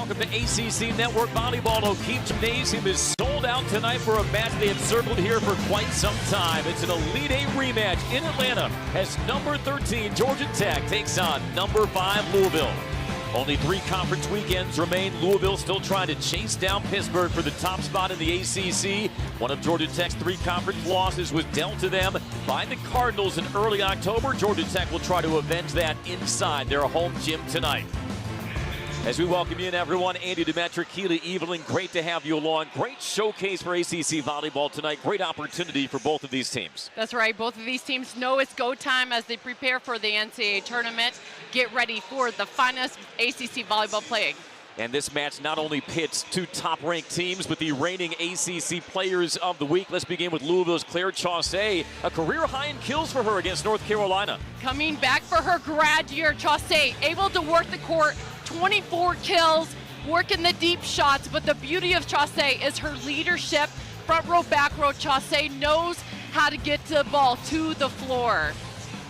welcome to ACC Network Volleyball. O'Keefe Gymnasium is sold out tonight for a match they have circled here for quite some time. It's an Elite Eight rematch in Atlanta as number 13 Georgia Tech takes on number 5 Louisville. Only 3 conference weekends remain. Louisville still trying to chase down Pittsburgh for the top spot in the ACC. One of Georgia Tech's 3 conference losses was dealt to them by the Cardinals in early October. Georgia Tech will try to avenge that inside their home gym tonight. As we welcome you in, everyone, Andy Demetric, Keely Evelyn, great to have you along. Great showcase for ACC Volleyball tonight. Great opportunity for both of these teams. That's right. Both of these teams know it's go time as they prepare for the NCAA tournament. Get ready for the finest ACC Volleyball playing. And this match not only pits 2 top-ranked teams, but the reigning ACC Players of the Week. Let's begin with Louisville's Claire Chaussee. A career high in kills for her against North Carolina. Coming back for her grad year, Chaussee able to work the court, 24 kills, working the deep shots. But the beauty of Chaussee is her leadership. Front row, back row, Chaussee knows how to get the ball to the floor.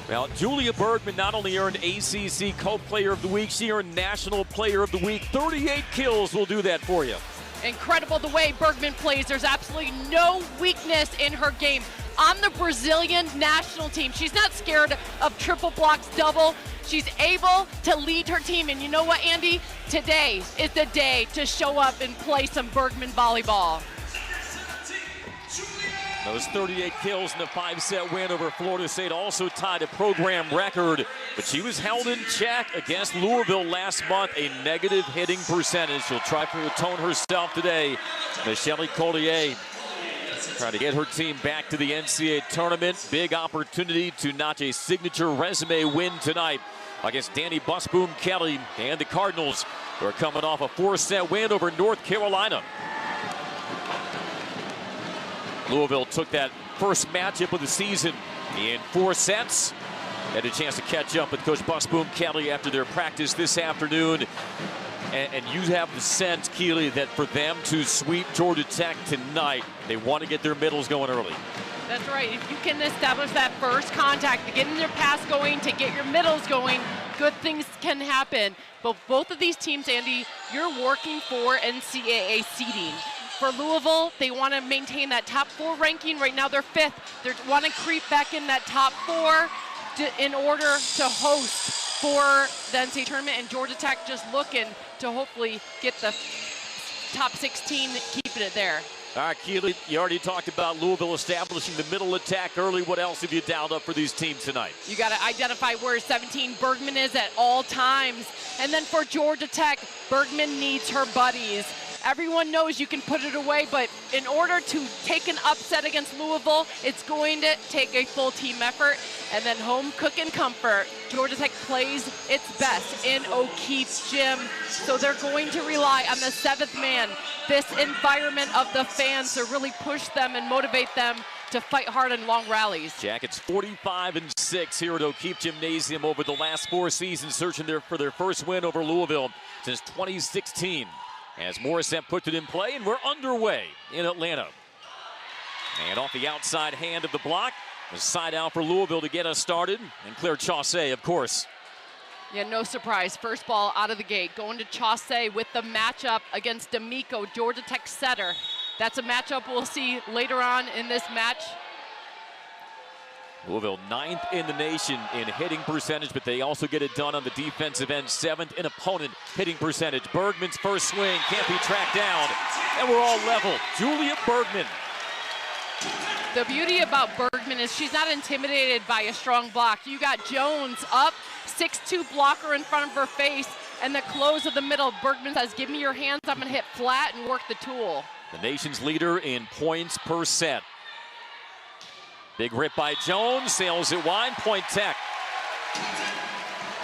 Well, Julia Bergmann not only earned ACC Co-Player of the Week, she earned National Player of the Week. 38 kills will do that for you. Incredible the way Bergmann plays. There's absolutely no weakness in her game. On the Brazilian national team, she's not scared of triple blocks, double. She's able to lead her team. And you know what, Andy? Today is the day to show up and play some Bergmann volleyball. Those 38 kills in the 5-set win over Florida State also tied a program record, but she was held in check against Louisville last month, a negative hitting percentage. She'll try to atone herself today. Michelle Collier trying to get her team back to the NCAA tournament. Big opportunity to notch a signature resume win tonight against Danny Busboom Kelly and the Cardinals, who are coming off a 4-set win over North Carolina. Louisville took that first matchup of the season in 4 sets. Had a chance to catch up with Coach Busboom Kelly after their practice this afternoon. And you have the sense, Keely, that for them to sweep Georgia Tech tonight, they want to get their middles going early. That's right. If you can establish that first contact, to get in your pass going, to get your middles going, good things can happen. But both of these teams, Andy, you're working for NCAA seeding. For Louisville, they want to maintain that top 4 ranking. Right now they're 5th. They want to creep back in that top 4 in order to host for the NCAA tournament. And Georgia Tech just looking to hopefully get the top 16, keeping it there. All right, Keely, you already talked about Louisville establishing the middle attack early. What else have you dialed up for these teams tonight? You got to identify where 17 Bergmann is at all times. And then for Georgia Tech, Bergmann needs her buddies. Everyone knows you can put it away, but in order to take an upset against Louisville, it's going to take a full team effort. And then home cooking comfort. Georgia Tech plays its best in O'Keefe's gym, so they're going to rely on the 7th man, this environment of the fans, to really push them and motivate them to fight hard in long rallies. Jackets 45-6 here at O'Keefe Gymnasium over the last 4 seasons, searching for their first win over Louisville since 2016. As Morissette puts it in play, and we're underway in Atlanta. And off the outside hand of the block, a side out for Louisville to get us started. And Claire Chaussee, of course. Yeah, no surprise. First ball out of the gate. Going to Chaussee with the matchup against D'Amico, Georgia Tech setter. That's a matchup we'll see later on in this match. Louisville 9th in the nation in hitting percentage, but they also get it done on the defensive end. 7th in opponent hitting percentage. Bergmann's first swing can't be tracked down, and we're all level. Julia Bergmann. The beauty about Bergmann is she's not intimidated by a strong block. You got Jones up, 6'2" blocker in front of her face, and the close of the middle. Bergmann says, give me your hands, I'm gonna hit flat and work the tool. The nation's leader in points per set. Big rip by Jones, sails it wide, point Tech.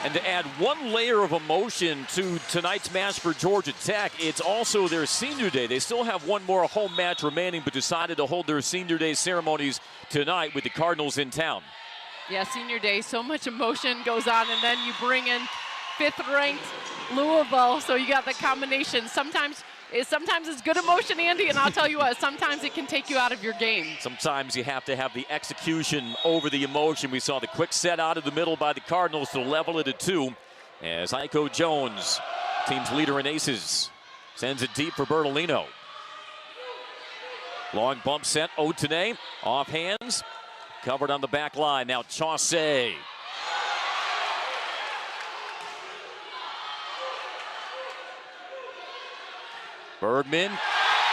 And to add one layer of emotion to tonight's match for Georgia Tech, it's also their senior day. They still have one more home match remaining, but decided to hold their senior day ceremonies tonight with the Cardinals in town. Yeah, senior day, so much emotion goes on, and then you bring in 5th-ranked Louisville, so you got the combination. Sometimes it's good emotion, Andy, and I'll tell you what, sometimes it can take you out of your game. Sometimes you have to have the execution over the emotion. We saw the quick set out of the middle by the Cardinals to level it at 2 as Aiko Jones, team's leader in aces, Sends it deep for Bertolino. Long bump set, Otene, off hands. Covered on the back line, now Chaussee. Bergmann,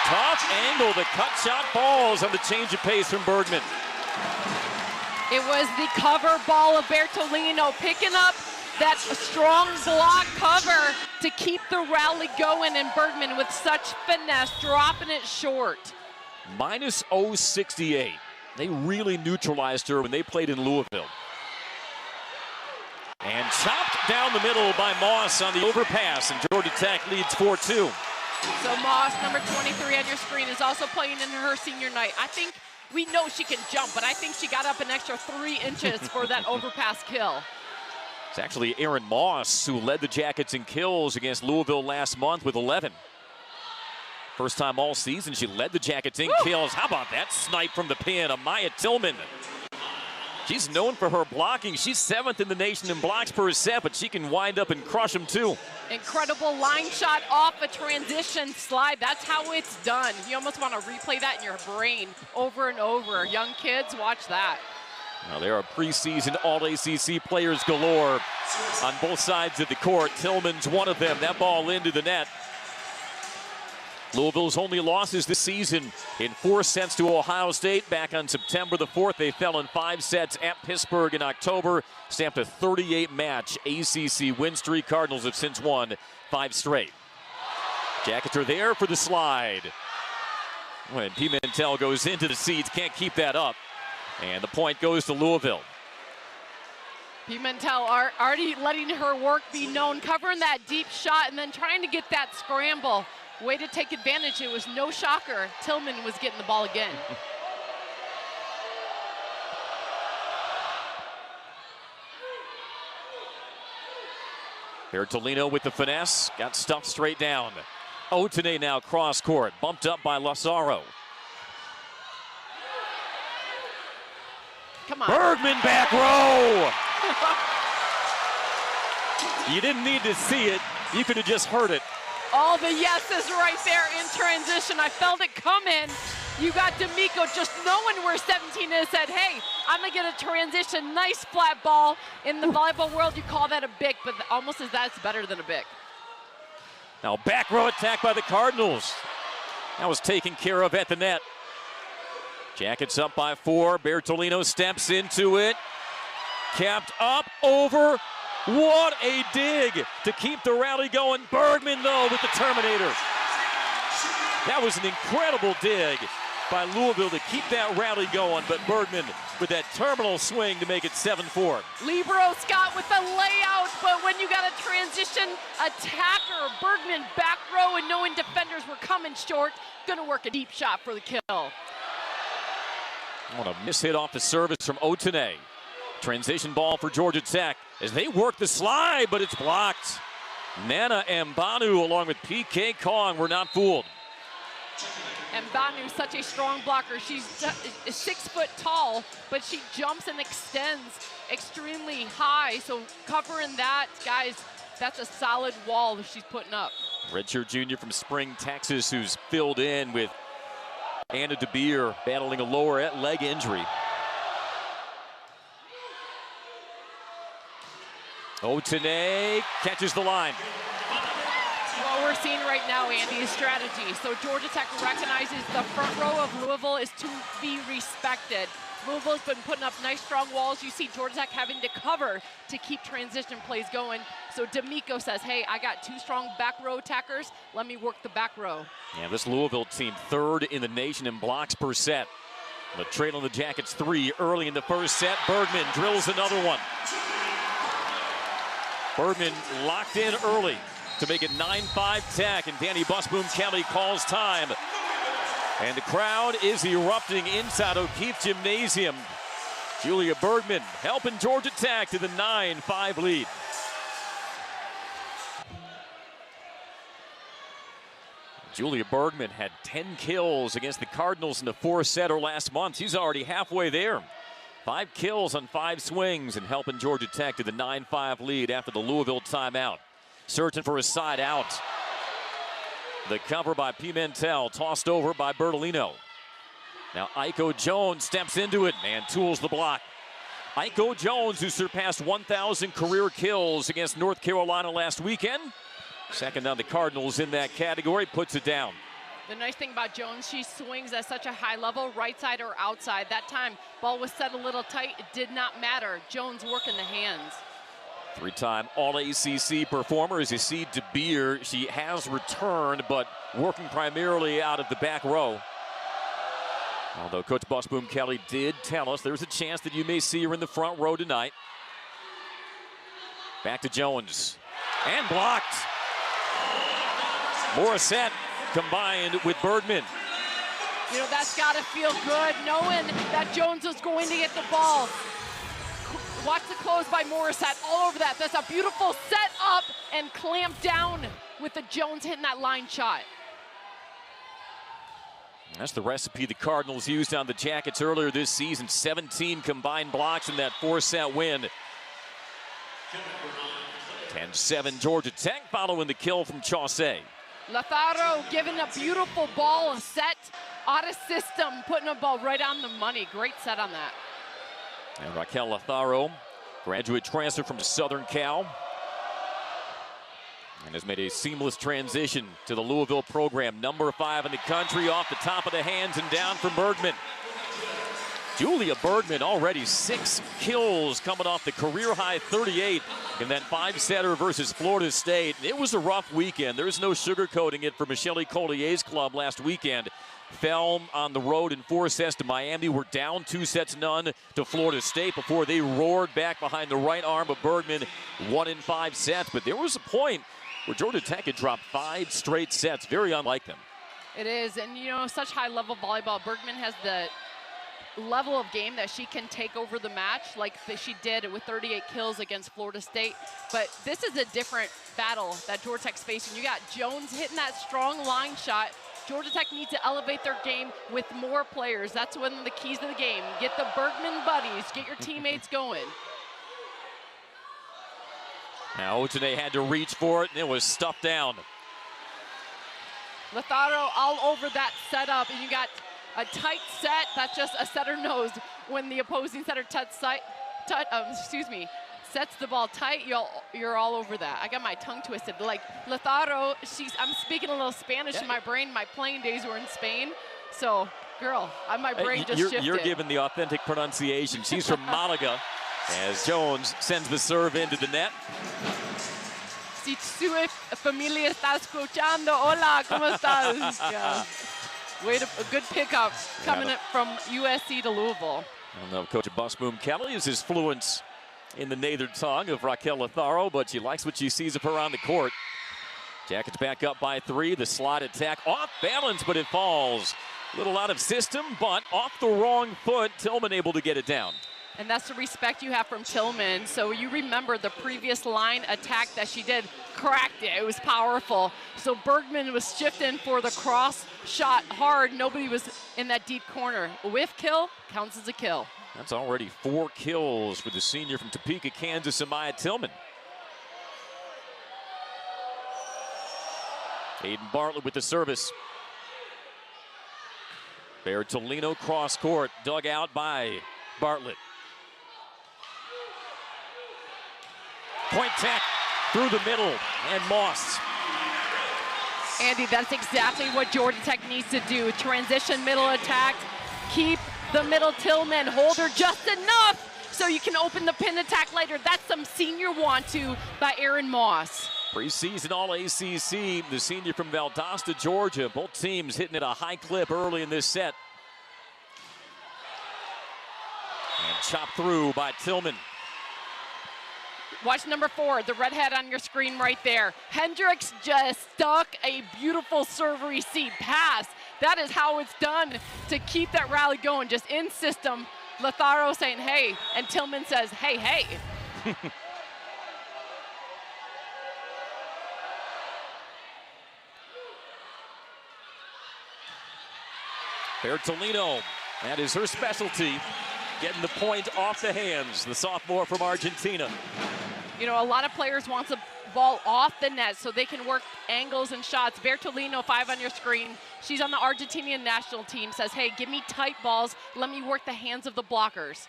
tough angle, the cut shot falls on the change of pace from Bergmann. It was the cover ball of Bertolino picking up that strong block cover to keep the rally going, and Bergmann with such finesse, dropping it short. Minus 068. They really neutralized her when they played in Louisville. And chopped down the middle by Moss on the overpass, and Georgia Tech leads 4-2. So Moss, number 23 on your screen, is also playing in her senior night. I think we know she can jump, but I think she got up an extra 3 inches for that overpass kill. It's actually Aaron Moss who led the Jackets in kills against Louisville last month with 11. First time all season she led the Jackets in kills. How about that snipe from the pin? Amaya Tillman. She's known for her blocking. She's 7th in the nation in blocks per set, but she can wind up and crush them too. Incredible line shot off a transition slide. That's how it's done. You almost want to replay that in your brain over and over. Young kids, watch that. Now there are preseason all-ACC players galore on both sides of the court. Tillman's one of them. That ball into the net. Louisville's only losses this season in 4 sets to Ohio State. Back on September the 4th, they fell in 5 sets at Pittsburgh in October. Stamped a 38-match ACC win streak. Cardinals have since won 5 straight. Jackets are there for the slide. When Pimentel goes into the seats, can't keep that up. And the point goes to Louisville. Pimentel already letting her work be known, covering that deep shot and then trying to get that scramble. Way to take advantage. It was no shocker. Tillman was getting the ball again. Bertolino with the finesse. Got stuffed straight down. Otene now cross court. Bumped up by Lazaro. Come on. Bergmann back row. You didn't need to see it. You could have just heard it. All the yeses right there in transition. I felt it coming. You got D'Amico just knowing where 17 is, said, hey, I'm going to get a transition. Nice flat ball. In the volleyball world, you call that a bic, but almost as that's better than a bic. Now back row attack by the Cardinals. That was taken care of at the net. Jackets up by 4. Bertolino steps into it. Capped up, over. What a dig to keep the rally going. Bergmann, though, with the Terminator. That was an incredible dig by Louisville to keep that rally going, but Bergmann with that terminal swing to make it 7-4. Elena Scott with the layout, but when you got a transition attacker, Bergmann back row and knowing defenders were coming short, gonna work a deep shot for the kill. What a mishit off the service from Otene. Transition ball for Georgia Tech as they work the slide, but it's blocked. Nana Mbanu along with PK Kong were not fooled. Mbanu, such a strong blocker. She's 6 foot tall, but she jumps and extends extremely high. So covering that, guys, that's a solid wall she's putting up. Redshirt junior from Spring, Texas, who's filled in with Anna DeBeer battling a lower leg injury. Otene catches the line. What we're seeing right now, Andy, is strategy. So Georgia Tech recognizes the front row of Louisville is to be respected. Louisville's been putting up nice, strong walls. You see Georgia Tech having to cover to keep transition plays going. So D'Amico says, hey, I got 2 strong back row attackers. Let me work the back row. Yeah, this Louisville team 3rd in the nation in blocks per set. The trail on the Jackets 3 early in the first set. Bergmann drills another one. Bergmann locked in early to make it 9-5 Tech, and Danny Busboom Kelly calls time. And the crowd is erupting inside O'Keefe Gymnasium. Julia Bergmann helping Georgia Tech to the 9-5 lead. Julia Bergmann had 10 kills against the Cardinals in the 4-setter last month. She's already halfway there. 5 kills on 5 swings and helping Georgia Tech to the 9-5 lead after the Louisville timeout. Searching for a side out. The cover by Pimentel, tossed over by Bertolino. Now Aiko Jones steps into it and tools the block. Aiko Jones, who surpassed 1,000 career kills against North Carolina last weekend. Second on the Cardinals in that category, puts it down. The nice thing about Jones, she swings at such a high level, right side or outside. That time, ball was set a little tight. It did not matter. Jones working the hands. Three-time All-ACC performer is Yacide DeBeer. She has returned, but working primarily out of the back row. Although Coach Busboom Kelly did tell us there's a chance that you may see her in the front row tonight. Back to Jones. And blocked. Morissette combined with Bergmann. You know, that's got to feel good, knowing that Jones was going to get the ball. Watch the close by Morissette all over that. That's a beautiful set up and clamp down with the Jones hitting that line shot. That's the recipe the Cardinals used on the Jackets earlier this season. 17 combined blocks in that 4-set win. 10-7 Georgia Tech following the kill from Chaussee. Lozaro giving a beautiful ball set out of system, putting a ball right on the money. Great set on that. And Raquel Lozaro, graduate transfer from Southern Cal, and has made a seamless transition to the Louisville program. Number 5 in the country, off the top of the hands and down from Bergmann. Julia Bergmann already 6 kills coming off the career-high 38 in that 5-setter versus Florida State. It was a rough weekend. There's no sugarcoating it for Michelle Collier's club last weekend. Fell on the road in 4 sets to Miami. Were down 2-0 to Florida State before they roared back behind the right arm of Bergmann, won in 5 sets. But there was a point where Georgia Tech had dropped 5 straight sets, very unlike them. It is, and you know, such high-level volleyball. Bergmann has the level of game that she can take over the match like she did with 38 kills against Florida State. But this is a different battle that Georgia Tech's facing. You got Jones hitting that strong line shot. Georgia Tech needs to elevate their game with more players. That's one of the keys to the game. Get the Bergmann buddies, get your teammates going. Now Otene had to reach for it, and it was stuffed down. Lozaro all over that setup, and you got a tight set. That's just a setter knows when the opposing setter sets the ball tight, you're all over that. I got my tongue twisted. Like Lozaro, I'm speaking a little Spanish in my brain. My playing days were in Spain, so girl, my brain just shifted. You're giving the authentic pronunciation. She's from Malaga, as Jones sends the serve into the net. Si su familia está escuchando, hola, ¿cómo estás? Yeah. A good pickup coming up from USC to Louisville. I don't know if Coach Busboom Kelly is as fluent in the native tongue of Raquel Lozaro, but she likes what she sees of her on the court. Jackets back up by 3. The slide attack off balance, but it falls. A little out of system, but off the wrong foot. Tillman able to get it down. And that's the respect you have from Tillman. So you remember the previous line attack that she did, cracked it. It was powerful. So Bergmann was shifting for the cross shot hard. Nobody was in that deep corner. A whiff kill counts as a kill. That's already 4 kills for the senior from Topeka, Kansas, Amaya Tillman. Aiden Bartlett with the service. Bertolino cross court, dug out by Bartlett. Point tech through the middle, and Moss. Andy, that's exactly what Georgia Tech needs to do. Transition middle attack, keep the middle Tillman, hold her just enough so you can open the pin attack later. That's some senior want to by Aaron Moss. Preseason All-ACC, the senior from Valdosta, Georgia. Both teams hitting at a high clip early in this set. And chopped through by Tillman. Watch number 4, the redhead on your screen right there. Hendricks just stuck a beautiful serve receive pass. That is how it's done to keep that rally going, just in system. Lozaro saying, hey, and Tillman says, hey, hey. Bertolino, that is her specialty, getting the point off the hands, the sophomore from Argentina. You know, a lot of players want the ball off the net so they can work angles and shots. Bertolino, 5 on your screen. She's on the Argentinian national team, says, hey, give me tight balls. Let me work the hands of the blockers.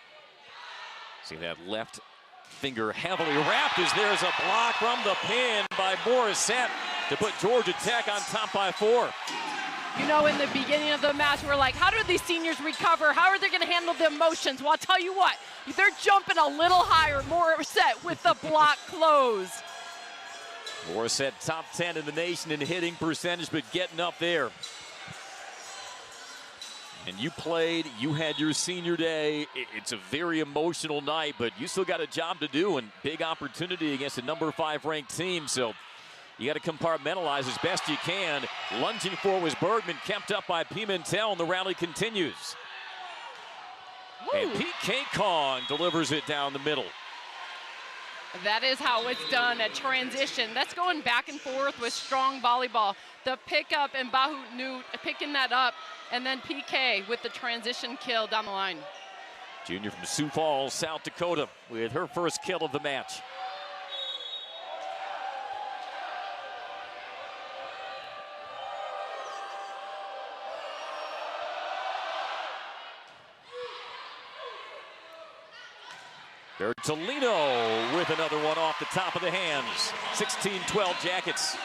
See that left finger heavily wrapped as there's a block from the pin by Morissette to put Georgia Tech on top by 4. You know, in the beginning of the match, we're like, how do these seniors recover? How are they going to handle the emotions? Well, I'll tell you what, they're jumping a little higher. Morissette with the block close. Morissette top 10 in the nation in hitting percentage, but getting up there. And you played, you had your senior day. It's a very emotional night, but you still got a job to do and big opportunity against a number 5 ranked team. So you got to compartmentalize as best you can. Lunging for it was Bergmann, kept up by Pimentel, and the rally continues. Woo. And PK Kong delivers it down the middle. That is how it's done at transition. That's going back and forth with strong volleyball. The pickup and Bahut Newt picking that up, and then PK with the transition kill down the line. Junior from Sioux Falls, South Dakota, with her first kill of the match. Bertolino with another one off the top of the hands. 16-12 Jackets.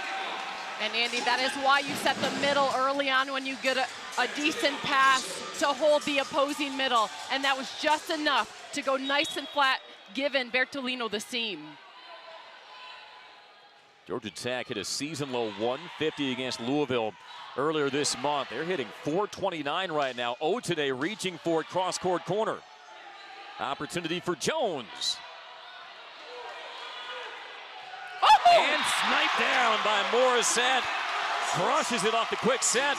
And Andy, that is why you set the middle early on when you get a decent pass to hold the opposing middle. And that was just enough to go nice and flat, giving Bertolino the seam. Georgia Tech hit a season-low 150 against Louisville earlier this month. They're hitting 429 right now. Today reaching for it, cross-court corner. Opportunity for Jones. Oh! And sniped down by Morissette. Crushes it off the quick set.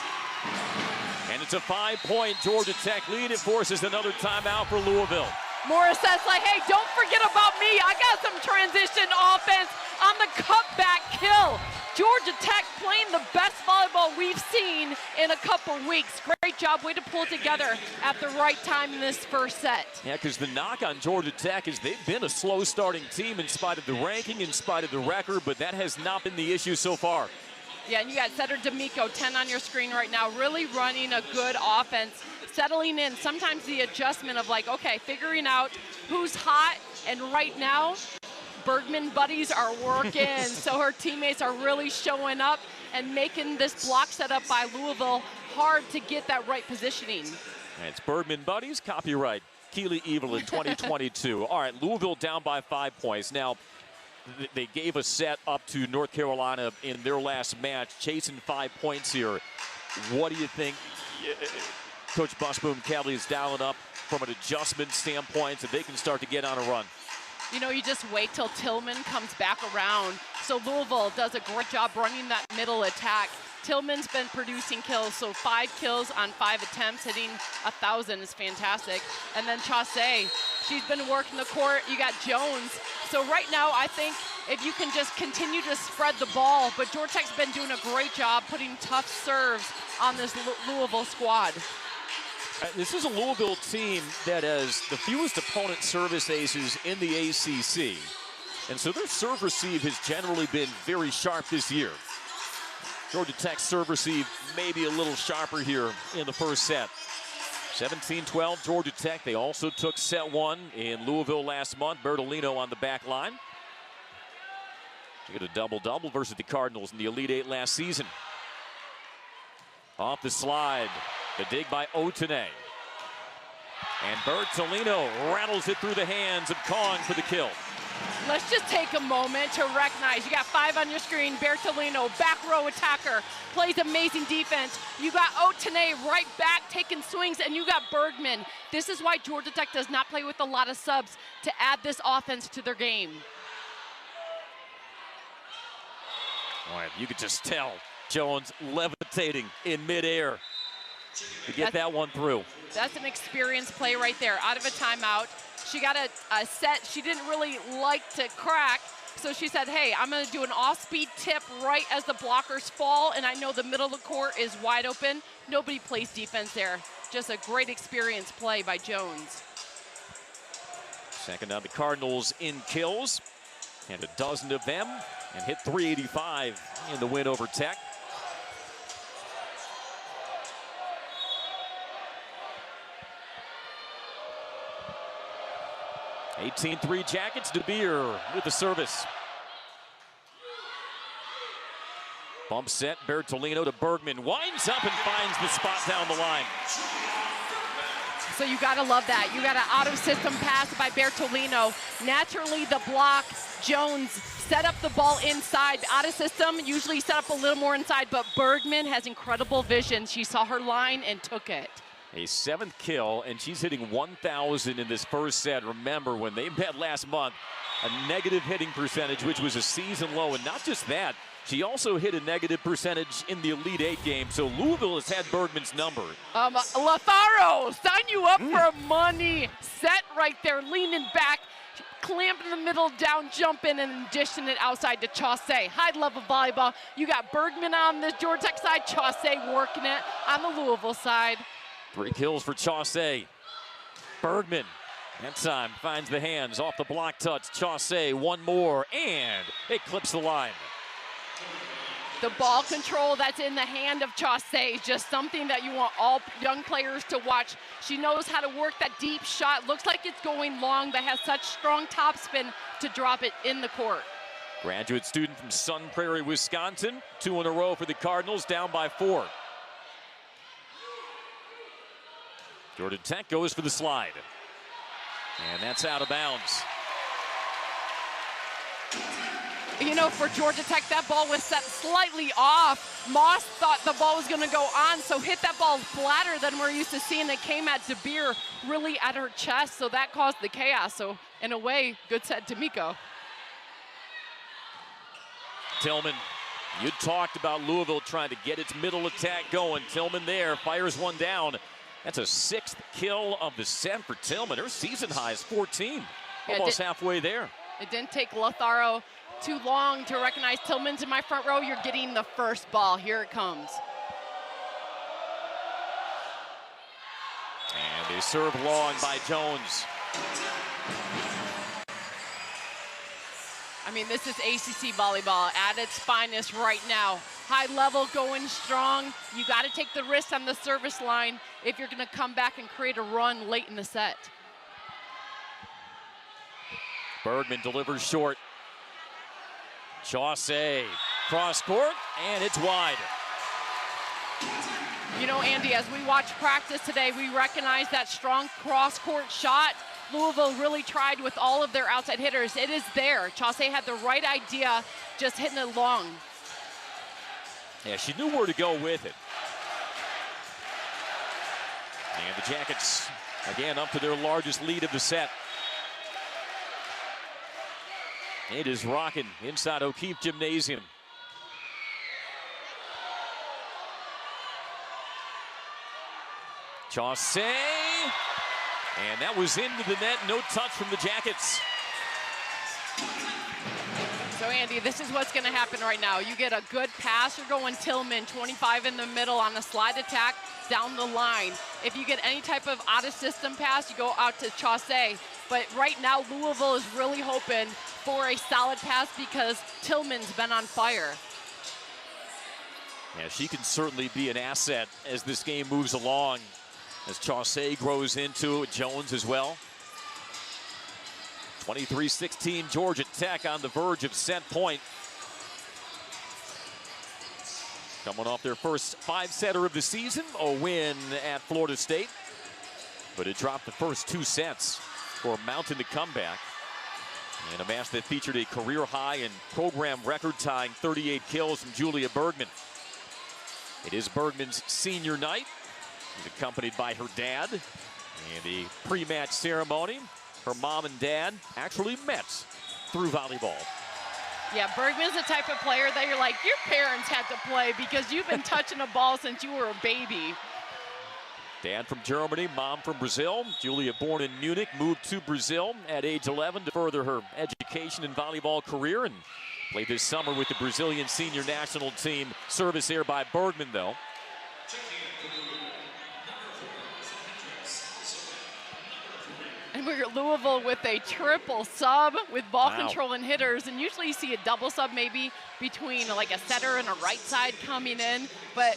And it's a 5-point Georgia Tech lead. It forces another timeout for Louisville. Morissette's like, hey, don't forget about me. I got some transition offense on the cutback kill. Georgia Tech playing the best volleyball we've seen in a couple weeks. Great job, way to pull it together at the right time in this first set. Yeah, because the knock on Georgia Tech is they've been a slow starting team in spite of the ranking, in spite of the record, but that has not been the issue so far. Yeah, and you got Cedric D'Amico, 10 on your screen right now, really running a good offense, settling in. Sometimes the adjustment of like, okay, figuring out who's hot, and right now, Bergmann buddies are working, so her teammates are really showing up and making this block setup by Louisville hard to get that right positioning. And it's Bergmann buddies, copyright Keely Evelyn 2022. All right, Louisville down by 5 points. Now, they gave a set up to North Carolina in their last match, chasing 5 points here. What do you think Coach Busboom Kelly is dialing up from an adjustment standpoint so they can start to get on a run? You know, you just wait till Tillman comes back around. So Louisville does a great job running that middle attack. Tillman's been producing kills, so 5 kills on 5 attempts, hitting 1,000 is fantastic. And then Chaussee, she's been working the court. You got Jones. So right now, I think if you can just continue to spread the ball, but Georgia Tech's been doing a great job putting tough serves on this Louisville squad. This is a Louisville team that has the fewest opponent service aces in the ACC. And so their serve receive has generally been very sharp this year. Georgia Tech's serve receive maybe a little sharper here in the first set. 17-12 Georgia Tech. They also took set 1 in Louisville last month. Bertolino on the back line. They get a double-double versus the Cardinals in the Elite 8 last season. Off the slide. The dig by Otene. And Bertolino rattles it through the hands of Kong for the kill. Let's just take a moment to recognize you got 5 on your screen. Bertolino, back row attacker, plays amazing defense. You got Otene right back taking swings, and you got Bergmann. This is why Georgia Tech does not play with a lot of subs to add this offense to their game. All right, you could just tell Jones levitating in midair to get that one through. That's an experienced play right there. Out of a timeout. She got a set she didn't really like to crack, so she said, hey, I'm going to do an off-speed tip right as the blockers fall, and I know the middle of the court is wide open. Nobody plays defense there. Just a great experience play by Jones. Second on the Cardinals in kills. and a dozen of them, and hit 385 in the win over Tech. (18-3) Jackets. DeBeer with the service. Bump set, Bertolino to Bergmann. Winds up and finds the spot down the line. So you gotta love that. You got an out-of-system pass by Bertolino. Naturally, the block, Jones set up the ball inside. Out-of-system, usually set up a little more inside, but Bergmann has incredible vision. She saw her line and took it. A 7th kill, and she's hitting 1,000 in this first set. Remember, when they met last month, a negative hitting percentage, which was a season low, and not just that, she also hit a negative percentage in the Elite Eight game, so Louisville has had Bergmann's number. Lafaro, sign you up for money. Set right there, leaning back, clamp in the middle, down, jumping, and dishing it outside to Chaussee. High level volleyball. You got Bergmann on the Georgia Tech side, Chaussee working it on the Louisville side. 3 kills for Chaussee. Bergmann, that time, finds the hands off the block touch. Chaussee, one more, and it clips the line. The ball control that's in the hand of Chaussee, just something that you want all young players to watch. She knows how to work that deep shot. Looks like it's going long, but has such strong topspin to drop it in the court. Graduate student from Sun Prairie, Wisconsin. 2 in a row for the Cardinals, down by 4. Georgia Tech goes for the slide. And that's out of bounds. You know, for Georgia Tech, that ball was set slightly off. Moss thought the ball was going to go on, so hit that ball flatter than we're used to seeing. It came at DeBeer really at her chest, so that caused the chaos. So, in a way, good set to Miko. Tillman, you talked about Louisville trying to get its middle attack going. Tillman there, fires one down. That's a 6th kill of the set for Tillman. Her season high is 14, almost halfway there. It didn't take Lotharo too long to recognize Tillman's in my front row. You're getting the first ball. Here it comes. And they serve long by Jones. I mean, this is ACC volleyball at its finest right now. High level, going strong. You got to take the risk on the service line if you're going to come back and create a run late in the set. Bergmann delivers short. Chaussee, cross court, and it's wide. You know, Andy, as we watch practice today, we recognize that strong cross-court shot. Louisville really tried with all of their outside hitters. It is there. Chaussee had the right idea, just hitting it long. Yeah, she knew where to go with it. And the Jackets, again, up to their largest lead of the set. It is rocking inside O'Keefe Gymnasium. Chaussee, and that was into the net. No touch from the Jackets. So, Andy, this is what's going to happen right now. You get a good pass. You're going Tillman, 25 in the middle on a slide attack down the line. If you get any type of out-of-system pass, you go out to Chaussee. But right now, Louisville is really hoping for a solid pass because Tillman's been on fire. Yeah, she can certainly be an asset as this game moves along, as Chaussee grows into it, Jones as well. 23-16, Georgia Tech on the verge of set point. Coming off their first 5-setter of the season, a win at Florida State. But it dropped the first 2 sets for mounting the comeback. In a match that featured a career high and program record-tying 38 kills from Julia Bergmann. It is Bergmann's senior night. She's accompanied by her dad. And the pre-match ceremony, her mom and dad actually met through volleyball. Yeah, Bergmann's the type of player that you're like, your parents had to play because you've been touching a ball since you were a baby. Dad from Germany, mom from Brazil. Julia born in Munich, moved to Brazil at age 11 to further her education and volleyball career, and played this summer with the Brazilian senior national team. Service here by Bergmann, though. And Louisville with a triple sub with ball control and hitters, and usually you see a double sub maybe between like a setter and a right side coming in, but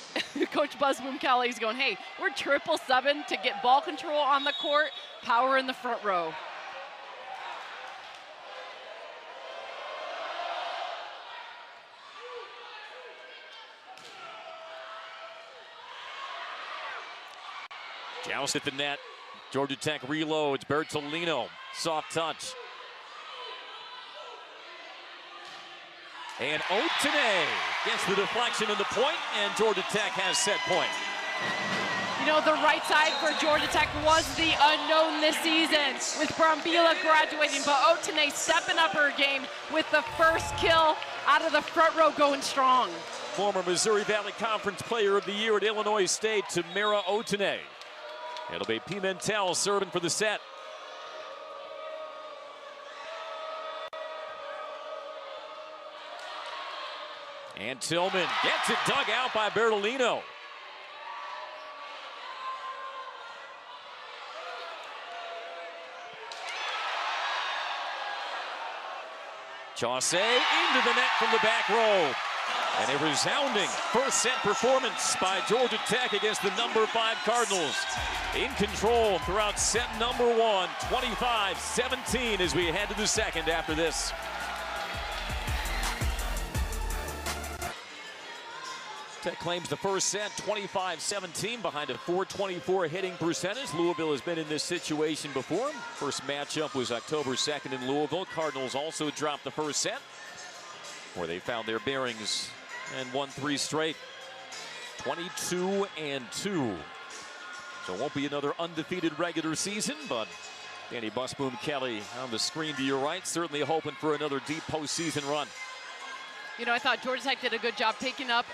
Coach Buzzboom Kelly's going, hey, we're triple subbing to get ball control on the court, power in the front row. Joust at the net. Georgia Tech reloads. Bertolino, soft touch. And Otene gets the deflection and the point, and Georgia Tech has set point. You know, the right side for Georgia Tech was the unknown this season with Brambila graduating, but Otene stepping up her game with the first kill out of the front row, going strong. Former Missouri Valley Conference Player of the Year at Illinois State, Tamara Otene. It'll be Pimentel serving for the set. And Tillman gets it dug out by Bertolino. Chaussee into the net from the back row. And a resounding first set performance by Georgia Tech against the number 5 Cardinals. In control throughout set number 1, 25-17 as we head to the second after this. Tech claims the first set, 25-17, behind a .424 hitting percentage. Louisville has been in this situation before. First matchup was October 2nd in Louisville. Cardinals also dropped the first set, where they found their bearings and won 3 straight. 22-2. So it won't be another undefeated regular season, but Danny Busboom Kelly on the screen to your right, certainly hoping for another deep postseason run. You know, I thought Georgia Tech did a good job picking up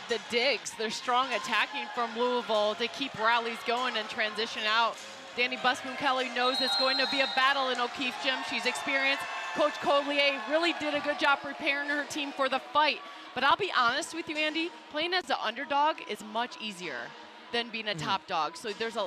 the digs. They're strong attacking from Louisville to keep rallies going and transition out. Danny Busboom Kelly knows it's going to be a battle in O'Keefe Gym. She's experienced. Coach Collier really did a good job preparing her team for the fight. But I'll be honest with you, Andy, playing as the underdog is much easier than being a top dog. So there's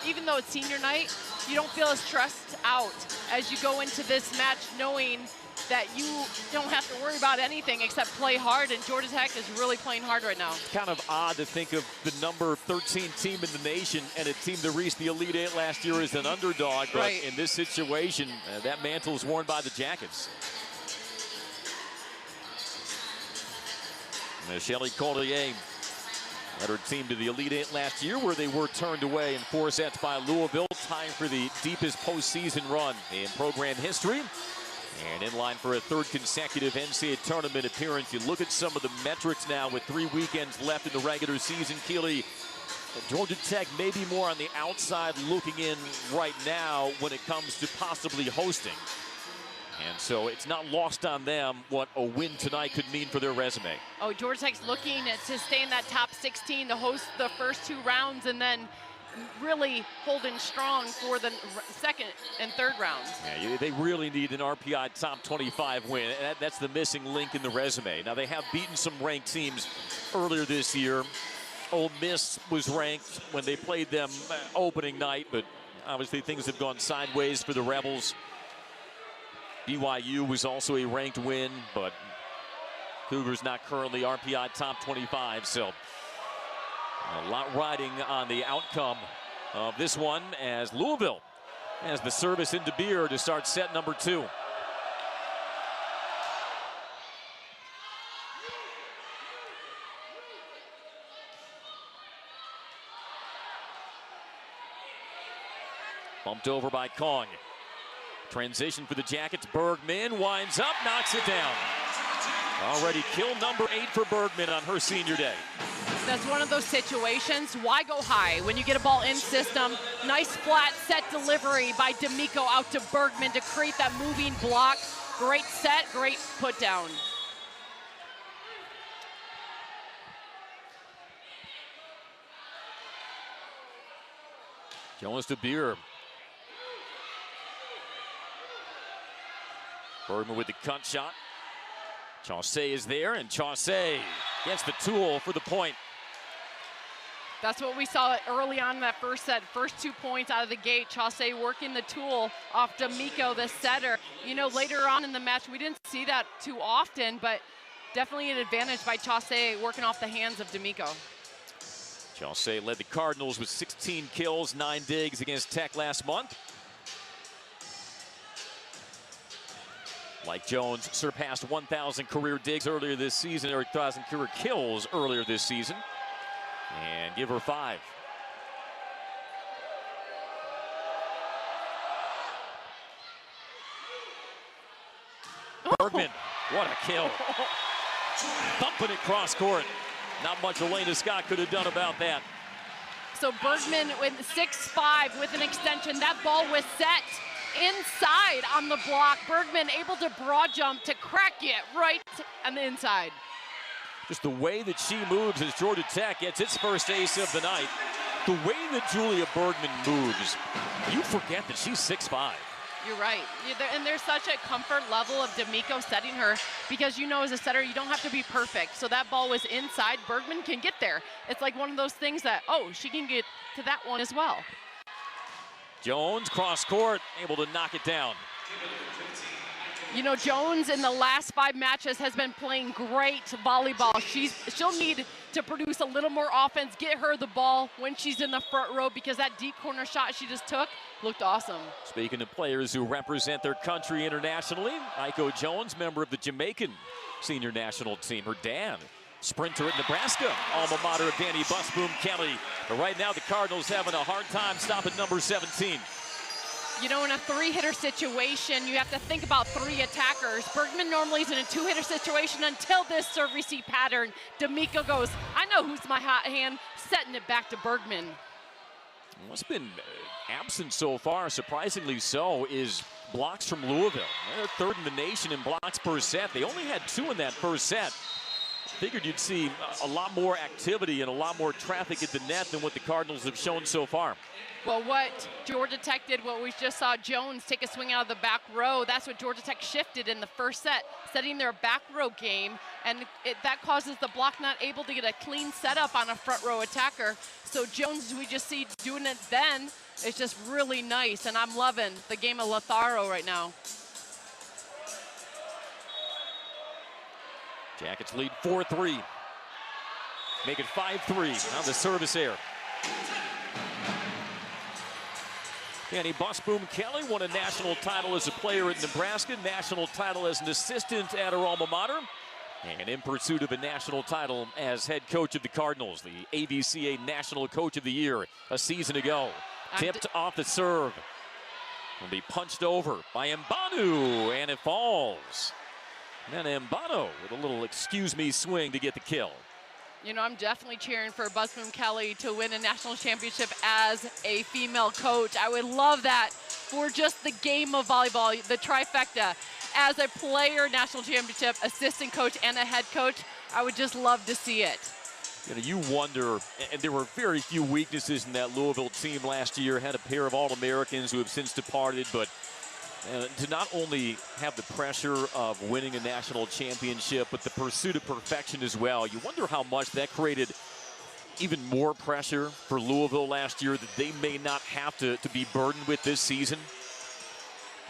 even though it's senior night, you don't feel as stressed out as you go into this match knowing that you don't have to worry about anything except play hard, and Georgia Tech is really playing hard right now. Kind of odd to think of the number 13 team in the nation and a team that reached the Elite Eight last year as an underdog, but in this situation, that mantle is worn by the Jackets. Shelley Collier led her team to the Elite Eight last year, where they were turned away in 4 sets by Louisville, tying for the deepest postseason run in program history. And in line for a 3rd consecutive NCAA tournament appearance. You look at some of the metrics now with 3 weekends left in the regular season. Keely, Georgia Tech may be more on the outside looking in right now when it comes to possibly hosting. And so it's not lost on them what a win tonight could mean for their resume. Oh, Georgia Tech's looking to stay in that top 16 to host the first 2 rounds and then really holding strong for the 2nd and 3rd rounds. Yeah, they really need an RPI top 25 win. That's the missing link in the resume. Now, they have beaten some ranked teams earlier this year. Ole Miss was ranked when they played them opening night, but obviously things have gone sideways for the Rebels. BYU was also a ranked win, but Cougars not currently RPI top 25, so a lot riding on the outcome of this one as Louisville has the service into Beer to start set number 2. Bumped over by Kong. Transition for the Jackets. Bergmann winds up, knocks it down. Already kill number 8 for Bergmann on her senior day. That's one of those situations. Why go high when you get a ball in system? Nice flat set delivery by D'Amico out to Bergmann to create that moving block. Great set, great put down. Jonas de Beer. Bergmann with the cut shot. Chaussee is there, and Chaussee gets the tool for the point. That's what we saw early on in that first set. First 2 points out of the gate. Chaussee working the tool off D'Amico, the setter. You know, later on in the match, we didn't see that too often, but definitely an advantage by Chaussee working off the hands of D'Amico. Chaussee led the Cardinals with 16 kills, 9 digs against Tech last month. Like Jones surpassed 1,000 career digs earlier this season, or 1,000 career kills earlier this season. And give her 5. Bergmann, what a kill. Thumping it cross court. Not much Elena Scott could have done about that. So Bergmann with 6-5 with an extension. That ball was set inside on the block. Bergmann able to broad jump to crack it right on the inside. Just the way that she moves as Georgia Tech gets its first ace of the night. The way that Julia Bergmann moves, you forget that she's 6'5". You're right. And there's such a comfort level of D'Amico setting her, because you know as a setter you don't have to be perfect. So that ball was inside. Bergmann can get there. It's like one of those things that, oh, she can get to that one as well. Jones cross court, able to knock it down. You know, Jones in the last 5 matches has been playing great volleyball. She'll need to produce a little more offense, get her the ball when she's in the front row, because that deep corner shot she just took looked awesome. Speaking of players who represent their country internationally, Aiko Jones, member of the Jamaican senior national team. Her dad, sprinter at Nebraska, alma mater of Danny Busboom Kelly. But right now the Cardinals having a hard time stopping number 17. You know, in a 3-hitter situation, you have to think about 3 attackers. Bergmann normally is in a 2-hitter situation until this serve-receive pattern. D'Amico goes, I know who's my hot hand, setting it back to Bergmann. What's been absent so far, surprisingly so, is blocks from Louisville. They're 3rd in the nation in blocks per set. They only had 2 in that first set. Figured you'd see a lot more activity and a lot more traffic at the net than what the Cardinals have shown so far. Well, what Georgia Tech did, what we just saw Jones take a swing out of the back row, that's what Georgia Tech shifted in the first set, setting their back row game, and that causes the block not able to get a clean setup on a front row attacker. So Jones, we just see doing it then, is just really nice, and I'm loving the game of Lothario right now. Jackets lead 4-3. Make it 5-3 on the service error. Danny Busboom Kelly won a national title as a player at Nebraska, national title as an assistant at her alma mater, and in pursuit of a national title as head coach of the Cardinals, the ABCA National Coach of the Year a season ago. Tipped off the serve. Will be punched over by Mbanu, and it falls. And then Mbano with a little excuse me swing to get the kill. You know, I'm definitely cheering for Busboom Kelly to win a national championship as a female coach. I would love that for just the game of volleyball, the trifecta. As a player, national championship, assistant coach, and a head coach, I would just love to see it. You know, you wonder, and there were very few weaknesses in that Louisville team last year. Had a pair of All-Americans who have since departed, but to not only have the pressure of winning a national championship, but the pursuit of perfection as well. You wonder how much that created even more pressure for Louisville last year that they may not have to be burdened with this season.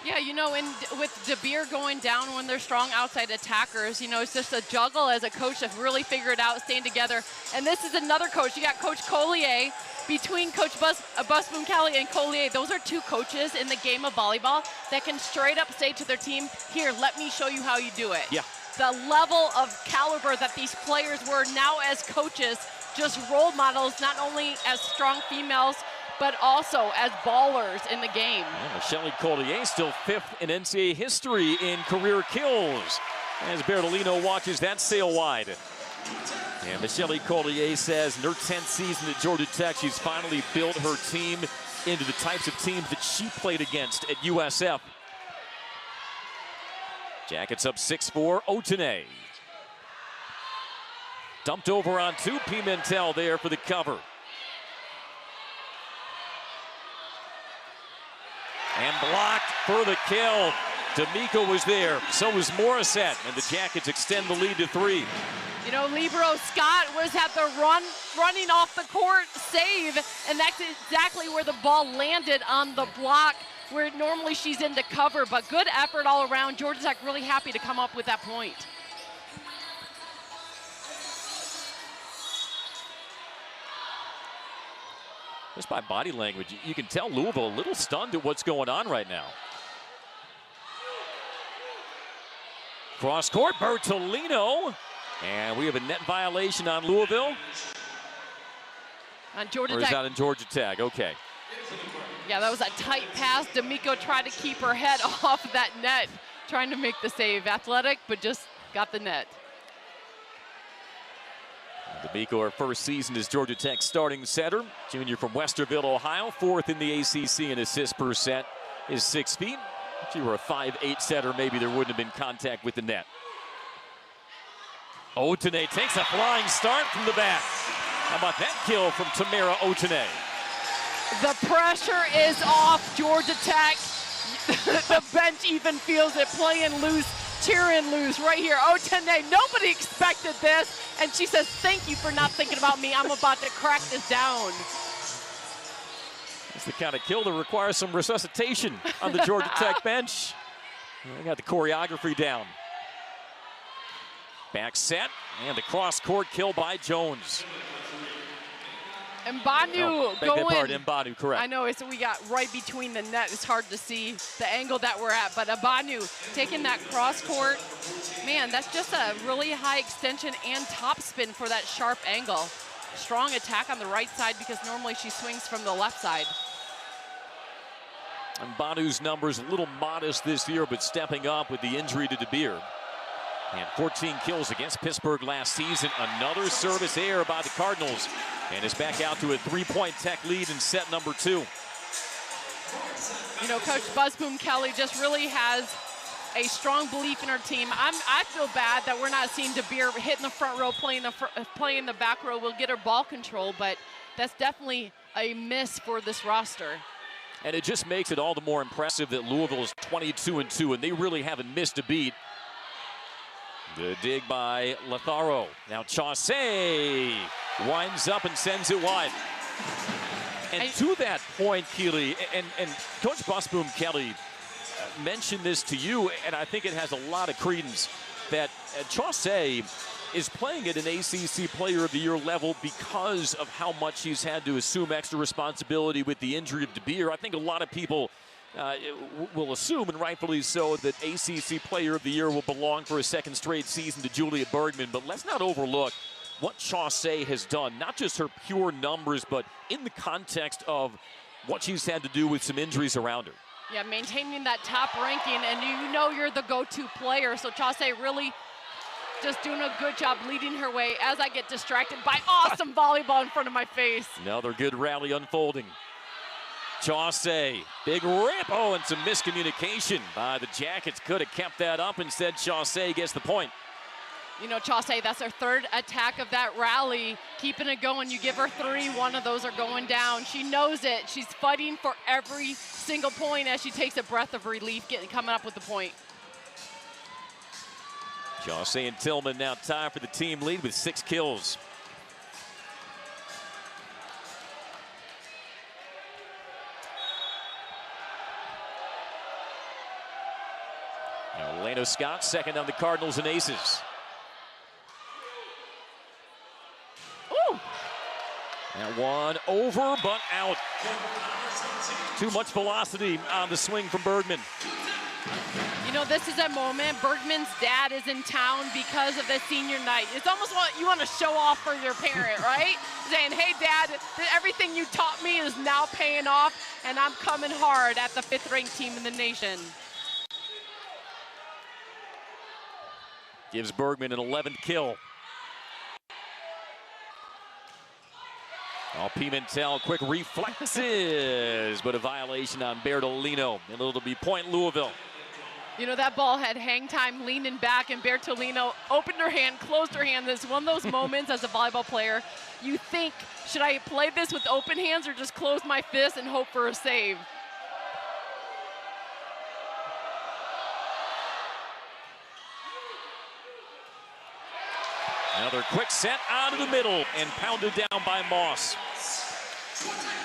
Yeah, you know, and with De Beer going down when they're strong outside attackers, you know, it's just a juggle as a coach to really figure it out, staying together. And this is another coach. You got Coach Collier. Between Coach Busboom Kelly and Collier, those are 2 coaches in the game of volleyball that can straight up say to their team, here, let me show you how you do it. Yeah. The level of caliber that these players were now as coaches, just role models, not only as strong females, but also as ballers in the game. And Michelle Collier still 5th in NCAA history in career kills, as Bertolino watches that sail wide. And Michelle Collier says in her 10th season at Georgia Tech, she's finally built her team into the types of teams that she played against at USF. Jackets up 6-4, Otene. Dumped over on 2, Pimentel there for the cover. And blocked for the kill. D'Amico was there, so was Morissette, and the Jackets extend the lead to 3. You know, Libero Scott was at the running off the court save, and that's exactly where the ball landed on the block, where normally she's into cover, but good effort all around. Georgia Tech really happy to come up with that point. Just by body language, you can tell Louisville a little stunned at what's going on right now. Cross court, Bertolino. And we have a net violation on Louisville. On Georgia Tech. Or is that on Georgia Tech? Okay. Yeah, that was a tight pass. D'Amico tried to keep her head off that net, trying to make the save. Athletic, but just got the net. D'Amico, her first season as Georgia Tech starting setter. Junior from Westerville, Ohio. 4th in the ACC in assists per set. Is 6 feet. If she were a 5'8" setter, maybe there wouldn't have been contact with the net. Otene takes a flying start from the back. How about that kill from Tamara Otene? The pressure is off Georgia Tech. The bench even feels it, playing loose, cheering loose right here. Otene, nobody expected this, and she says, thank you for not thinking about me. I'm about to crack this down. It's the kind of kill that requires some resuscitation on the Georgia Tech bench. They got the choreography down. Back set, and the cross-court kill by Jones. Mbanu going. Mbanu, correct. I know, so we got right between the net. It's hard to see the angle that we're at, but Mbanu taking that cross-court. Man, that's just a really high extension and top spin for that sharp angle. Strong attack on the right side because normally she swings from the left side. Mbanu's numbers a little modest this year, but stepping up with the injury to DeBeer. And 14 kills against Pittsburgh last season. Another service error by the Cardinals. And it's back out to a 3-point Tech lead in set number 2. You know, Coach Buzzboom Kelly just really has a strong belief in her team. I feel bad that we're not seeing DeBeer hitting the front row, playing the back row. We'll get her ball control, but that's definitely a miss for this roster. And it just makes it all the more impressive that Louisville is 22-2, and they really haven't missed a beat. Good dig by Latharo. Now Chaussee winds up and sends it wide. And to that point, Keely, and Coach Buzzboom Kelly mentioned this to you, and I think it has a lot of credence, that Chaussee is playing at an ACC Player of the Year level because of how much he's had to assume extra responsibility with the injury of DeBeer. I think a lot of people will assume, and rightfully so, that ACC Player of the Year will belong for a second straight season to Julia Bergmann. But let's not overlook what Chaussee has done, not just her pure numbers, but in the context of what she's had to do with some injuries around her. Yeah, maintaining that top ranking, and you know you're the go-to player, so Chaussee really just doing a good job leading her way as I get distracted by awesome volleyball in front of my face. Another good rally unfolding. Chaussee, big rip. Oh, and some miscommunication by the Jackets. Could have kept that up. Instead, Chaussee gets the point. You know, Chaussee, that's her third attack of that rally. Keeping it going. You give her 3, one of those are going down. She knows it. She's fighting for every single point as she takes a breath of relief, coming up with the point. Chaussee and Tillman now tied for the team lead with 6 kills. Now Elena Scott, second on the Cardinals and Aces. Ooh. That one over, but out. Too much velocity on the swing from Bergmann. You know, this is a moment. Bergmann's dad is in town because of the senior night. It's almost what you want to show off for your parent, right? Saying, hey, Dad, everything you taught me is now paying off, and I'm coming hard at the 5th-ranked team in the nation. Gives Bergmann an 11th kill. Oh, Pimentel, quick reflexes, but a violation on Bertolino. And it'll be point Louisville. You know, that ball had hang time, leaning back, and Bertolino opened her hand, closed her hand. This is one of those moments as a volleyball player, you think, should I play this with open hands or just close my fist and hope for a save? Another quick set out of the middle and pounded down by Moss.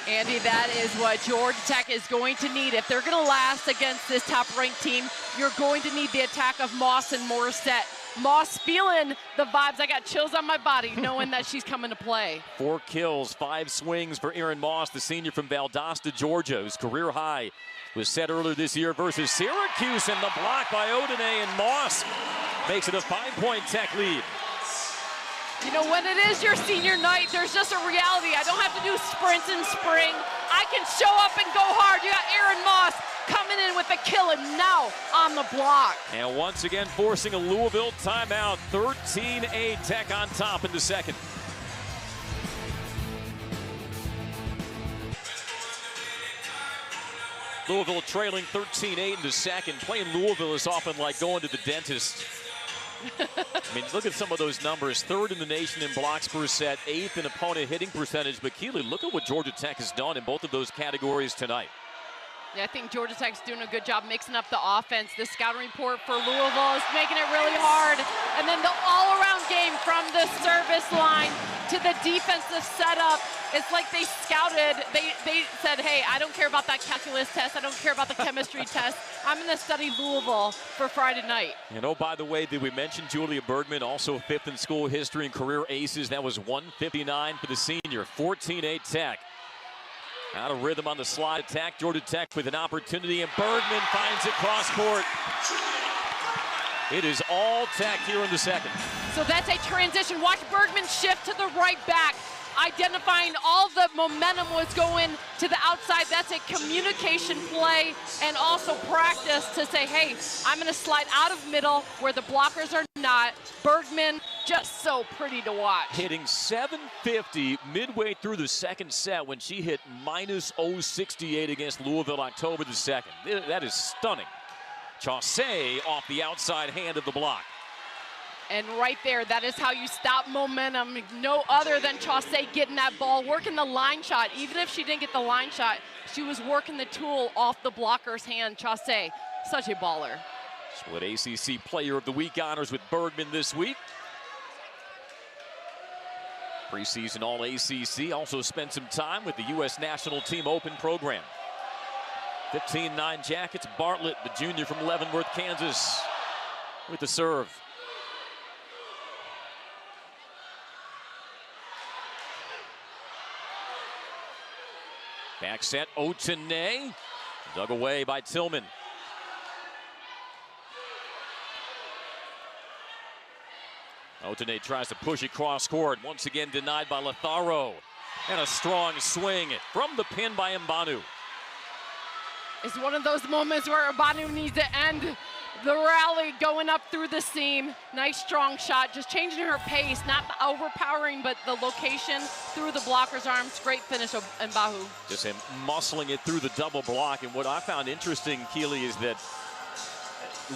Andy, that is what Georgia Tech is going to need. If they're going to last against this top-ranked team, you're going to need the attack of Moss and Morissette. Moss feeling the vibes. I got chills on my body knowing that she's coming to play. 4 kills, 5 swings for Erin Moss, the senior from Valdosta, Georgia, whose career high was set earlier this year versus Syracuse, and the block by Odene, and Moss makes it a 5-point Tech lead. You know, when it is your senior night, there's just a reality. I don't have to do sprints in spring. I can show up and go hard. You got Erin Moss coming in with a kill, and now on the block. And once again forcing a Louisville timeout. 13-8 Tech on top in the second. Louisville trailing 13-8 in the second. Playing Louisville is often like going to the dentist. I mean, look at some of those numbers. 3rd in the nation in blocks per set, 8th in opponent hitting percentage. But Keely, look at what Georgia Tech has done in both of those categories tonight. Yeah, I think Georgia Tech's doing a good job mixing up the offense. The scouting report for Louisville is making it really hard. And then the all-around game from the service line to the defensive setup. It's like they scouted. They said, hey, I don't care about that calculus test. I don't care about the chemistry test. I'm going to study Louisville for Friday night. And oh, by the way, did we mention Julia Bergmann, also 5th in school history and career aces? That was 159 for the senior. 14-8 Tech. Out of rhythm on the slide attack. Georgia Tech with an opportunity, and Bergmann finds it cross court. It is all Tech here in the second. So that's a transition. Watch Bergmann shift to the right back, identifying all the momentum was going to the outside. That's a communication play and also practice to say, hey, I'm going to slide out of middle where the blockers are not. Bergmann, just so pretty to watch. Hitting 750 midway through the second set when she hit minus 068 against Louisville October the 2nd. That is stunning. Chaussee off the outside hand of the block. And right there, that is how you stop momentum. No other than Chaussee getting that ball, working the line shot. Even if she didn't get the line shot, she was working the tool off the blocker's hand. Chaussee, such a baller. Split ACC Player of the Week honors with Bergmann this week. Preseason All-ACC, also spent some time with the U.S. National Team Open program. 15-9 Jackets, Bartlett, the junior from Leavenworth, Kansas, with the serve. Back set, Odene, dug away by Tillman. Odene tries to push it cross court, once again denied by Letharo. And a strong swing from the pin by Mbanu. It's one of those moments where Mbanu needs to end the rally, going up through the seam. Nice strong shot, just changing her pace, not overpowering, but the location through the blocker's arms. Great finish of Mbahu. Just him muscling it through the double block. And what I found interesting, Keely, is that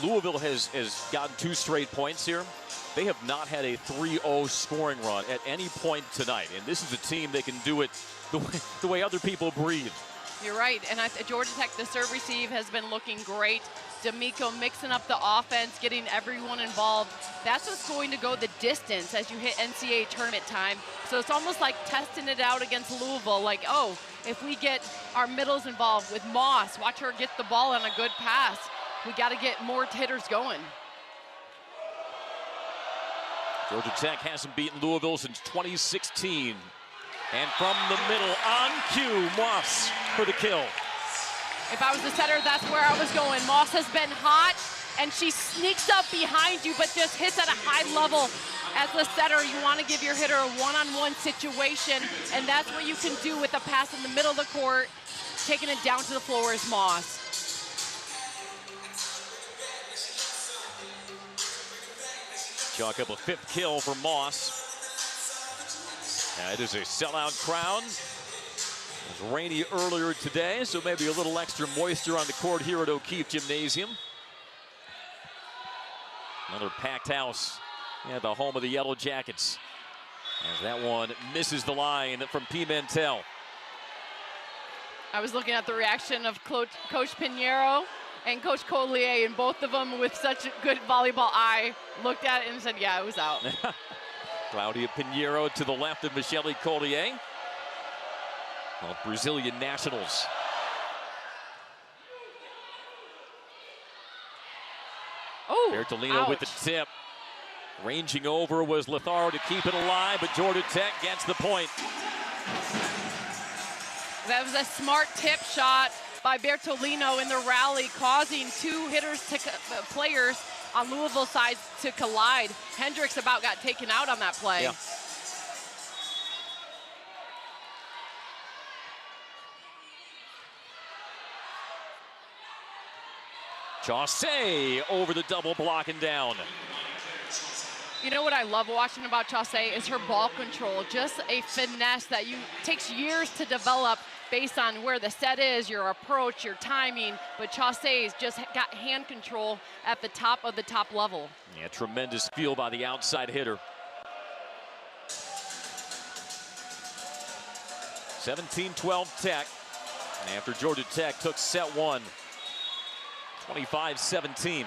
Louisville has gotten 2 straight points here. They have not had a 3-0 scoring run at any point tonight. And this is a team that can do it the way other people breathe. You're right, and Georgia Tech, the serve receive has been looking great. D'Amico mixing up the offense, getting everyone involved. That's what's going to go the distance as you hit NCAA tournament time. So it's almost like testing it out against Louisville, like, oh, if we get our middles involved with Moss, watch her get the ball on a good pass. We got to get more hitters going. Georgia Tech hasn't beaten Louisville since 2016. And from the middle, on cue, Moss for the kill. If I was the setter, that's where I was going. Moss has been hot, and she sneaks up behind you, but just hits at a high level. As the setter, you want to give your hitter a one-on-one situation, and that's what you can do with a pass in the middle of the court. Taking it down to the floor is Moss. Chalk up a 5th kill for Moss. It is a sellout crowd. It was rainy earlier today, so maybe a little extra moisture on the court here at O'Keefe Gymnasium. Another packed house at the home of the Yellow Jackets. As that one misses the line from Pimentel. I was looking at the reaction of Coach Pinheiro and Coach Collier, and both of them with such a good volleyball eye looked at it and said, yeah, it was out. Claudia Pinheiro to the left of Michele Collier. Both Brazilian nationals. Oh, Bertolino ouch. with the tip. Ranging over was Letharo to keep it alive, but Georgia Tech gets the point. That was a smart tip shot by Bertolino in the rally, causing two players on Louisville side to collide. Hendricks about got taken out on that play. Yeah. Chaussee over the double block and down. You know what I love watching about Chaussee is her ball control. Just a finesse that takes years to develop based on where the set is, your approach, your timing. But Chaussee's just got hand control at the top of the top level. Yeah, tremendous feel by the outside hitter. 17-12 Tech. After Georgia Tech took set one, 25-17.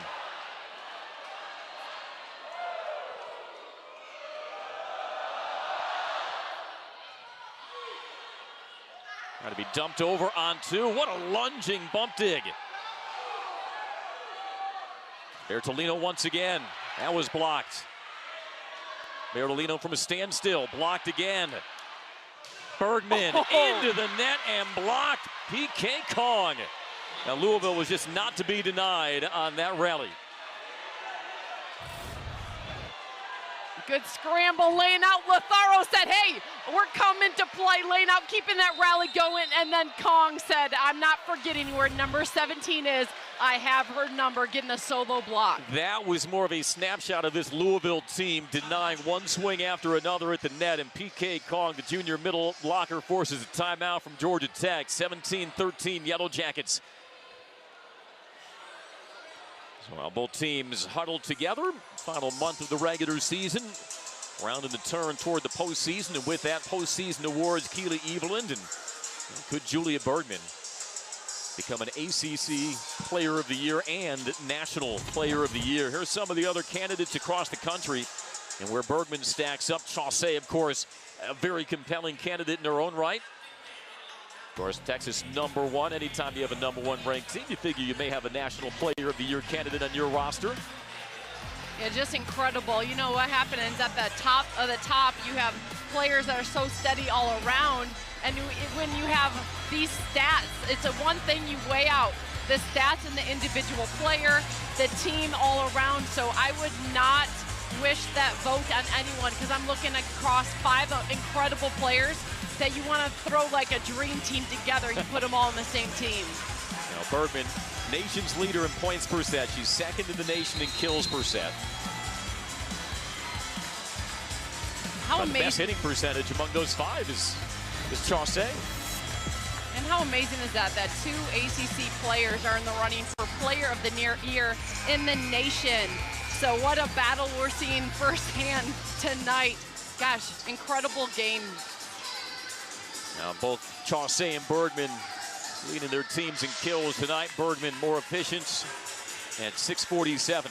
Trying to be dumped over on two. What a lunging bump dig. Bertolino once again. That was blocked. Bertolino from a standstill. Blocked again. Bergmann into the net and blocked. PK Kong. Now Louisville was just not to be denied on that rally. Good scramble, laying out. Letharo said, hey, we're coming to play, laying out, keeping that rally going. And then Kong said, I'm not forgetting where number 17 is. I have her number, getting a solo block. That was more of a snapshot of this Louisville team denying one swing after another at the net. And PK Kong, the junior middle blocker, forces a timeout from Georgia Tech. 17-13 Yellow Jackets. Well, both teams huddled together. Final month of the regular season. Rounding the turn toward the postseason. And with that, postseason awards, Keely Eveland and could Julia Bergmann become an ACC Player of the Year and National Player of the Year. Here's some of the other candidates across the country. And where Bergmann stacks up, Chaussee, of course, a very compelling candidate in her own right. Of course, Texas #1. Anytime you have a #1 ranked team, you figure you may have a National Player of the Year candidate on your roster. Yeah, just incredible. You know what happens at the top of the top, you have players that are so steady all around. And when you have these stats, it's a one thing you weigh out. The stats and the individual player, the team all around. So I would not wish that vote on anyone because I'm looking across 5 incredible players that you want to throw like a dream team together. You put them all in the same team. Now Bergmann, nation's leader in points per set. She's second in the nation in kills per set. How amazing. The best hitting percentage among those 5 is Chaussee. And how amazing is that 2 ACC players are in the running for Player of the Year in the nation. So what a battle we're seeing firsthand tonight. Gosh, incredible game. Now both Chaussee and Bergmann leading their teams in kills tonight. Bergmann more efficient at 647.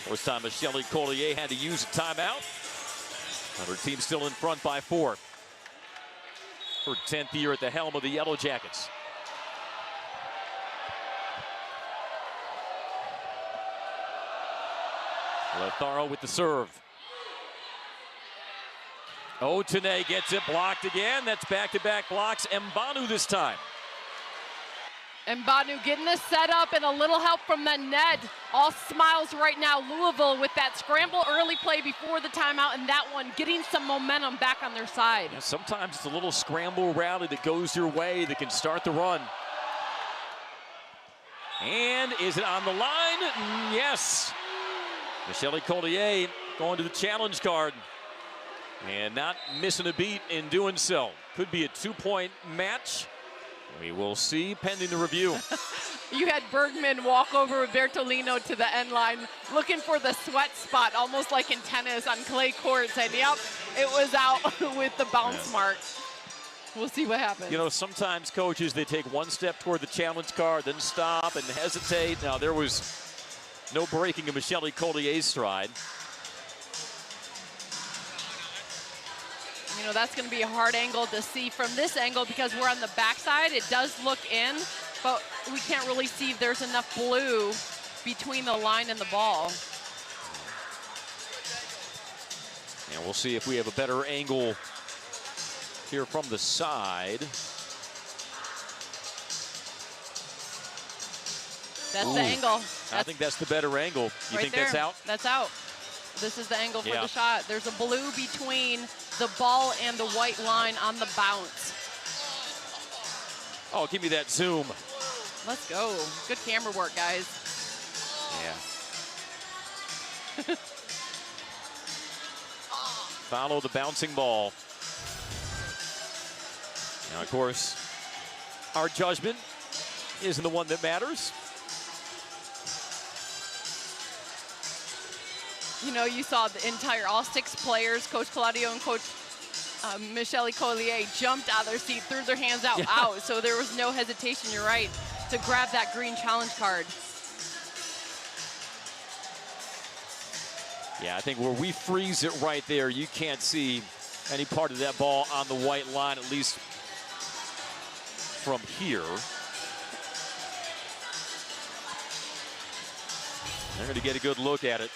First time Michele Collier had to use a timeout. Her team still in front by 4. Her 10th year at the helm of the Yellow Jackets. Letharo with the serve. Otene gets it blocked again. That's back-to-back blocks. Mbanu this time. Mbanu getting this set up and a little help from the net. All smiles right now. Louisville with that scramble early play before the timeout, and that one getting some momentum back on their side. Yeah, sometimes it's a little scramble rally that goes your way that can start the run. And is it on the line? Yes. Michele Collier going to the challenge card and not missing a beat in doing so. Could be a 2-point match. We will see pending the review. You had Bergmann walk over with Bertolino to the end line, looking for the sweat spot, almost like in tennis on clay courts. And yep, it was out with the bounce mark. We'll see what happens. You know, sometimes coaches, they take one step toward the challenge card, then stop and hesitate. Now, there was No breaking of Michelle Collier's stride. You know, that's going to be a hard angle to see from this angle because we're on the backside. It does look in, but we can't really see if there's enough blue between the line and the ball. And we'll see if we have a better angle here from the side. That's the angle. I think that's the better angle. You right think there. that's out? That's out. This is the angle for the shot. There's a blue between the ball and the white line on the bounce. Oh, give me that zoom. Let's go. Good camera work, guys. Yeah. Follow the bouncing ball. Now, of course, our judgment isn't the one that matters. You know, you saw the entire, all 6 players, Coach Claudio and Coach Michelle Collier jumped out of their seat, threw their hands out. So there was no hesitation, you're right, to grab that green challenge card. Yeah, I think where we freeze it right there, you can't see any part of that ball on the white line, at least from here. They're going to get a good look at it.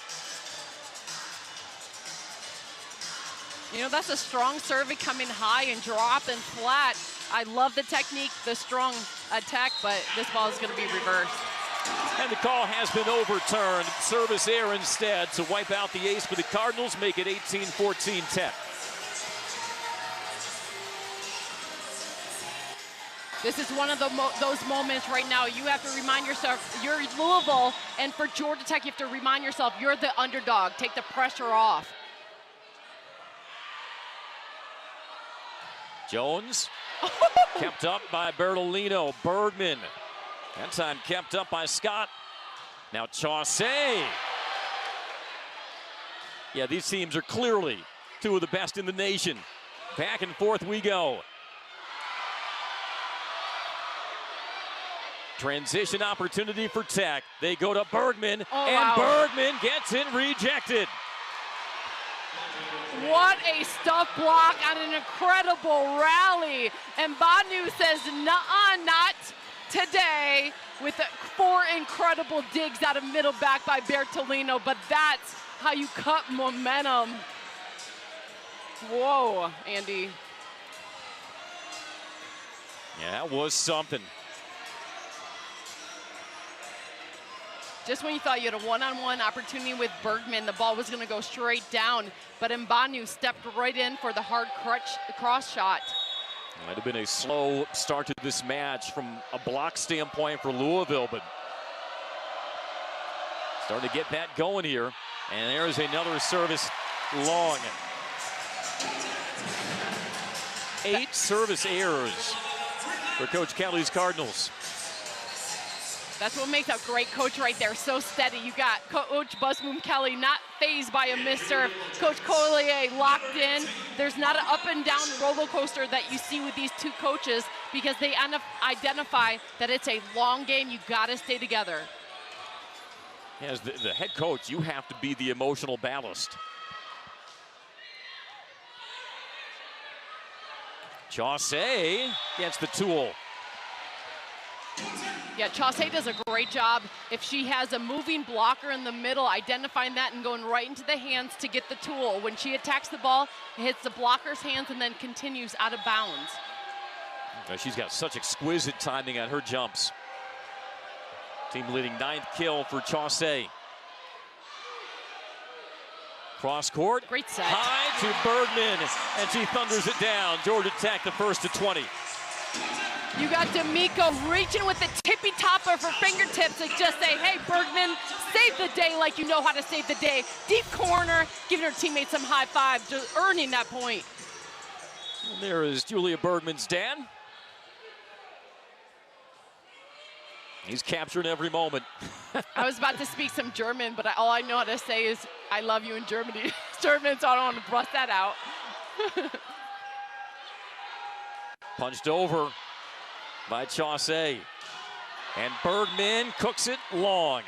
You know, that's a strong serve coming high and dropping flat. I love the technique, the strong attack, but this ball is going to be reversed. And the call has been overturned. Service error instead to wipe out the ace for the Cardinals, make it 18-14 Tech. This is one of those moments right now. You have to remind yourself, you're Louisville, and for Georgia Tech, you have to remind yourself, you're the underdog. Take the pressure off. Jones, kept up by Bertolino. Bergmann, that time kept up by Scott. Now Chaussee. Yeah, these teams are clearly 2 of the best in the nation. Back and forth we go. Transition opportunity for Tech. They go to Bergmann, and Bergmann gets it rejected. What a stuff block on an incredible rally. And Banu says, nuh-uh, not today, with 4 incredible digs out of middle back by Bertolino, but that's how you cut momentum. Whoa, Andy. Yeah, that was something. Just when you thought you had a one-on-one opportunity with Bergmann, the ball was going to go straight down, but Mbanu stepped right in for the hard cross shot. Might have been a slow start to this match from a block standpoint for Louisville, but starting to get that going here. And there's another service long. 8 service errors for Coach Kelly's Cardinals. That's what makes a great coach right there, so steady. You got Coach Busboom Kelly not phased by a missed serve. Coach Collier locked in. There's not an up and down roller coaster that you see with these 2 coaches because they identify that it's a long game. You gotta stay together. As the head coach, you have to be the emotional ballast. Chaussee gets the tool. Yeah, Chaussee does a great job. If she has a moving blocker in the middle, identifying that and going right into the hands to get the tool. When she attacks the ball, it hits the blocker's hands and then continues out of bounds. She's got such exquisite timing on her jumps. Team leading 9th kill for Chaussee. Cross court. Great set. High to Bergmann, and she thunders it down. Georgia Tech the first to 20. You got D'Amico reaching with the tippy topper for fingertips to just say, hey, Bergmann, save the day like you know how to save the day. Deep corner, giving her teammates some high five, just earning that point. And there is Julia Bergmann's dad. He's captured every moment. I was about to speak some German, but all I know how to say is, I love you in Germany. German, so I don't want to bust that out. Punched over by Chaussee. And Bergmann cooks it long.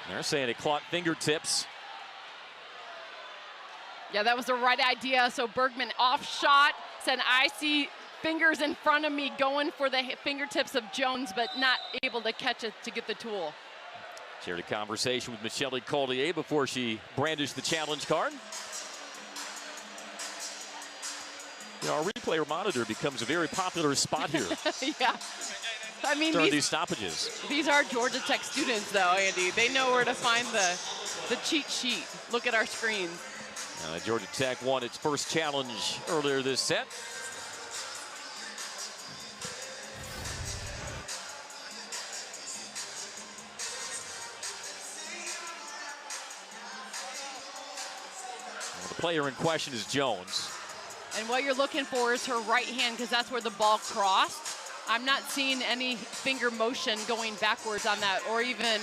They're saying it caught fingertips. Yeah, that was the right idea. So Bergmann off shot, said, I see fingers in front of me going for the fingertips of Jones, but not able to catch it to get the tool. Shared a conversation with Michelle Collier before she brandished the challenge card. You know, our replay monitor becomes a very popular spot here. Yeah. I mean, during these stoppages. These are Georgia Tech students, though, Andy. They know where to find the cheat sheet. Look at our screens. Georgia Tech won its first challenge earlier this set. Well, the player in question is Jones. And what you're looking for is her right hand, because that's where the ball crossed. I'm not seeing any finger motion going backwards on that, or even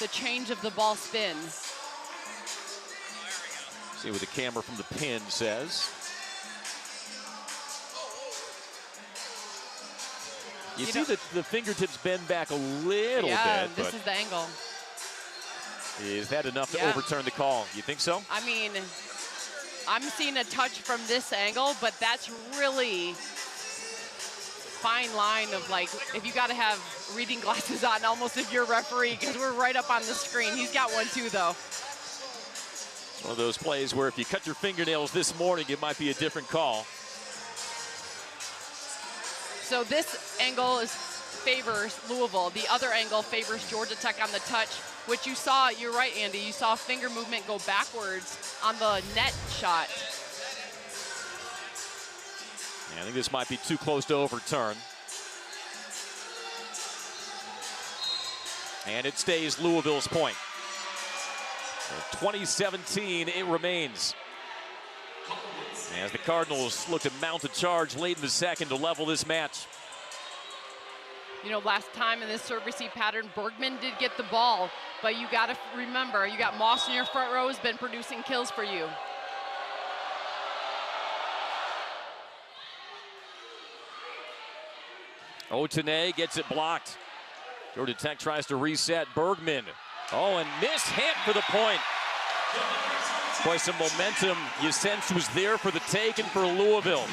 the change of the ball spin. See what the camera from the pin says. You see that the fingertips bend back a little bit. Yeah, this is the angle. Is that enough to overturn the call? You think so? I mean, I'm seeing a touch from this angle, but that's really fine line of, like, if you got to have reading glasses on almost if you're a referee, because we're right up on the screen. He's got one too, though. It's one of those plays where if you cut your fingernails this morning, it might be a different call. So this angle favors Louisville. The other angle favors Georgia Tech on the touch, which you saw, you're right, Andy, you saw finger movement go backwards on the net shot. I think this might be too close to overturn. And it stays Louisville's point. So 2017, it remains. As the Cardinals look to mount a charge late in the second to level this match. You know, last time in this serve receive pattern, Bergmann did get the ball, but you got to remember, you got Moss in your front row, has been producing kills for you. Otene gets it blocked. Georgia Tech tries to reset. Bergmann. Oh, and missed hit for the point. Boy, some momentum you sense was there for the take and for Louisville.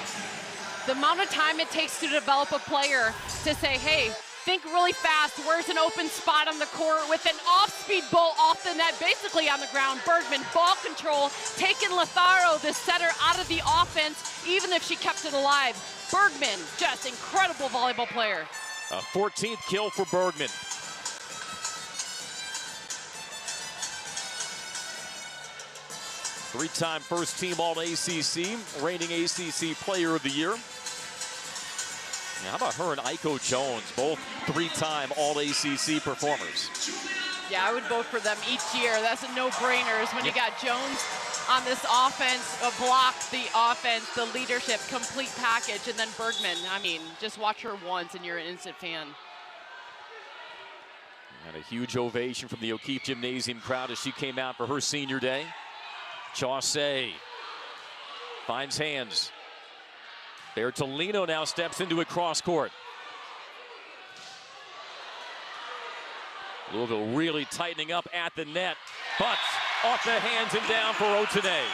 The amount of time it takes to develop a player to say, hey, think really fast. Where's an open spot on the court with an off-speed ball off the net, basically on the ground. Bergmann, ball control, taking Letharo, the setter, out of the offense, even if she kept it alive. Bergmann, just incredible volleyball player. A 14th kill for Bergmann. Three-time first-team All-ACC, reigning ACC Player of the Year. Now, how about her and Aiko Jones, both three-time All-ACC performers? Yeah, I would vote for them each year. That's a no-brainer. When you got Jones on this offense, a block, the offense, the leadership, complete package, and then Bergmann. I mean, just watch her once and you're an instant fan. And a huge ovation from the O'Keefe Gymnasium crowd as she came out for her senior day. Chaussee finds hands. Bertolino now steps into it cross court. Louisville really tightening up at the net, but off the hands and down for Otene.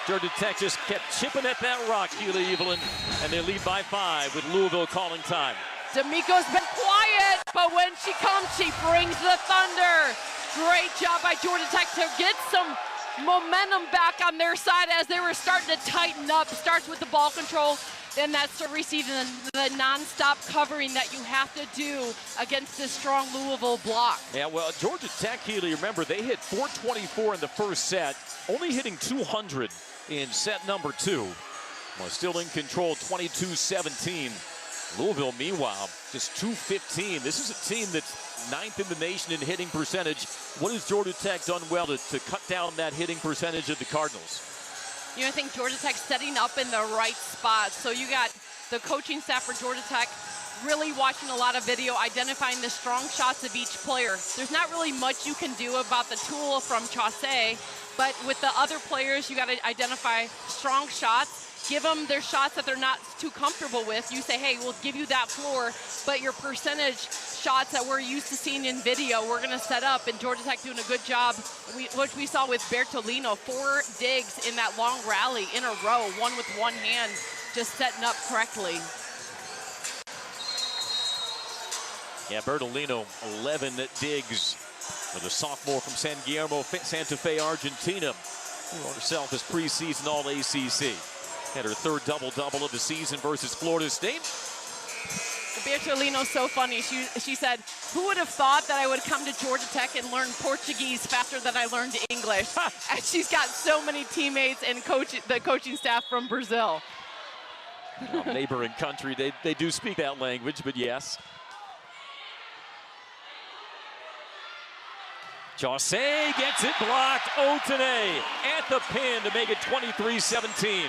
Georgia Tech just kept chipping at that rock, Keely Evelyn, and they lead by 5 with Louisville calling time. D'Amico's been quiet, but when she comes, she brings the thunder. Great job by Georgia Tech to get some momentum back on their side as they were starting to tighten up. Starts with the ball control, then that's the receiving, the non-stop covering that you have to do against this strong Louisville block. Yeah, well, Georgia Tech, Keely, remember, they hit 424 in the first set, only hitting 200 in set number 2. Well, still in control, 22-17. Louisville, meanwhile, just 215. This is a team that's 9th in the nation in hitting percentage. What has Georgia Tech done well to cut down that hitting percentage of the Cardinals? You know, I think Georgia Tech setting up in the right spots. So you got the coaching staff for Georgia Tech really watching a lot of video, identifying the strong shots of each player. There's not really much you can do about the tool from Chaussee, but with the other players, you got to identify strong shots give them their shots that they're not too comfortable with. You say, hey, we'll give you that floor, but your percentage shots that we're used to seeing in video, we're going to set up. And Georgia Tech doing a good job, which we saw with Bertolino, 4 digs in that long rally in a row, one with one hand, just setting up correctly. Yeah, Bertolino, 11 digs for the sophomore from San Guillermo, Santa Fe, Argentina. Who won herself as preseason All-ACC. Had her 3rd double-double of the season versus Florida State. Bertolino's so funny. She said, who would have thought that I would come to Georgia Tech and learn Portuguese faster than I learned English? And she's got so many teammates and the coaching staff from Brazil. Well, neighboring country, they do speak that language, but yes. Chaussee gets it blocked. Otene at the pin to make it 23-17.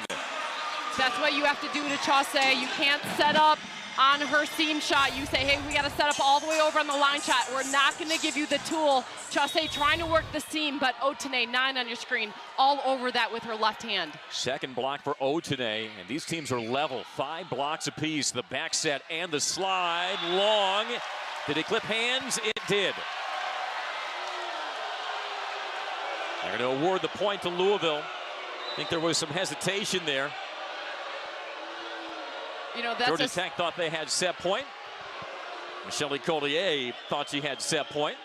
That's what you have to do to Chaussee. You can't set up on her seam shot. You say, hey, we got to set up all the way over on the line shot. We're not going to give you the tool. Chaussee trying to work the seam, but Otene, 9 on your screen, all over that with her left hand. Second block for Otene, and these teams are level. 5 blocks apiece. The back set and the slide. Long. Did it clip hands? It did. They're going to award the point to Louisville. I think there was some hesitation there. You know, that's Georgia Tech thought they had set point. Michelle Collier thought she had set point.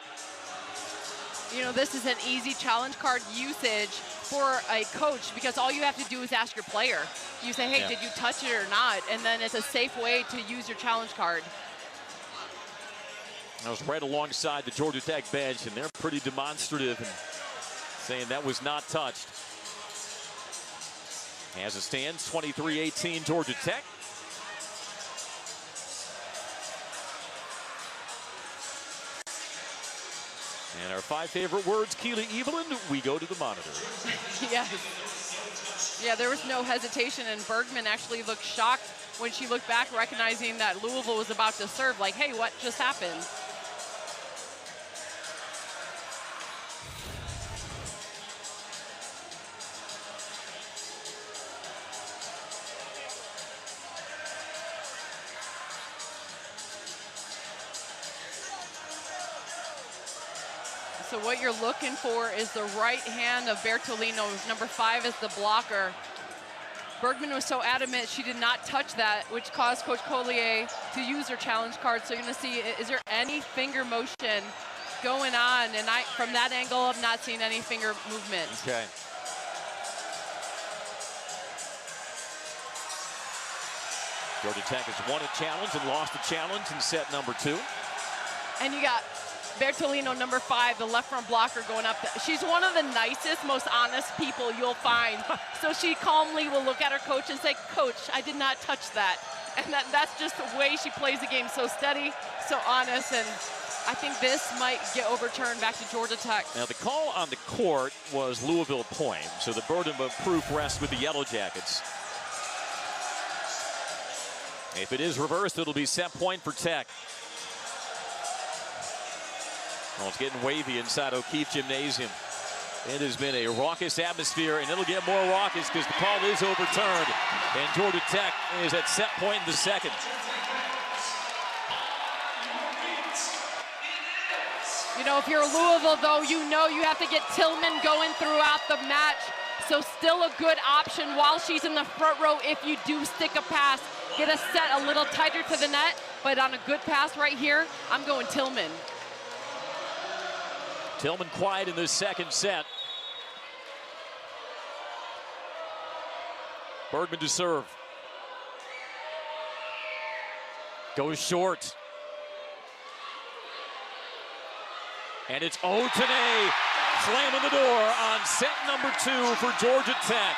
You know, this is an easy challenge card usage for a coach because all you have to do is ask your player. You say, hey, did you touch it or not? And then it's a safe way to use your challenge card. I was right alongside the Georgia Tech bench, and they're pretty demonstrative and saying that was not touched. As it stands, 23-18 Georgia Tech. And our 5 favorite words, Keely Evelyn, we go to the monitor. Yes. Yeah, there was no hesitation, and Bergmann actually looked shocked when she looked back, recognizing that Louisville was about to serve, like, hey, what just happened? So what you're looking for is the right hand of Bertolino. Number 5 is the blocker. Bergmann was so adamant she did not touch that, which caused Coach Collier to use her challenge card. So you're going to see, is there any finger motion going on? And from that angle, I'm not seeing any finger movement. Okay. Georgia Tech has won a challenge and lost a challenge in set number 2. And you got Bertolino, number 5, the left front blocker going up. She's one of the nicest, most honest people you'll find. So she calmly will look at her coach and say, Coach, I did not touch that. And that's just the way she plays the game, so steady, so honest. And I think this might get overturned back to Georgia Tech. Now the call on the court was Louisville point, so the burden of proof rests with the Yellow Jackets. If it is reversed, it'll be set point for Tech. Well, it's getting wavy inside O'Keefe Gymnasium. It has been a raucous atmosphere, and it'll get more raucous because the call is overturned. And Georgia Tech is at set point in the second. You know, if you're Louisville, though, you know you have to get Tillman going throughout the match. So still a good option while she's in the front row if you do stick a pass. Get a set a little tighter to the net, but on a good pass right here, I'm going Tillman. Tillman quiet in the second set. Bergmann to serve. Goes short. And it's Otene slamming the door on set number 2 for Georgia Tech.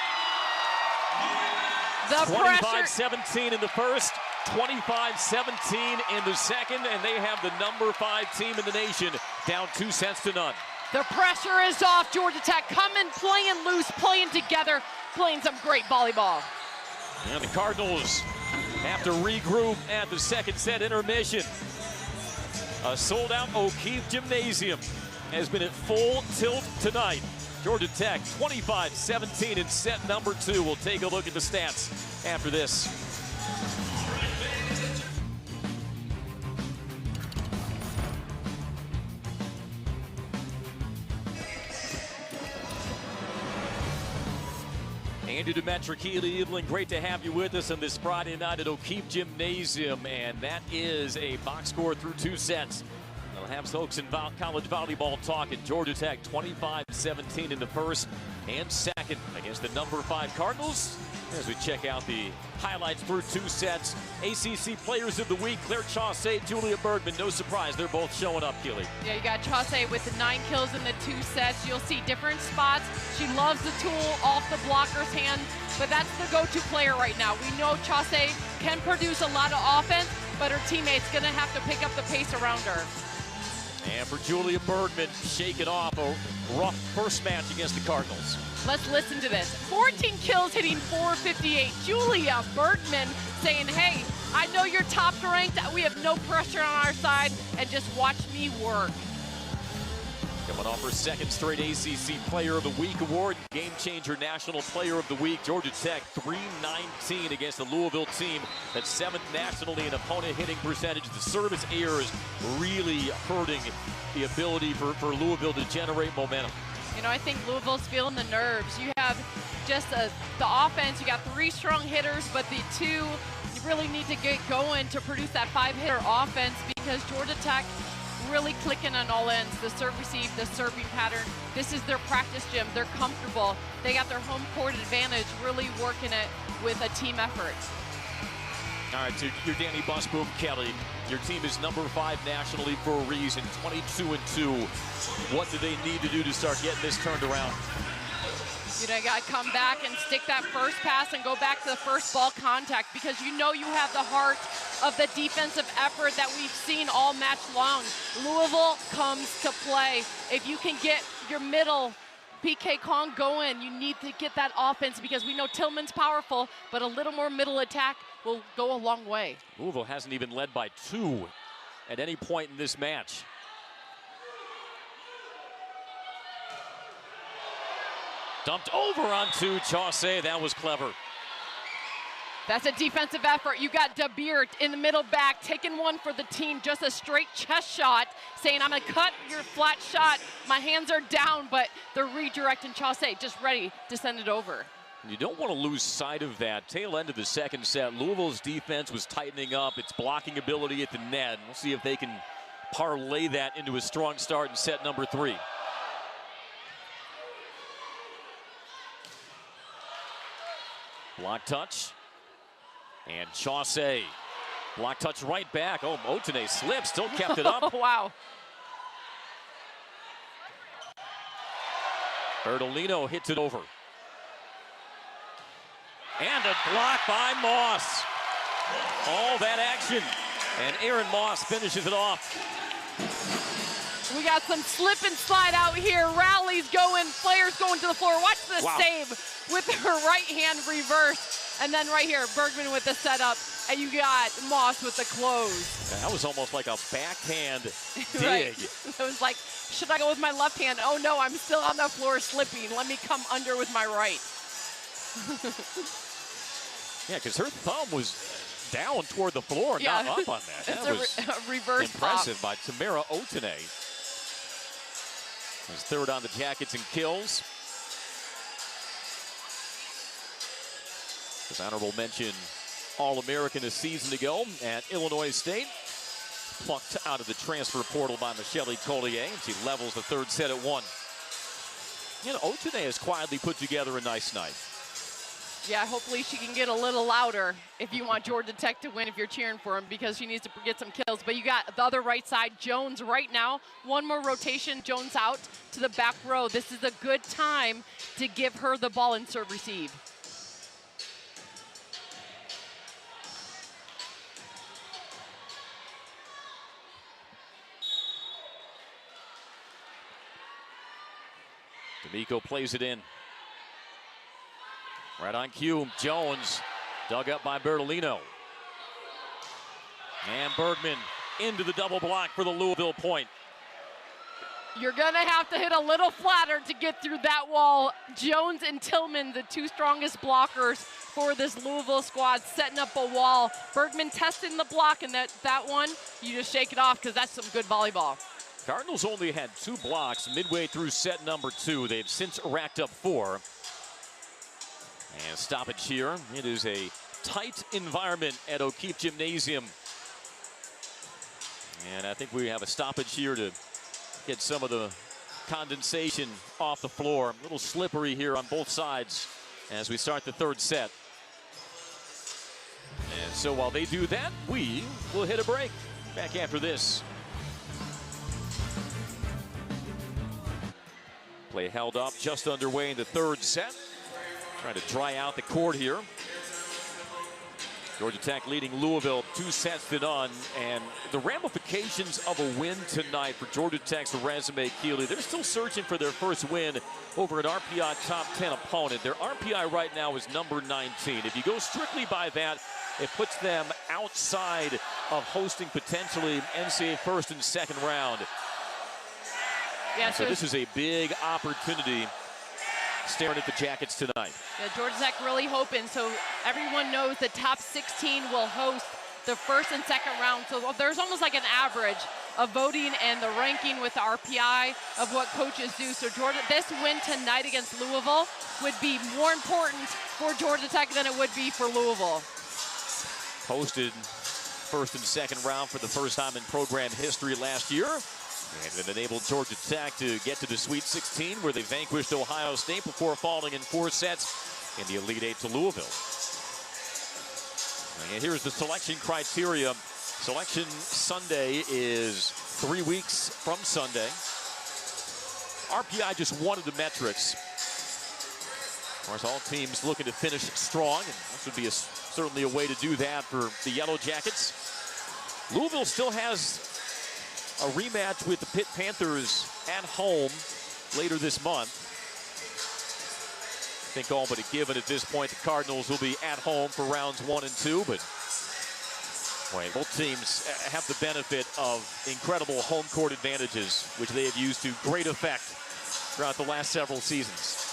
The 25-17 in the first, 25-17 in the second, and they have the number 5 team in the nation down 2 sets to none. The pressure is off. Georgia Tech coming, playing loose, playing together, playing some great volleyball. And the Cardinals have to regroup at the second set intermission. A sold-out O'Keefe Gymnasium has been at full tilt tonight. Georgia Tech 25-17 in set number 2. We'll take a look at the stats after this. Andy Demetric, Evelyn, great to have you with us on this Friday night at O'Keefe Gymnasium, and that is a box score through 2 sets. We'll have folks in college volleyball talking. Georgia Tech 25-17 in the first and second against the number 5 Cardinals. As we check out the highlights through 2 sets, ACC Players of the Week, Claire Chaussee, Julia Bergmann. No surprise, they're both showing up, Gilly. Yeah, you got Chaussee with the 9 kills in the 2 sets. You'll see different spots. She loves the tool off the blocker's hand, but that's the go-to player right now. We know Chaussee can produce a lot of offense, but her teammate's going to have to pick up the pace around her. And for Julia Bergmann, shaking off a rough first match against the Cardinals. Let's listen to this. 14 kills, hitting .458. Julia Bergmann saying, hey, I know you're top ranked. We have no pressure on our side, and just watch me work. Coming off her second straight ACC Player of the Week award, Game Changer National Player of the Week. Georgia Tech 319 against the Louisville team. That's 7th nationally in opponent hitting percentage. The service errors really hurting the ability for Louisville to generate momentum. You know, I think Louisville's feeling the nerves. You have just the offense. You got 3 strong hitters, but the 2 you really need to get going to produce that 5-hitter offense, because Georgia Tech really clicking on all ends. The serve receive, the serving pattern. This is their practice gym. They're comfortable. They got their home court advantage, really working it with a team effort. All right, so you're Danny Busboom Kelly. Your team is number 5 nationally for a reason, 22-2. What do they need to do to start getting this turned around? You know, you got to come back and stick that first pass and go back to the first ball contact, because you know you have the heart of the defensive effort that we've seen all match long. Louisville comes to play. If you can get your middle PK Kong going, you need to get that offense, because we know Tillman's powerful, but a little more middle attack will go a long way. Louisville hasn't even led by 2 at any point in this match. Dumped over onto Chaussee. That was clever. That's a defensive effort. You got DeBeer in the middle back, taking one for the team, just a straight chest shot, saying, I'm going to cut your flat shot. My hands are down, but they're redirecting Chaussee, just ready to send it over. You don't want to lose sight of that. Tail end of the second set, Louisville's defense was tightening up its blocking ability at the net. We'll see if they can parlay that into a strong start in set number 3. Block touch. And Chaussee. Block touch right back. Oh, Otene slipped, still kept it up. Wow. Bertolino hits it over. And a block by Moss. All that action. And Aaron Moss finishes it off. We got some slip and slide out here. Rallies going, players going to the floor. Watch the save with her right hand reverse. And then right here, Bergmann with the setup. And you got Moss with the close. That was almost like a backhand dig. Right. It was like, should I go with my left hand? Oh no, I'm still on the floor slipping. Let me come under with my right. Yeah, because her thumb was down toward the floor, not up on that. That was a reverse impressive pop by Tamara Otene. He's 3rd on the Jackets in kills. This honorable mention All-American a season ago at Illinois State. Plucked out of the transfer portal by Michelle Collier, and she levels the 3rd set at 1. You know, Otene has quietly put together a nice night. Yeah, hopefully she can get a little louder if you want Georgia Tech to win, if you're cheering for him, because she needs to get some kills. But you got the other right side, Jones right now. One more rotation, Jones out to the back row. This is a good time to give her the ball and serve receive. D'Amico plays it in. Right on cue, Jones dug up by Bertolino. And Bergmann into the double block for the Louisville point. You're going to have to hit a little flatter to get through that wall. Jones and Tillman, the two strongest blockers for this Louisville squad, setting up a wall. Bergmann testing the block, and that one, you just shake it off because that's some good volleyball. Cardinals only had 2 blocks midway through set number 2. They've since racked up 4. And stoppage here. It is a tight environment at O'Keefe Gymnasium. And I think we have a stoppage here to get some of the condensation off the floor. A little slippery here on both sides as we start the 3rd set. And so while they do that, we will hit a break. Back after this. Play held up, just underway in the 3rd set. Trying to dry out the court here. Georgia Tech leading Louisville 2-0, and the ramifications of a win tonight for Georgia Tech's resume, Keely, they're still searching for their first win over an RPI top 10 opponent. Their RPI right now is number 19. If you go strictly by that, it puts them outside of hosting potentially NCAA 1st and 2nd round. Yeah, so this is a big opportunity staring at the Jackets tonight. Yeah, Georgia Tech really hoping, so everyone knows the top 16 will host the 1st and 2nd round. So there's almost like an average of voting and the ranking with the RPI of what coaches do. So this win tonight against Louisville would be more important for Georgia Tech than it would be for Louisville. Hosted 1st and 2nd round for the first time in program history last year. And it enabled Georgia Tech to get to the Sweet 16, where they vanquished Ohio State before falling in 4 sets in the Elite 8 to Louisville. And here's the selection criteria. Selection Sunday is 3 weeks from Sunday. RPI just one of the metrics. Of course, all teams looking to finish strong, and this would be certainly a way to do that for the Yellow Jackets. Louisville still has a rematch with the Pitt Panthers at home later this month. I think all but a given at this point. The Cardinals will be at home for rounds 1 and 2, but boy, both teams have the benefit of incredible home court advantages, which they have used to great effect throughout the last several seasons.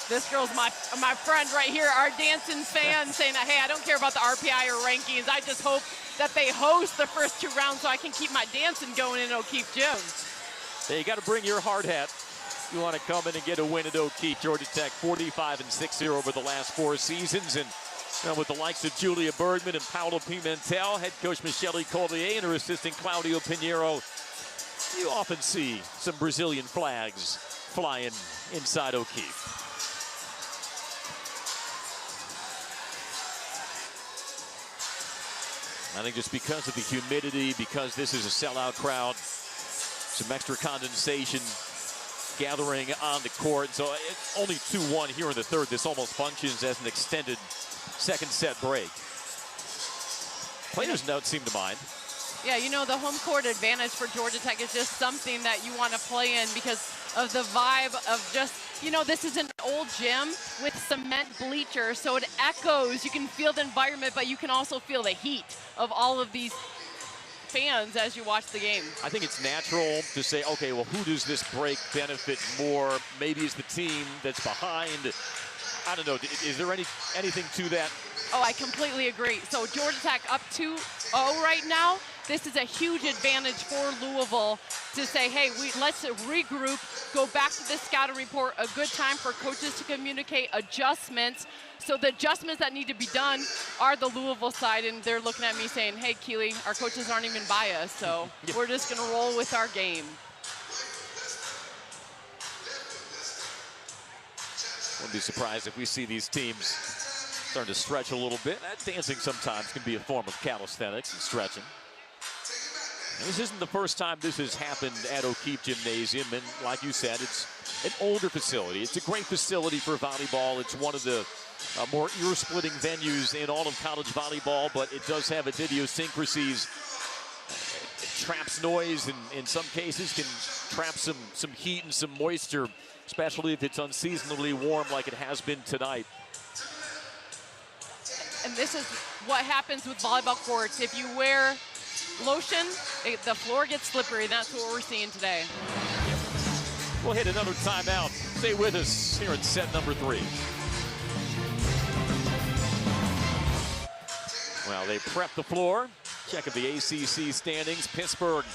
This girl's my friend right here, our dancing fan, saying that, hey, I don't care about the RPI or rankings. I just hope that they host the first 2 rounds so I can keep my dancing going in O'Keefe Gym. Hey, you got to bring your hard hat. You want to come in and get a win at O'Keefe. Georgia Tech 45-6 over the last 4 seasons. And with the likes of Julia Bergmann and Paolo Pimentel, head coach Michele Collier and her assistant Claudio Pinheiro, you often see some Brazilian flags flying inside O'Keefe. I think just because of the humidity, because this is a sellout crowd, some extra condensation gathering on the court. So it's only 2-1 here in the 3rd. This almost functions as an extended 2nd set break. Players don't seem to mind. Yeah, you know, the home court advantage for Georgia Tech is just something that you want to play in because of the vibe of just, you know, this is an old gym with cement bleachers, so it echoes. You can feel the environment, but you can also feel the heat of all of these fans as you watch the game. I think it's natural to say, okay, well, who does this break benefit more? Maybe it's the team that's behind. I don't know. Is there anything to that? Oh, I completely agree. So Georgia Tech up 2-0 right now. This is a huge advantage for Louisville to say, hey, let's regroup, go back to the scouting report, a good time for coaches to communicate adjustments. So the adjustments that need to be done are the Louisville side, and they're looking at me saying, hey, Keely, our coaches aren't even by us, so we're just going to roll with our game. Wouldn't be surprised if we see these teams starting to stretch a little bit. That dancing sometimes can be a form of calisthenics and stretching. And this isn't the first time this has happened at O'Keefe Gymnasium, and like you said, it's an older facility. It's a great facility for volleyball. It's one of the more ear-splitting venues in all of college volleyball, but it does have its idiosyncrasies. It traps noise, and in some cases can trap some heat and some moisture, especially if it's unseasonably warm like it has been tonight. And this is what happens with volleyball courts. If you wear lotion, the floor gets slippery. That's what we're seeing today. We'll hit another timeout. Stay with us here in set number 3. Well, they prep the floor. Check of the ACC standings. Pittsburgh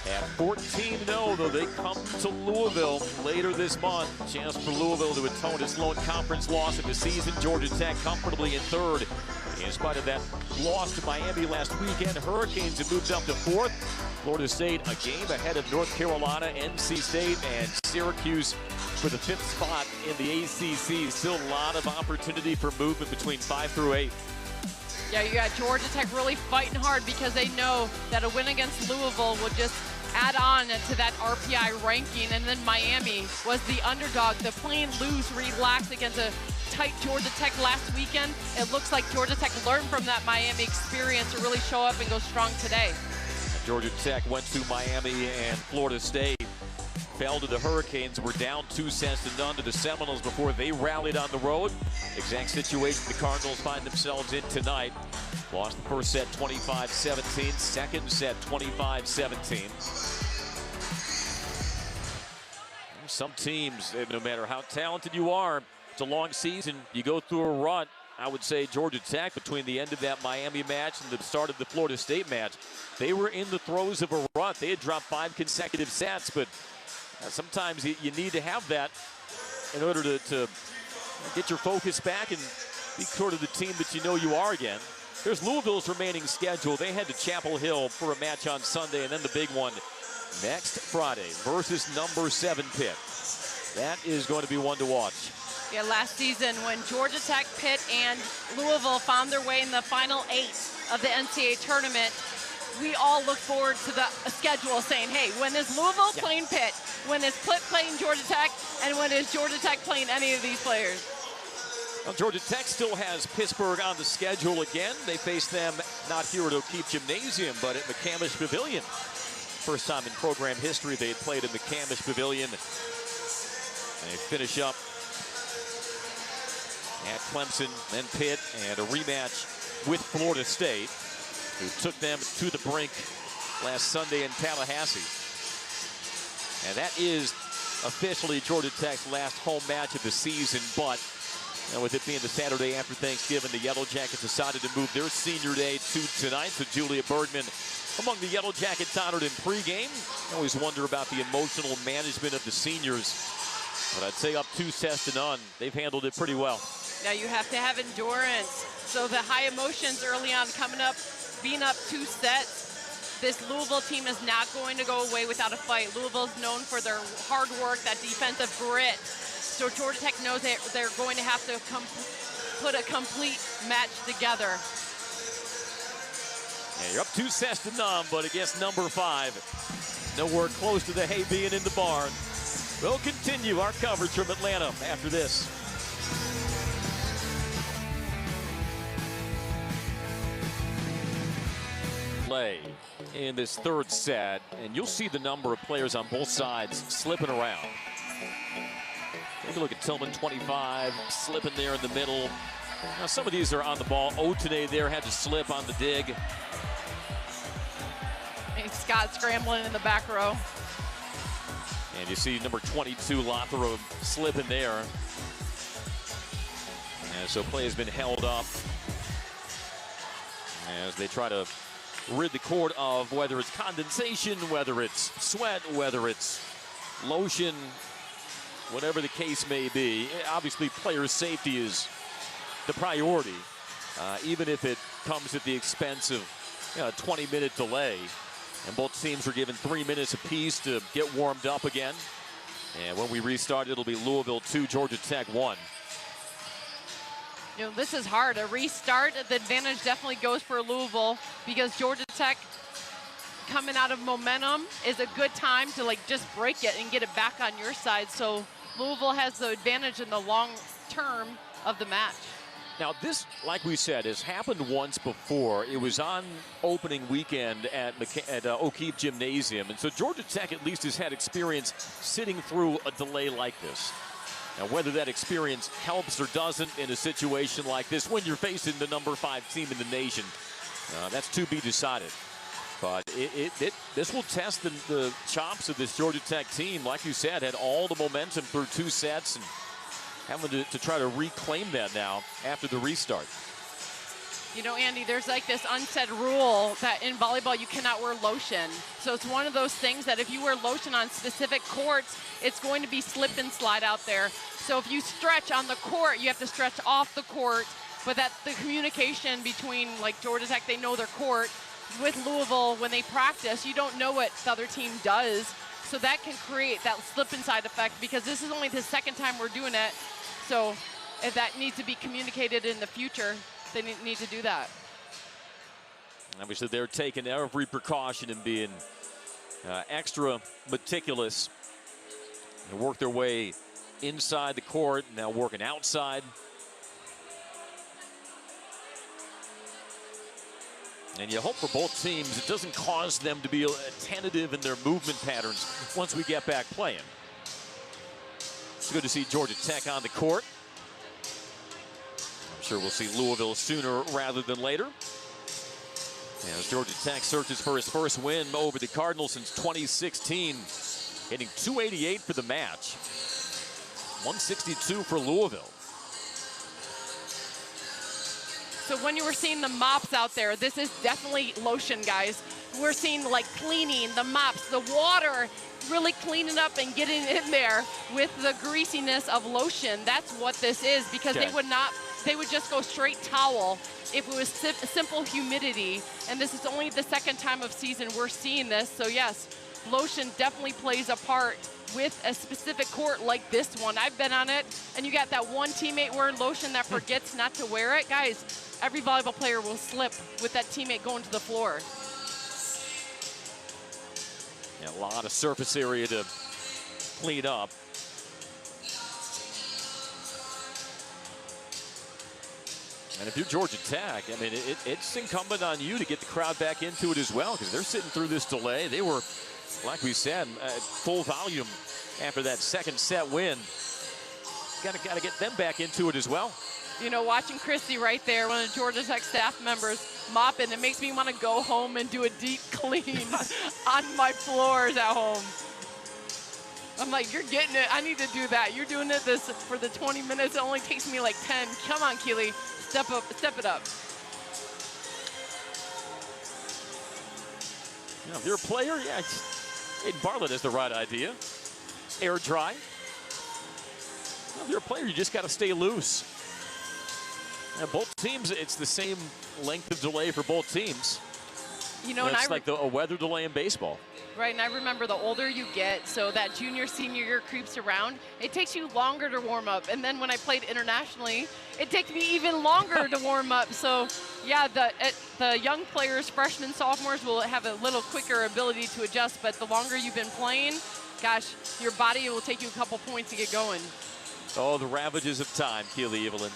at 14-0, though they come to Louisville later this month. Chance for Louisville to atone its lone conference loss of the season. Georgia Tech comfortably in 3rd. In spite of that loss to Miami last weekend, Hurricanes have moved up to 4th. Florida State a game ahead of North Carolina, NC State, and Syracuse for the 5th spot in the ACC. Still a lot of opportunity for movement between 5 through 8. Yeah, you got Georgia Tech really fighting hard because they know that a win against Louisville would just add on to that RPI ranking. And then Miami was the underdog. The playing loose, relaxed against a tight Georgia Tech last weekend. It looks like Georgia Tech learned from that Miami experience to really show up and go strong today. Georgia Tech went to Miami and Florida State. Fell to the Hurricanes, were down 2-0 to the Seminoles before they rallied on the road. Exact situation the Cardinals find themselves in tonight. Lost the first set 25-17, second set 25-17. Some teams, no matter how talented you are, it's a long season, you go through a run. I would say Georgia Tech, between the end of that Miami match and the start of the Florida State match, they were in the throes of a run. They had dropped 5 consecutive sets, but sometimes you need to have that in order to get your focus back and be sort of the team that you know you are again. Here's Louisville's remaining schedule. They head to Chapel Hill for a match on Sunday, and then the big one next Friday versus number 7 Pitt. That is going to be one to watch. Yeah, last season when Georgia Tech, Pitt, and Louisville found their way in the final 8 of the NCAA tournament, we all look forward to the schedule saying, hey, when is Louisville playing Pitt? When is Pitt playing Georgia Tech? And when is Georgia Tech playing any of these players? Well, Georgia Tech still has Pittsburgh on the schedule again. They face them not here at O'Keefe Gymnasium, but at McCamish Pavilion. First time in program history they had played in McCamish Pavilion. And they finish up at Clemson, then Pitt, and a rematch with Florida State, who took them to the brink last Sunday in Tallahassee. And that is officially Georgia Tech's last home match of the season, but with it being the Saturday after Thanksgiving, the Yellow Jackets decided to move their senior day to tonight. So Julia Bergmann among the Yellow Jackets honored in pregame. I always wonder about the emotional management of the seniors, but I'd say up 2-0, they've handled it pretty well. Now you have to have endurance. So the high emotions early on coming up, being up 2 sets, this Louisville team is not going to go away without a fight. Louisville's known for their hard work, that defensive grit. So Georgia Tech knows they're going to have to put a complete match together. Yeah, you're up 2-0, but against number 5. Nowhere close to the hay being in the barn. We'll continue our coverage from Atlanta after this. Play in this 3rd set, and you'll see the number of players on both sides slipping around. Take a look at Tillman, 25, slipping there in the middle. Now some of these are on the ball. Otene there had to slip on the dig. And Scott scrambling in the back row. And you see number 22, Lothero, slipping there. And so play has been held up as they try to rid the court of whether it's condensation, whether it's sweat, whether it's lotion, whatever the case may be. Obviously, player safety is the priority, even if it comes at the expense of a 20-minute delay. And both teams were given 3 minutes apiece to get warmed up again. And when we restart, it'll be Louisville 2, Georgia Tech 1. You know, this is hard. A restart, the advantage definitely goes for Louisville because Georgia Tech coming out of momentum is a good time to just break it and get it back on your side. So Louisville has the advantage in the long term of the match. Now this, like we said, has happened once before. It was on opening weekend at O'Keefe Gymnasium. And so Georgia Tech at least has had experience sitting through a delay like this. Now, whether that experience helps or doesn't in a situation like this, when you're facing the number 5 team in the nation, that's to be decided. But this will test the chops of this Georgia Tech team. Like you said, had all the momentum through 2 sets and having to try to reclaim that now after the restart. You know, Andy, there's like this unsaid rule that in volleyball you cannot wear lotion. So it's one of those things that if you wear lotion on specific courts, it's going to be slip and slide out there. So if you stretch on the court, you have to stretch off the court. But that the communication between, like, Georgia Tech, they know their court. With Louisville, when they practice, you don't know what the other team does. So that can create that slip and slide effect, because this is only the 2nd time we're doing it. So if that needs to be communicated in the future, they need to do that. Obviously, they're taking every precaution and being extra meticulous and work their way inside the court, now working outside. And you hope for both teams it doesn't cause them to be tentative in their movement patterns once we get back playing. It's good to see Georgia Tech on the court. I'm sure we'll see Louisville sooner rather than later. As Georgia Tech searches for his first win over the Cardinals since 2016, hitting .288 for the match, 162 for Louisville. So when you were seeing the mops out there, this is definitely lotion, guys. We're seeing, like, cleaning, the mops, the water, really cleaning up and getting in there with the greasiness of lotion. That's what this is, because they would just go straight towel if it was simple humidity. And this is only the 2nd time of season we're seeing this. So yes, lotion definitely plays a part with a specific court like this one. I've been on it, and you got that one teammate wearing lotion that forgets not to wear it. Guys, every volleyball player will slip with that teammate going to the floor. Yeah, a lot of surface area to clean up. And if you're Georgia Tech, I mean, it's incumbent on you to get the crowd back into it as well, because they're sitting through this delay. They were, like we said, at full volume after that 2nd set win. Got to get them back into it as well. You know, watching Christy right there, one of the Georgia Tech staff members, mopping, it makes me want to go home and do a deep clean on my floors at home. I'm like, you're getting it. I need to do that. You're doing it for the 20 minutes. It only takes me like 10. Come on, Keely. Step it up. You know, if you're a player, yeah, Aiden Bartlett is the right idea. Air dry. Well, if you're a player, you just got to stay loose. And both teams, it's the same length of delay for both teams. You know, and it's like a weather delay in baseball. Right, and I remember the older you get, so that junior, senior year creeps around, it takes you longer to warm up. And then when I played internationally, it takes me even longer to warm up. So, yeah, the young players, freshmen, sophomores, will have a little quicker ability to adjust. But the longer you've been playing, gosh, your body will take you a couple points to get going. Oh, the ravages of time, Keely Evelyn.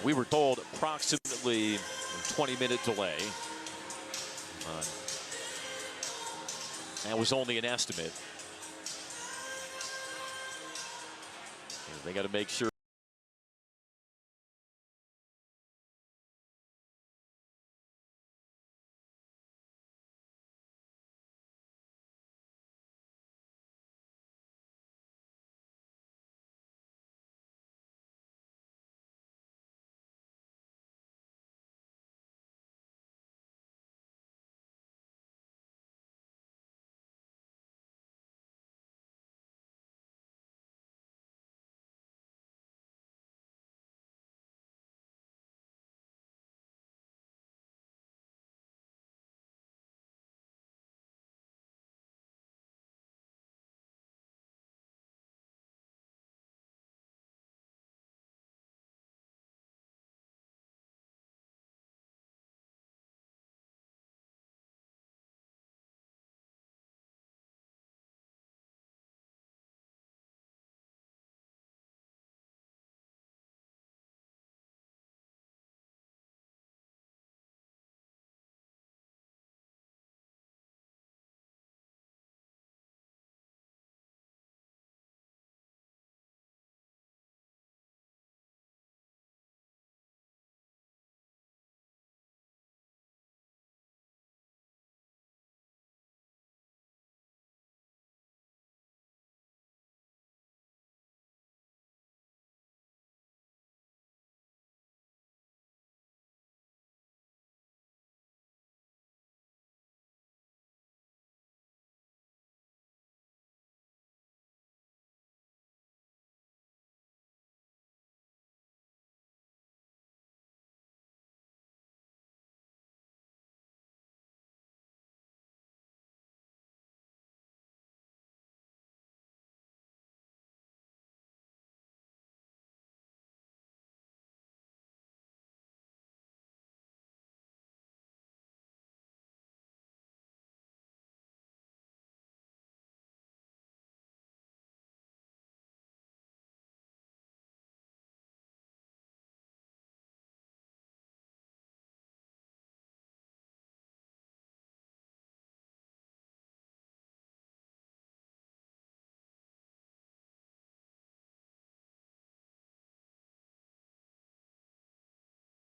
We were told approximately 20-minute delay. That was only an estimate. They got to make sure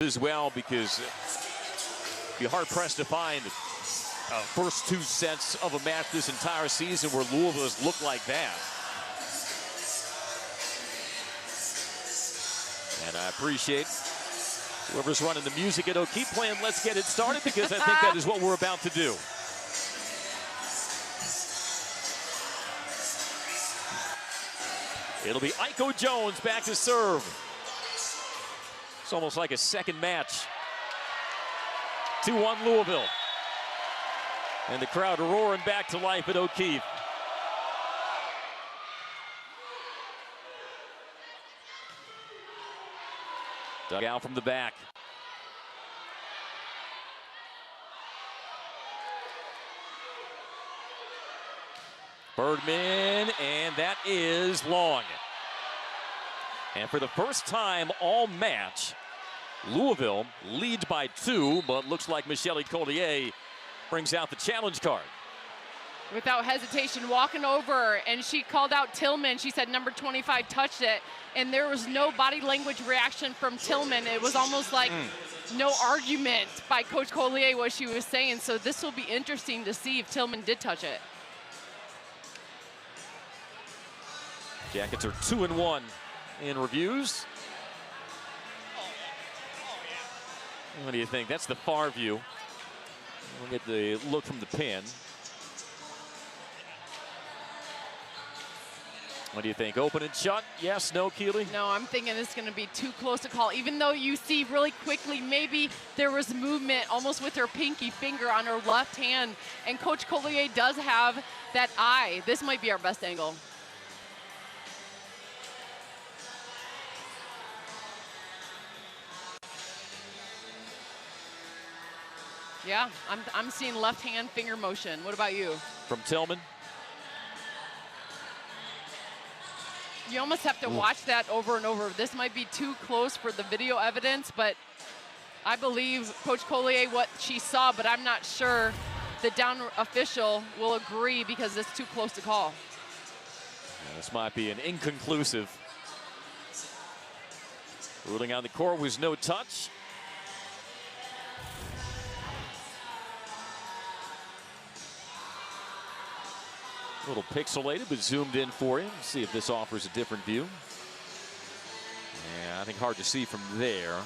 as well, because you're hard-pressed to find first two sets of a match this entire season where Louisville has looked like that. And I appreciate whoever's running the music at O'Keefe playing Let's Get It Started, because I think that is what we're about to do. It'll be Aiko Jones back to serve. It's almost like a second match. 2-1 Louisville. And the crowd roaring back to life at O'Keefe. Dug out from the back. Bergmann, and that is long. And for the first time all match, Louisville leads by 2, but looks like Michelle Collier brings out the challenge card. Without hesitation, walking over, and she called out Tillman. She said number 25 touched it, and there was no body language reaction from Tillman. It was almost like no argument by Coach Collier what she was saying. So this will be interesting to see if Tillman did touch it. Jackets are 2-1 in reviews. What do you think? That's the far view. We'll get the look from the pin. What do you think? Open and shut? Yes, no, Keeley? No, I'm thinking it's going to be too close to call. Even though you see really quickly, maybe there was movement almost with her pinky finger on her left hand. And Coach Collier does have that eye. This might be our best angle. Yeah, I'm seeing left hand finger motion. What about you? From Tillman. You almost have to watch that over and over. This might be too close for the video evidence, but I believe Coach Collier what she saw, but I'm not sure the down official will agree because it's too close to call. Yeah, this might be an inconclusive. Ruling on the court was no touch. A little pixelated, but zoomed in for you. See if this offers a different view. Yeah, I think hard to see from there.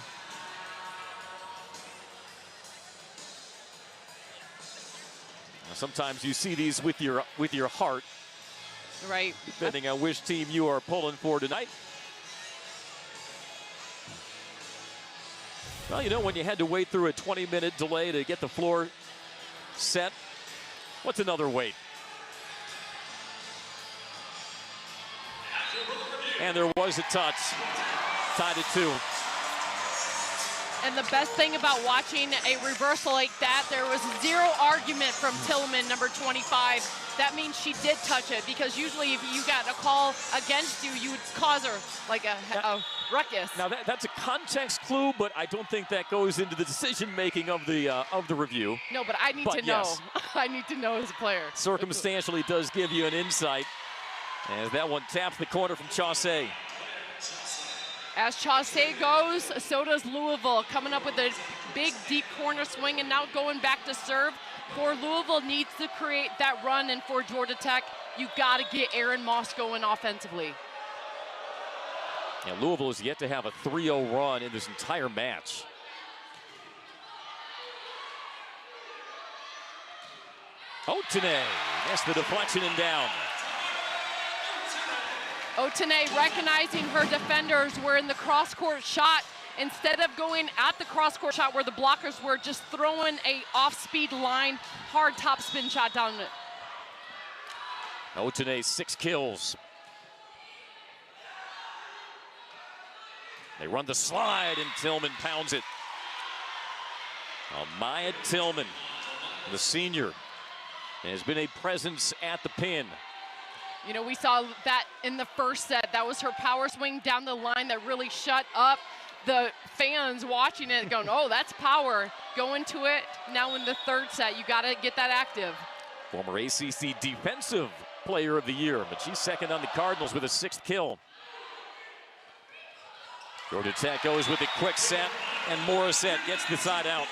Now, sometimes you see these with your heart. Right. Depending on which team you are pulling for tonight. Well, you know, when you had to wait through a 20-minute delay to get the floor set, what's another wait? And there was a touch. Tied at 2. And the best thing about watching a reversal like that, there was zero argument from Tillman, number 25. That means she did touch it, because usually if you got a call against you, you would cause her like a ruckus. Now that's a context clue, but I don't think that goes into the decision-making of the review. No, but I need to know. Yes. I need to know as a player. Circumstantially does give you an insight. As that one taps the corner from Chaussee. As Chaussee goes, so does Louisville, coming up with a big, deep corner swing, and now going back to serve. For Louisville needs to create that run, and for Georgia Tech, you got to get Aaron Moss going offensively. And Louisville is yet to have a 3-0 run in this entire match. Otene, that's the deflection and down. Otene recognizing her defenders were in the cross-court shot. Instead of going at the cross-court shot where the blockers were, just throwing a off-speed line, hard topspin shot down it. Otene, 6 kills. They run the slide, and Tillman pounds it. Maya Tillman, the senior, has been a presence at the pin. You know, we saw that in the first set. That was her power swing down the line that really shut up the fans watching it, going, oh, that's power. Going to it. Now in the third set, you got to get that active. Former ACC Defensive Player of the Year, but she's second on the Cardinals with a 6th kill. Georgia Tech goes with a quick set. and Morissette gets the side out.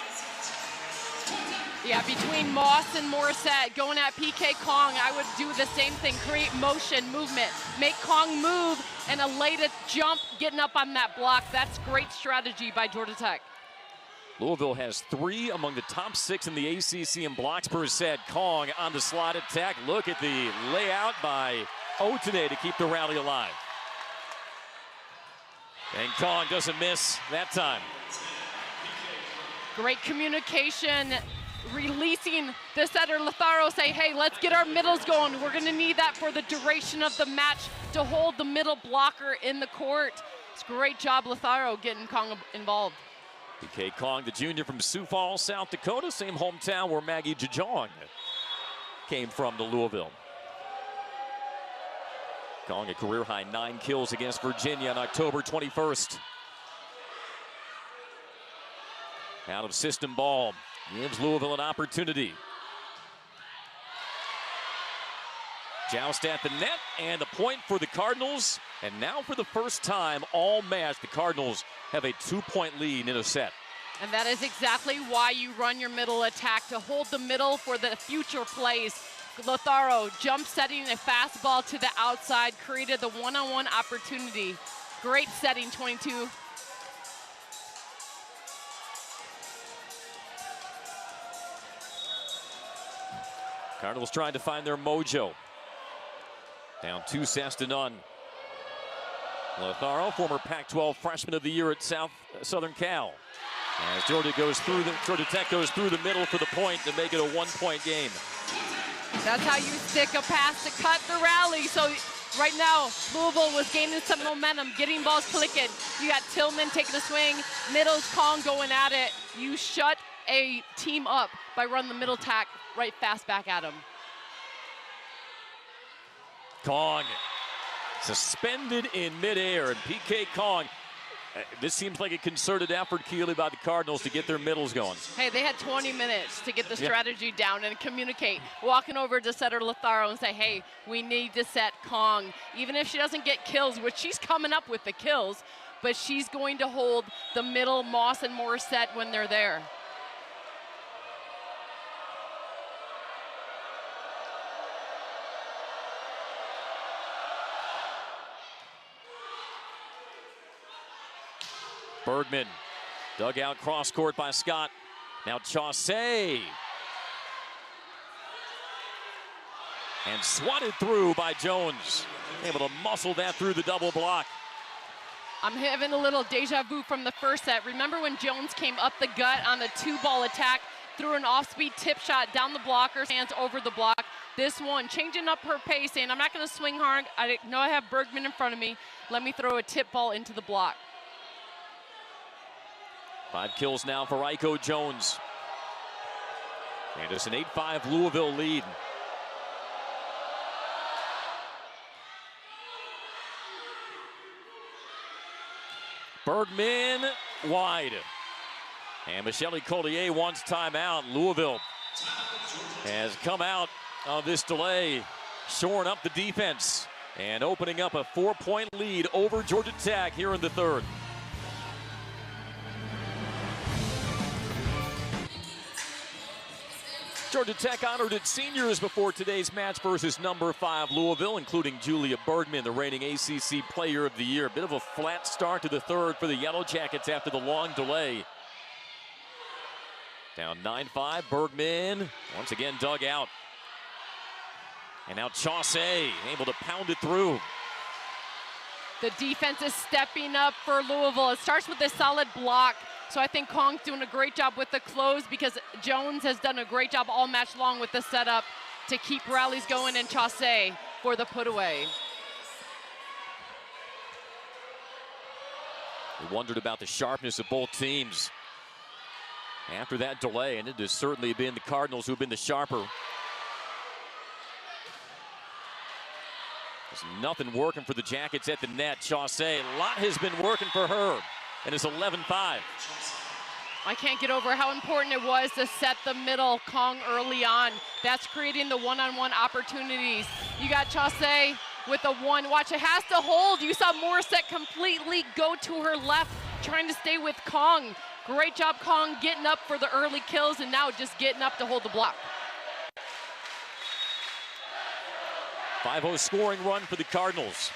Yeah, between Moss and Morissette going at PK Kong, I would do the same thing. Create motion, movement, make Kong move, and a late jump getting up on that block. That's great strategy by Georgia Tech. Louisville has 3 among the top 6 in the ACC in blocks per set. Kong on the slide attack. Look at the layout by Otene to keep the rally alive. And Kong doesn't miss that time. Great communication, releasing the setter Lozaro, say, hey, let's get our middles going. We're gonna need that for the duration of the match to hold the middle blocker in the court. It's a great job, Lozaro, getting Kong involved. PK Kong, the junior from Sioux Falls, South Dakota, same hometown where Maggie Jejong came from, to Louisville. Kong a career-high 9 kills against Virginia on October 21st. Out of system ball, gives Louisville an opportunity. Joust at the net, and the point for the Cardinals. And now for the first time all match, the Cardinals have a 2-point lead in a set. And that is exactly why you run your middle attack, to hold the middle for the future plays. Lozaro jump setting a fastball to the outside, created the one-on-one opportunity. Great setting, 22. Cardinals trying to find their mojo. Down 2 sets to none. Lozaro, former Pac-12 Freshman of the Year at Southern Cal. As Georgia Tech goes through the middle for the point to make it a 1-point game. That's how you stick a pass to cut the rally. So right now, Louisville was gaining some momentum, getting balls clicking. You got Tillman taking a swing, middles, Kong going at it. You shut a team up by running the middle tack right fast back at him. Kong suspended in midair, and PK Kong, this seems like a concerted effort, Keely, by the Cardinals to get their middles going. Hey, they had 20 minutes to get the strategy down and communicate. Walking over to setter Lozaro and say, hey, we need to set Kong. Even if she doesn't get kills, which she's coming up with the kills, but she's going to hold the middle, Moss and Morissette, when they're there. Bergmann, dug out cross court by Scott. Now Chaussee. And swatted through by Jones. Able to muscle that through the double block. I'm having a little deja vu from the first set. Remember when Jones came up the gut on the 2-ball attack, threw an off-speed tip shot down the blocker's hands over the block? This one, changing up her pace, saying, I'm not going to swing hard. I know I have Bergmann in front of me. Let me throw a tip ball into the block. 5 kills now for Aiko Jones. And it's an 8-5 Louisville lead. Bergmann wide. And Michelle Collier wants timeout. Louisville has come out of this delay, shoring up the defense and opening up a 4-point lead over Georgia Tech here in the third. Georgia Tech honored its seniors before today's match versus number 5 Louisville, including Julia Bergmann, the reigning ACC Player of the Year. A bit of a flat start to the third for the Yellow Jackets after the long delay. Down 9-5, Bergmann once again dug out. And now Chaussee able to pound it through. The defense is stepping up for Louisville. It starts with a solid block. So I think Kong's doing a great job with the close, because Jones has done a great job all match long with the setup to keep rallies going, and Chaussee for the put away. We wondered about the sharpness of both teams after that delay, and it has certainly been the Cardinals who've been the sharper. There's nothing working for the Jackets at the net. Chaussee, a lot has been working for her, and it's 11-5. I can't get over how important it was to set the middle Kong early on. That's creating the one-on-one opportunities. You got Chaussee with a 1. Watch, it has to hold. You saw Morissette completely go to her left, trying to stay with Kong. Great job, Kong, getting up for the early kills and now just getting up to hold the block. 5-0 scoring run for the Cardinals.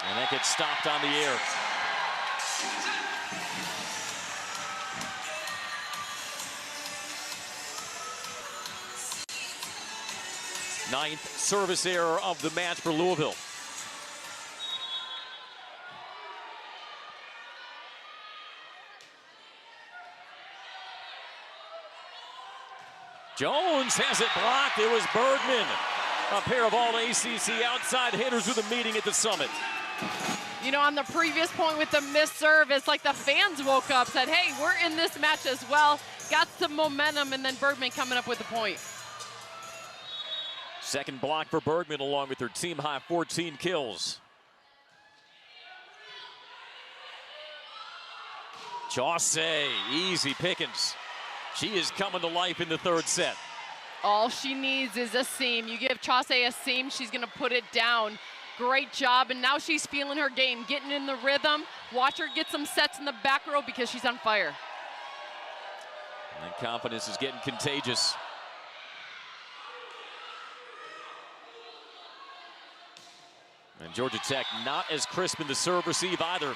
And that gets stopped on the air. Ninth service error of the match for Louisville. Jones has it blocked. It was Bergmann. A pair of all ACC outside hitters with a meeting at the Summit. You know, on the previous point with the missed serve, it's like the fans woke up, said, hey, we're in this match as well. Got some momentum, and then Bergmann coming up with the point. Second block for Bergmann along with her team high 14 kills. Chaussee, easy pickings. She is coming to life in the third set. All she needs is a seam. You give Chaussee a seam, she's going to put it down. Great job, and now she's feeling her game, getting in the rhythm. Watch her get some sets in the back row because she's on fire. And confidence is getting contagious. And Georgia Tech not as crisp in the serve receive either.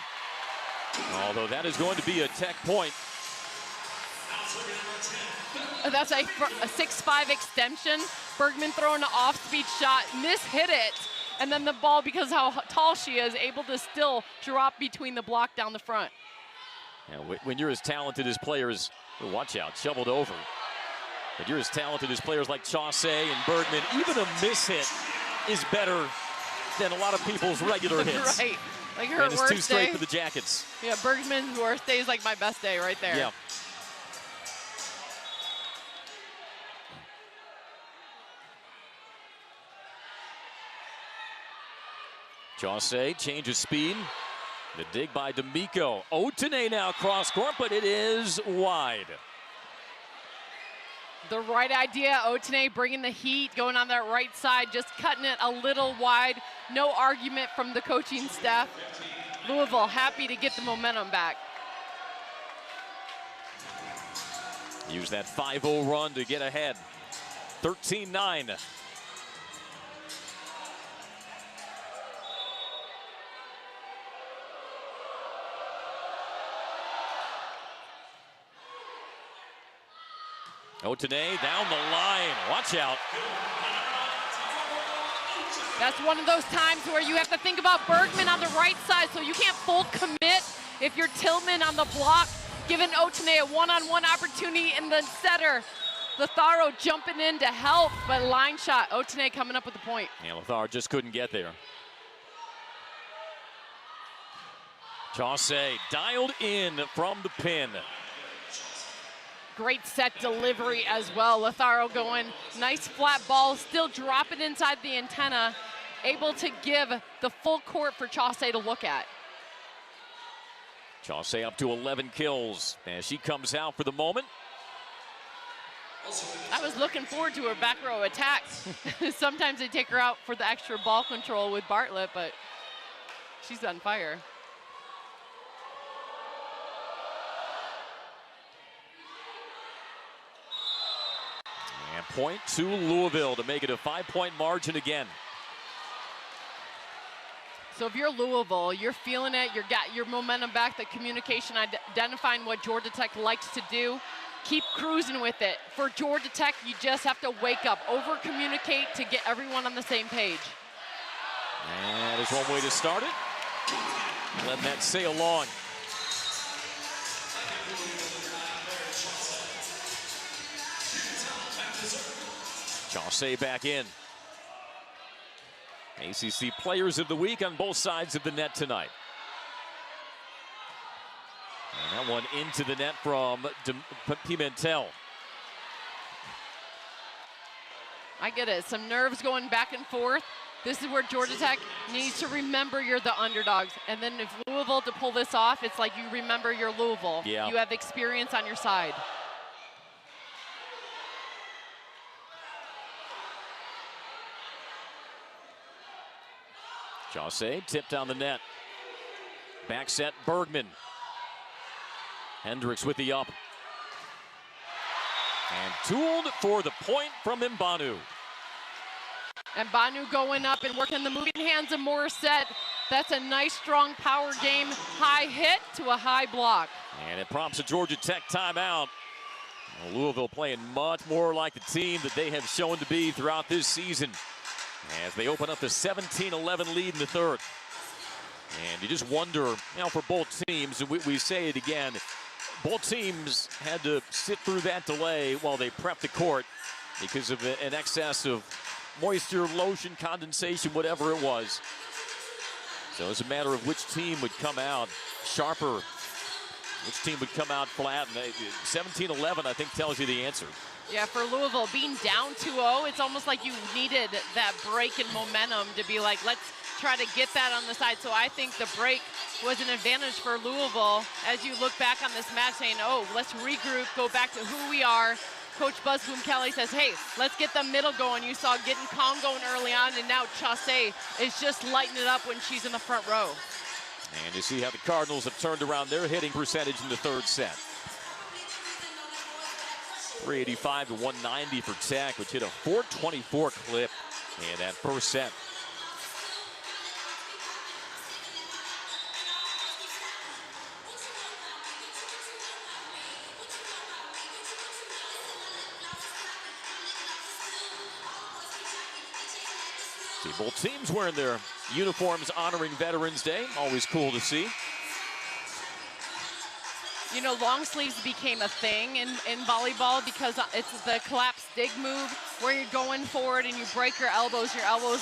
Although that is going to be a Tech point. That's a 6-5 extension. Bergmann throwing an off-speed shot, hit it, and then the ball, because how tall she is, able to still drop between the block down the front. Yeah, when you're as talented as players, watch out, shoveled over. But you're as talented as players like Chaussee and Bergmann, even a miss hit is better than a lot of people's regular hits. Right, like her and it's worst too straight day. for the Jackets. Yeah, Bergmann's worst day is like my best day right there. Yeah. Chaussee changes speed. The dig by D'Amico. Otene now cross court, but it is wide. The right idea, Otene bringing the heat, going on that right side, just cutting it a little wide. No argument from the coaching staff. Louisville happy to get the momentum back. Use that 5-0 run to get ahead. 13-9. Otene down the line. Watch out. That's one of those times where you have to think about Bergmann on the right side, so you can't full commit if you're Tillman on the block, giving Otene a one-on-one opportunity, and then setter Letharo jumping in to help, but line shot. Otene coming up with the point. Yeah, Letharo just couldn't get there. Chaussee dialed in from the pin. Great set delivery as well. Letharo going, nice flat ball, still dropping inside the antenna, able to give the full court for Chaussee to look at. Chaussee up to 11 kills as she comes out for the moment. I was looking forward to her back row attack. Sometimes they take her out for the extra ball control with Bartlett, but she's on fire. And point to Louisville to make it a 5-point margin again. So if you're Louisville, you're feeling it, you've got your momentum back, the communication, identifying what Georgia Tech likes to do. Keep cruising with it. For Georgia Tech, you just have to wake up, over-communicate to get everyone on the same page. And there's one way to start it. Letting that sail along. Chaussee back in. ACC Players of the Week on both sides of the net tonight. And that one into the net from Pimentel. I get it. Some nerves going back and forth. This is where Georgia Tech needs to remember you're the underdogs. And then if Louisville to pull this off, it's like you remember you're Louisville. Yeah. You have experience on your side. Chaussee tipped down the net. Back set Bergmann. Hendricks with the up. And tooled for the point from Mbanu. And Mbanu going up and working the moving hands of Morissette. That's a nice, strong power game. High hit to a high block. And it prompts a Georgia Tech timeout. Well, Louisville playing much more like the team that they have shown to be throughout this season, as they open up the 17-11 lead in the third. And you just wonder, for both teams, and we say it again, both teams had to sit through that delay while they prepped the court because of an excess of moisture, lotion, condensation, whatever it was. So it's a matter of which team would come out sharper, which team would come out flat. And 17-11, I think, tells you the answer. Yeah, for Louisville, being down 2-0, it's almost like you needed that break in momentum to be like, let's try to get that on the side. So I think the break was an advantage for Louisville as you look back on this match saying, oh, let's regroup, go back to who we are. Coach Buzzboom Kelly says, hey, let's get the middle going. You saw getting calm going early on, and now Chaussee is just lighting it up when she's in the front row. And you see how the Cardinals have turned around their hitting percentage in the third set. 385 to 190 for Tech, which hit a 424 clip in that first set. See both teams wearing their uniforms honoring Veterans Day. Always cool to see. You know, long sleeves became a thing in volleyball because it's the collapse dig move where you're going forward and you break your elbows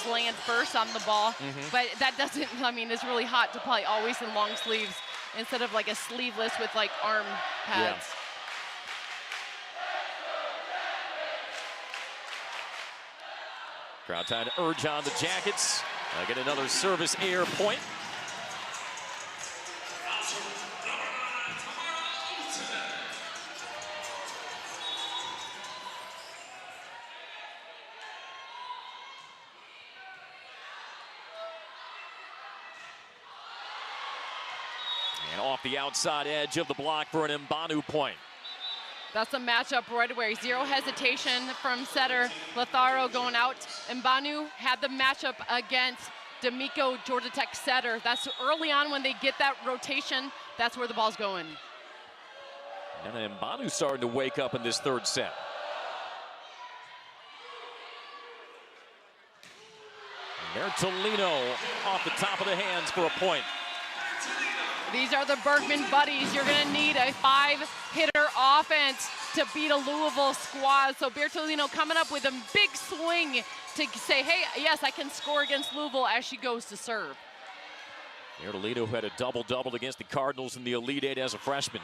land first on the ball. But that doesn't, I mean, it's really hot to play always in long sleeves instead of like a sleeveless with like arm pads. Yeah. Crowd trying to urge on the Jackets. Get another service air point. And off the outside edge of the block for an Mbanu point. That's a matchup right away. Zero hesitation from setter Lotharo going out. Mbanu had the matchup against D'Amico, Georgia Tech setter. That's early on when they get that rotation. That's where the ball's going. And Mbanu starting to wake up in this third set. And there Tolino off the top of the hands for a point. These are the Bergmann buddies. You're going to need a 5-hitter offense to beat a Louisville squad. So Bertolino coming up with a big swing to say, hey, yes, I can score against Louisville as she goes to serve. Bertolino had a double-double against the Cardinals in the Elite Eight as a freshman.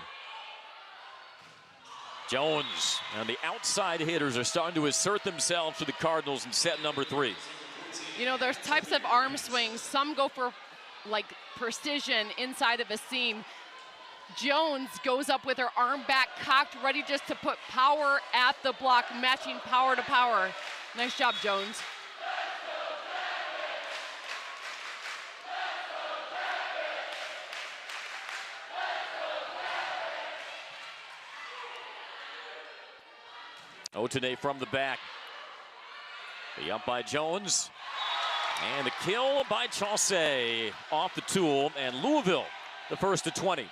Jones and the outside hitters are starting to assert themselves for the Cardinals in set number 3. You know, there's types of arm swings. Some go for like precision inside of a seam. Jones goes up with her arm back cocked, ready just to put power at the block, matching power to power. Nice job, Jones. Otene from the back. The up by Jones. And the kill by Chaussee off the tool, and Louisville the first to 20.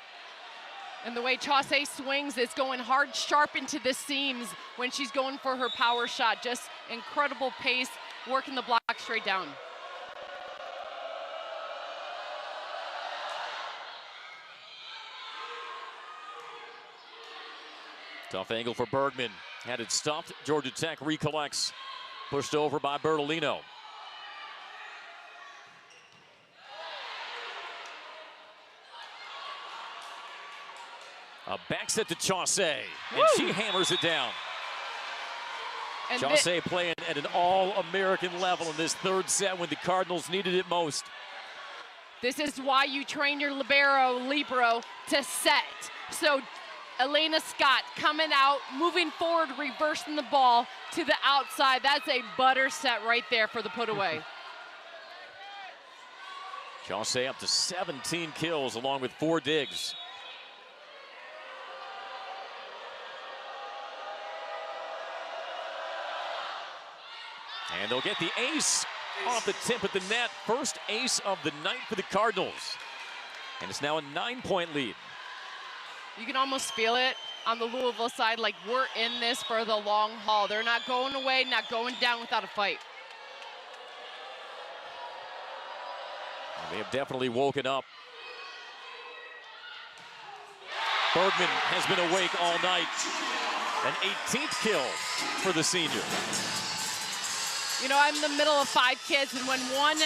And the way Chaussee swings, it's going hard, sharp into the seams when she's going for her power shot. Just incredible pace, working the block straight down. Tough angle for Bergmann. Had it stuffed. Georgia Tech recollects. Pushed over by Bertolino. A back set to Chaussee, and she hammers it down. And Chaussee playing at an all-American level in this third set when the Cardinals needed it most. This is why you train your libero to set. So Elena Scott coming out, moving forward, reversing the ball to the outside. That's a butter set right there for the put away. Chaussee up to 17 kills along with 4 digs. And they'll get the ace off the tip of the net. First ace of the night for the Cardinals. And it's now a 9-point lead. You can almost feel it on the Louisville side, like we're in this for the long haul. They're not going away, not going down without a fight. And they have definitely woken up. Bergmann has been awake all night. An 18th kill for the senior. You know, I'm in the middle of 5 kids, and when one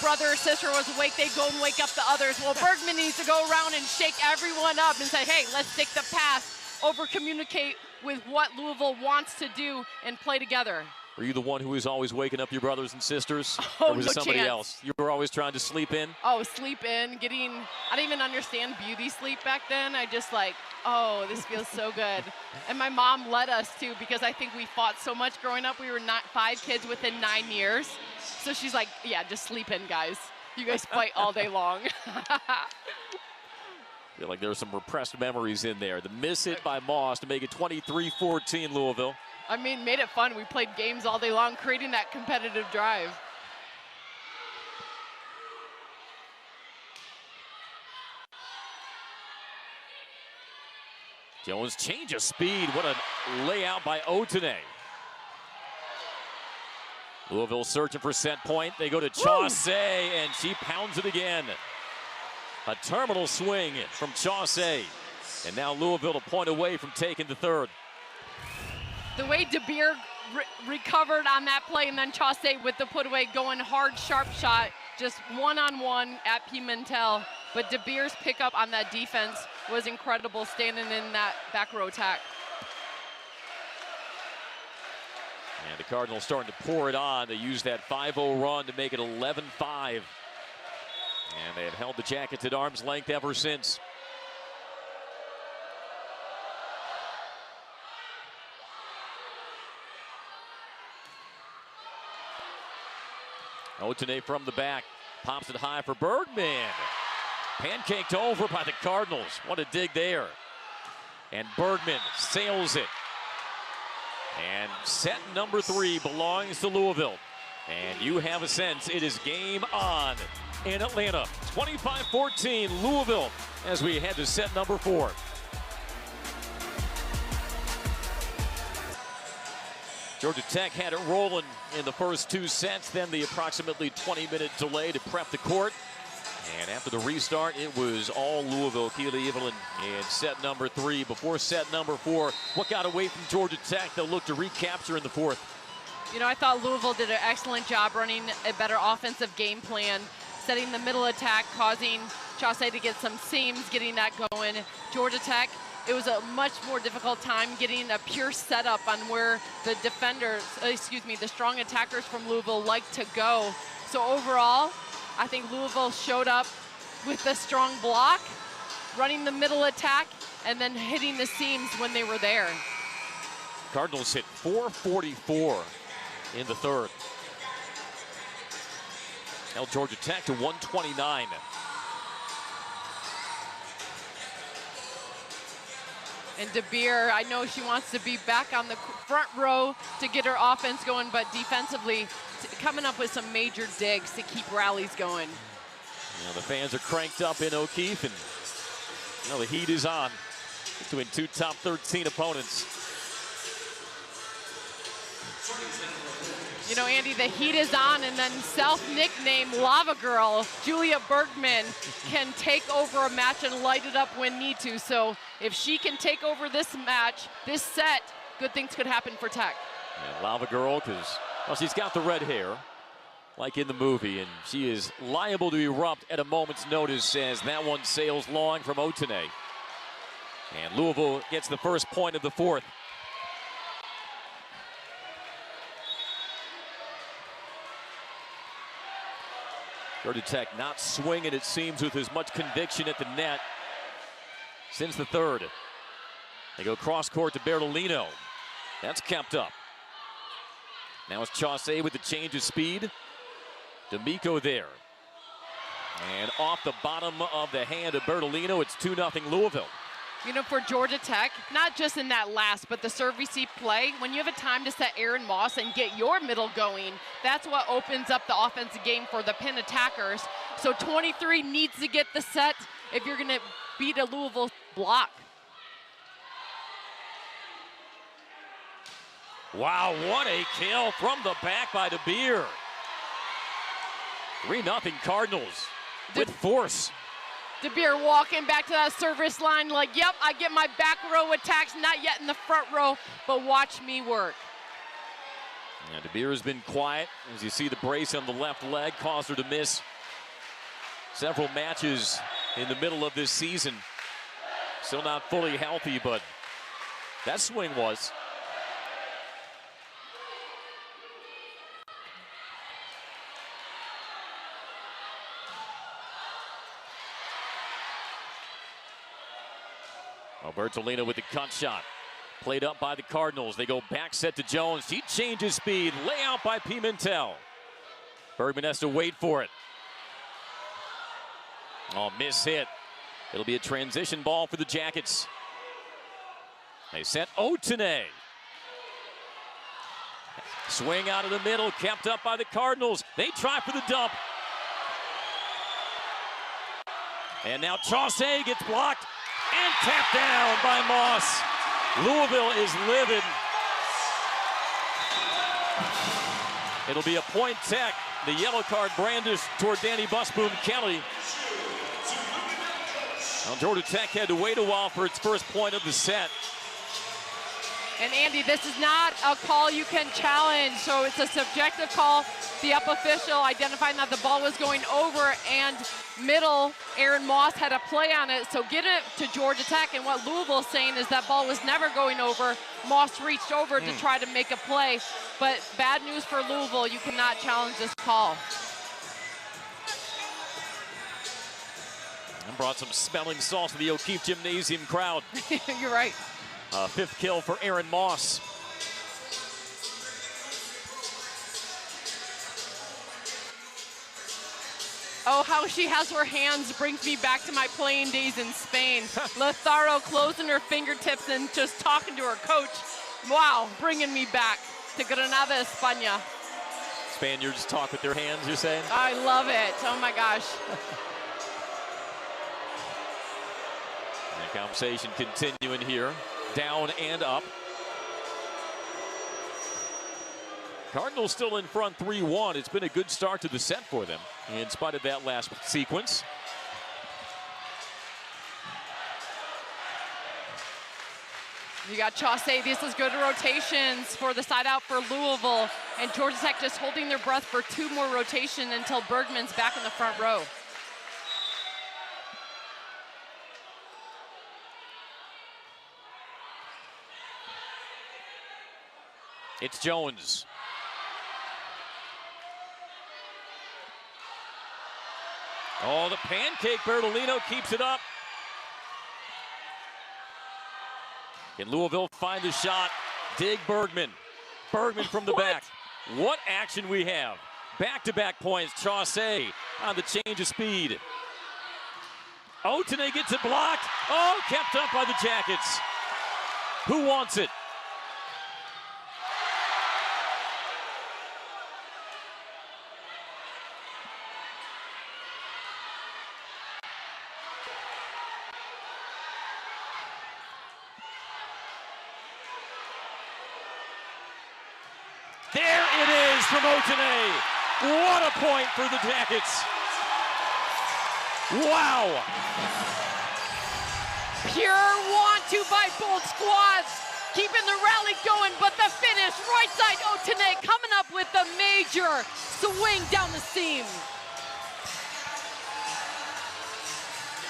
brother or sister was awake, they go and wake up the others. Well, Bergmann needs to go around and shake everyone up and say, hey, let's take the pass, over-communicate with what Louisville wants to do, and play together. Were you the one who was always waking up your brothers and sisters? Oh, or was no it somebody chance. else? You were always trying to sleep in? Oh, sleep in, I didn't even understand beauty sleep back then. I just like, oh, this feels so good. And my mom let us too, because I think we fought so much growing up. We were not 5 kids within 9 years. So she's like, yeah, just sleep in, guys. You guys fight all day long. I feel like there's some repressed memories in there. The miss hit by Moss to make it 23-14 Louisville. I mean, made it fun. We played games all day long, creating that competitive drive. Jones change of speed. What a layout by Otene. Louisville searching for set point. They go to Chaussee, and she pounds it again. A terminal swing from Chaussee. And now Louisville a point away from taking the third. The way DeBeer recovered on that play, and then Chaussee with the put away, going hard, sharp shot, just one-on-one at Pimentel. But DeBeer's pickup on that defense was incredible, standing in that back row attack. And the Cardinals starting to pour it on. They use that 5-0 run to make it 11-5. And they have held the Jackets at arm's length ever since. Otene from the back, pops it high for Bergmann. Pancaked over by the Cardinals. What a dig there. And Bergmann sails it. And set number 3 belongs to Louisville. And you have a sense it is game on in Atlanta. 25-14 Louisville as we head to set number 4. Georgia Tech had it rolling in the first 2 sets, then the approximately 20-minute delay to prep the court. And after the restart, it was all Louisville. Keely Evelyn in set number 3. Before set number 4, what got away from Georgia Tech, they'll look to recapture in the 4th. You know, I thought Louisville did an excellent job running a better offensive game plan, setting the middle attack, causing Chaussee to get some seams, getting that going. Georgia Tech, it was a much more difficult time getting a pure setup on where the defenders, the strong attackers from Louisville like to go. So overall, I think Louisville showed up with a strong block, running the middle attack, and then hitting the seams when they were there. Cardinals hit 444 in the 3rd. Held Georgia Tech to 129. And DeBeer, I know she wants to be back on the front row to get her offense going, but defensively, coming up with some major digs to keep rallies going. You know, the fans are cranked up in O'Keefe, and you know, the heat is on between 2 top 13 opponents. You know, Andy, the heat is on, and then self-nicknamed Lava Girl, Julia Bergmann, can take over a match and light it up when need to. So if she can take over this match, this set, good things could happen for Tech. And Lava Girl, because, well, she's got the red hair, like in the movie, and she is liable to erupt at a moment's notice as that one sails long from Otene. And Louisville gets the first point of the 4th. Georgia Tech not swinging, it seems, with as much conviction at the net since the 3rd. They go cross court to Bertolino. That's kept up. Now it's Chaussee with the change of speed. D'Amico there. And off the bottom of the hand of Bertolino, it's 2-0 Louisville. You know, for Georgia Tech, not just in that last, but the serve receive play, when you have a time to set Aaron Moss and get your middle going, that's what opens up the offensive game for the pin attackers. So 23 needs to get the set if you're going to beat a Louisville block. Wow, what a kill from the back by DeBeer. 3-0 Cardinals with force. DeBeer walking back to that service line like, yep, I get my back row attacks, not yet in the front row, but watch me work. And DeBeer has been quiet. As you see, the brace on the left leg caused her to miss several matches in the middle of this season. Still not fully healthy, but that swing was. Bertolino with the cut shot. Played up by the Cardinals. They go back set to Jones. He changes speed. Layout by Pimentel. Bergmann has to wait for it. Oh, miss hit. It'll be a transition ball for the Jackets. They set Otene. Swing out of the middle, kept up by the Cardinals. They try for the dump. And now Chaussee gets blocked. And tapped down by Moss. Louisville is livid. It'll be a point Tech. The yellow card brandished toward Danny Busboom Kelly. Well, Georgia Tech had to wait a while for its first point of the set. And Andy, this is not a call you can challenge, so it's a subjective call. The up official identifying that the ball was going over, and middle, Aaron Moss had a play on it, so get it to Georgia Tech. And what Louisville's saying is that ball was never going over. Moss reached over to try to make a play, but bad news for Louisville. You cannot challenge this call. And brought some smelling salts to the O'Keefe Gymnasium crowd. You're right. Fifth kill for Aaron Moss. Oh, how she has her hands brings me back to my playing days in Spain. Lozaro closing her fingertips and just talking to her coach. Wow, bringing me back to Granada, España. Spaniards talk with their hands, you're saying? I love it. Oh, my gosh. The conversation continuing here. Down and up. Cardinals still in front 3-1. It's been a good start to the set for them in spite of that last sequence. You got Chaussee. This is good rotations for the side out for Louisville. And Georgia Tech just holding their breath for 2 more rotations until Bergmann's back in the front row. It's Jones. Oh, the pancake. Bertolino keeps it up. Can Louisville find the shot? Dig Bergmann. Bergmann from the back. What action we have. Back-to-back points. Chaussee on the change of speed. Otene gets it blocked. Oh, kept up by the Jackets. Who wants it? There it is from Otene. What a point for the Jackets. Wow. Pure want-to by both squads. Keeping the rally going, but the finish, right side Otene coming up with a major swing down the seam.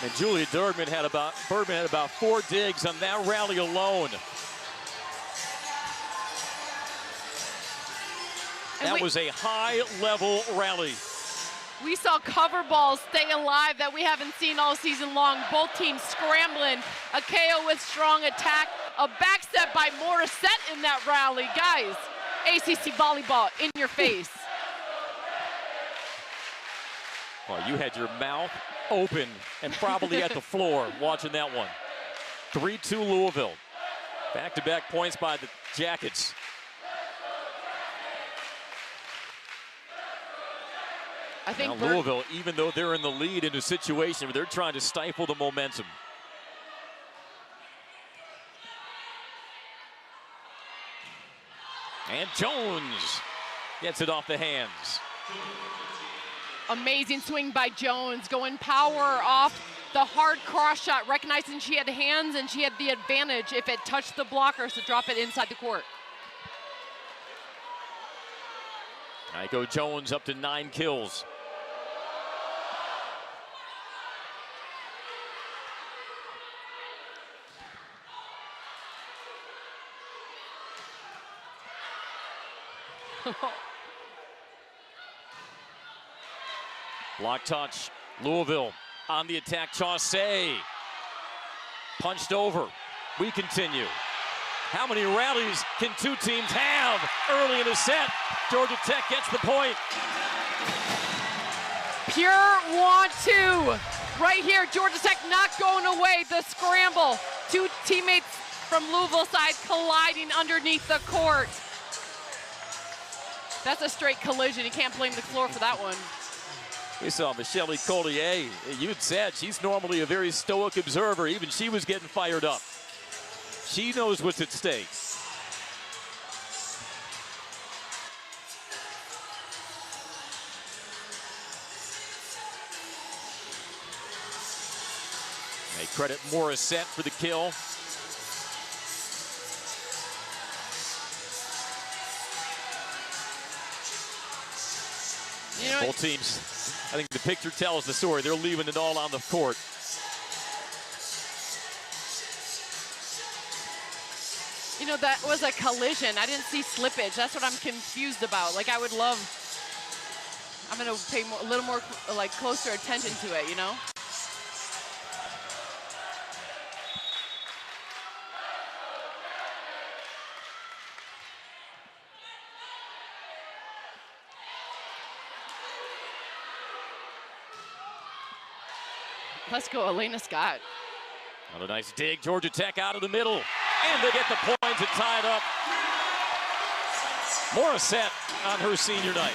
And Julia Bergmann had about 4 digs on that rally alone. That was a high-level rally. We saw cover balls stay alive that we haven't seen all season long. Both teams scrambling. A KO with strong attack. A back step by Morissette in that rally. Guys, ACC Volleyball in your face. Well, you had your mouth open and probably at the floor watching that one. 3-2 Louisville. Back-to-back points by the Jackets. I think now Louisville, even though they're in the lead in a situation where they're trying to stifle the momentum. And Jones gets it off the hands. Amazing swing by Jones, going power off the hard cross shot, recognizing she had hands and she had the advantage if it touched the blockers to drop it inside the court. Nico Jones up to 9 kills. Block touch, Louisville on the attack. Chaussee punched over. We continue. How many rallies can two teams have early in a set? Georgia Tech gets the point. Pure want to. Right here, Georgia Tech not going away. The scramble. Two teammates from Louisville side colliding underneath the court. That's a straight collision. You can't blame the floor for that one. We saw Michelle Collier. You'd said she's normally a very stoic observer. Even she was getting fired up. She knows what's at stake. They credit Morissette for the kill. You know, both teams, I think the picture tells the story. They're leaving it all on the court. You know, that was a collision. I didn't see slippage. That's what I'm confused about. Like, I would love, I'm going to pay a little more, like, closer attention to it, you know? Let's go, Elena Scott. Another nice dig. Georgia Tech out of the middle. And they get the point to tie it up. Morissette on her senior night.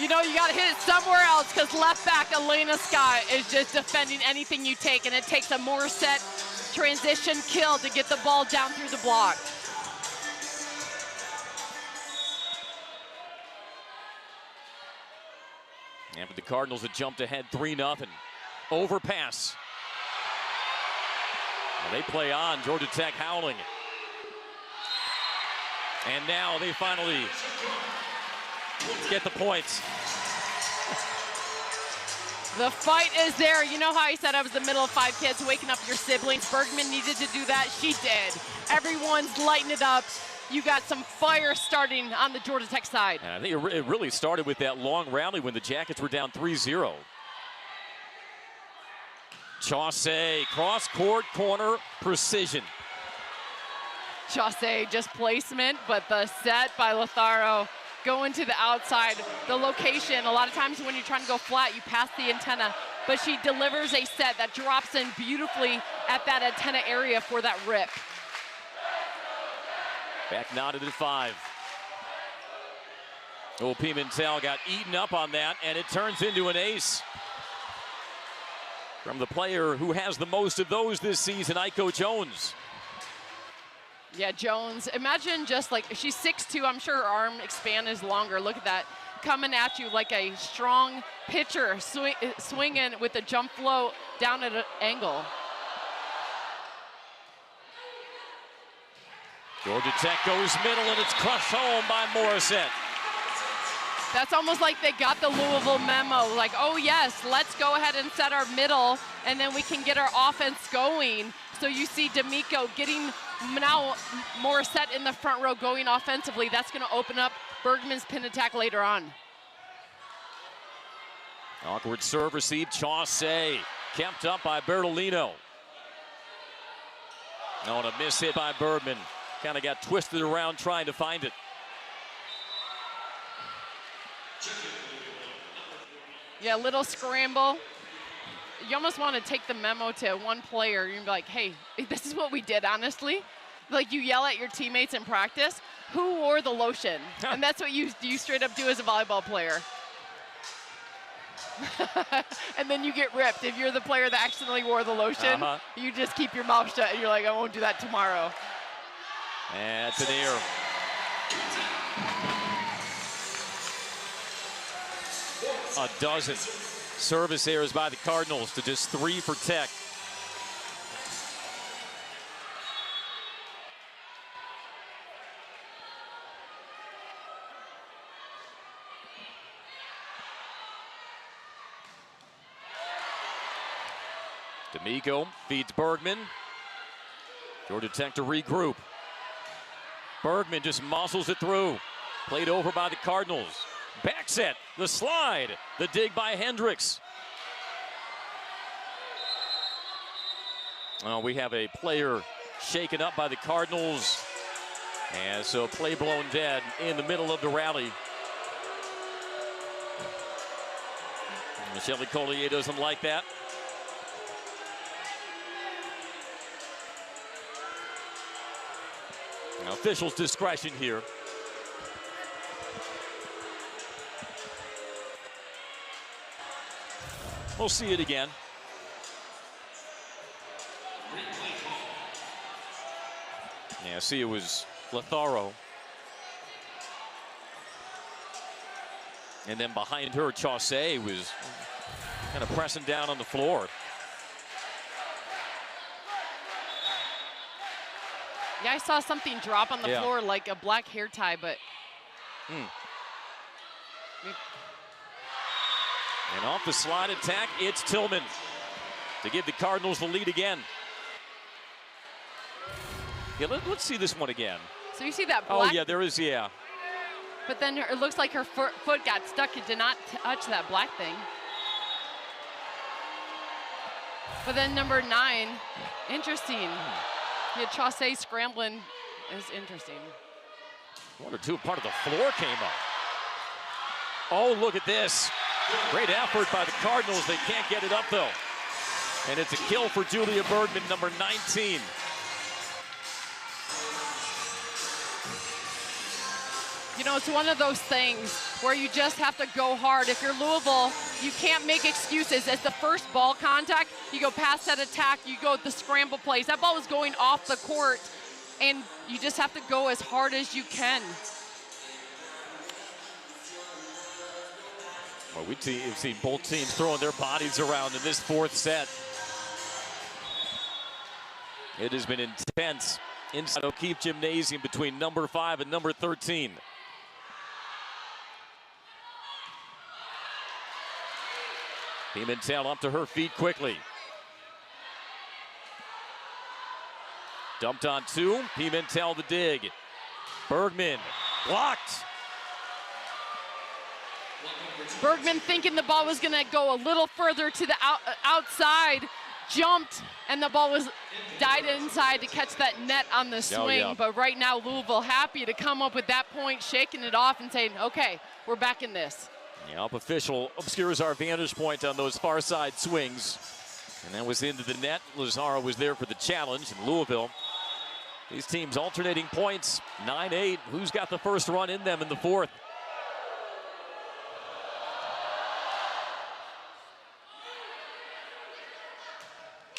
You know, you got to hit it somewhere else because left back Elena Scott is just defending anything you take, and it takes a Morissette transition kill to get the ball down through the block. And for the Cardinals, it jumped ahead 3-0. Overpass. Well, they play on. Georgia Tech howling. And now they finally get the points. The fight is there. You know how I said I was the middle of 5 kids waking up your siblings? Bergmann needed to do that. She did. Everyone's lighting it up. You got some fire starting on the Georgia Tech side. And I think it really started with that long rally when the Jackets were down 3-0. Chaussee, cross-court corner, precision. Chaussee, just placement, but the set by Lothario going to the outside. The location, a lot of times when you're trying to go flat, you pass the antenna, but she delivers a set that drops in beautifully at that antenna area for that rip. Back knotted at 5. Pimentel got eaten up on that, and it turns into an ace. From the player who has the most of those this season, Nico Jones. Yeah, Jones, imagine just like, she's 6'2", I'm sure her arm span is longer. Look at that, coming at you like a strong pitcher, swinging with a jump flow down at an angle. Georgia Tech goes middle, and it's crushed home by Morissette. That's almost like they got the Louisville memo, like, oh yes, let's go ahead and set our middle, and then we can get our offense going. So you see D'Amico getting now Morissette in the front row going offensively. That's going to open up Bergmann's pin attack later on. Awkward serve received. Chaussee kept up by Bertolino. Oh, and a miss hit by Bergmann. Kind of got twisted around trying to find it. Yeah, little scramble. you almost want to take the memo to one player. You'd be like, hey, this is what we did, honestly. Like, you yell at your teammates in practice, who wore the lotion? And that's what you straight up do as a volleyball player. And then you get ripped. If you're the player that accidentally wore the lotion, you just keep your mouth shut and you're like, I won't do that tomorrow. And it's an error. A dozen service errors by the Cardinals to just 3 for Tech. D'Amico feeds Bergmann. Georgia Tech to regroup. Bergmann just muscles it through. Played over by the Cardinals. Back set, the slide, the dig by Hendricks. We have a player shaken up by the Cardinals. And so play blown dead in the middle of the rally. Michelle Collier doesn't like that. Now, officials' discretion here. We'll see it again. Yeah, see, it was Letharo. And then behind her, Chaussee was kind of pressing down on the floor. Yeah, I saw something drop on the floor like a black hair tie, but... And off the slide attack, it's Tillman to give the Cardinals the lead again. Yeah, let's see this one again. So you see that black? Oh, yeah, there is, yeah. But then it looks like her foot got stuck. It did not touch that black thing. But then number 9, interesting. Yeah, Chaussee scrambling is interesting. 1 or 2 part of the floor came up. Oh, look at this. Great effort by the Cardinals. They can't get it up, though. And it's a kill for Julia Bergmann, number 19. You know, it's one of those things where you just have to go hard. If you're Louisville, you can't make excuses. As the first ball contact, you go past that attack, you go the scramble plays. That ball was going off the court, and you just have to go as hard as you can. Well, we've seen both teams throwing their bodies around in this 4th set. It has been intense inside O'Keefe Gymnasium between number 5 and number 13. Pimentel up to her feet quickly. Dumped on 2, Pimentel the dig. Bergmann blocked. Bergmann thinking the ball was going to go a little further to the outside, jumped, and the ball was died inside to catch that net on the swing. But right now, Louisville happy to come up with that point, shaking it off and saying, okay, we're back in this. Yeah, up official obscures our vantage point on those far side swings. And that was into the net. Lazaro was there for the challenge in Louisville. These teams alternating points, 9-8. Who's got the first run in them in the 4th?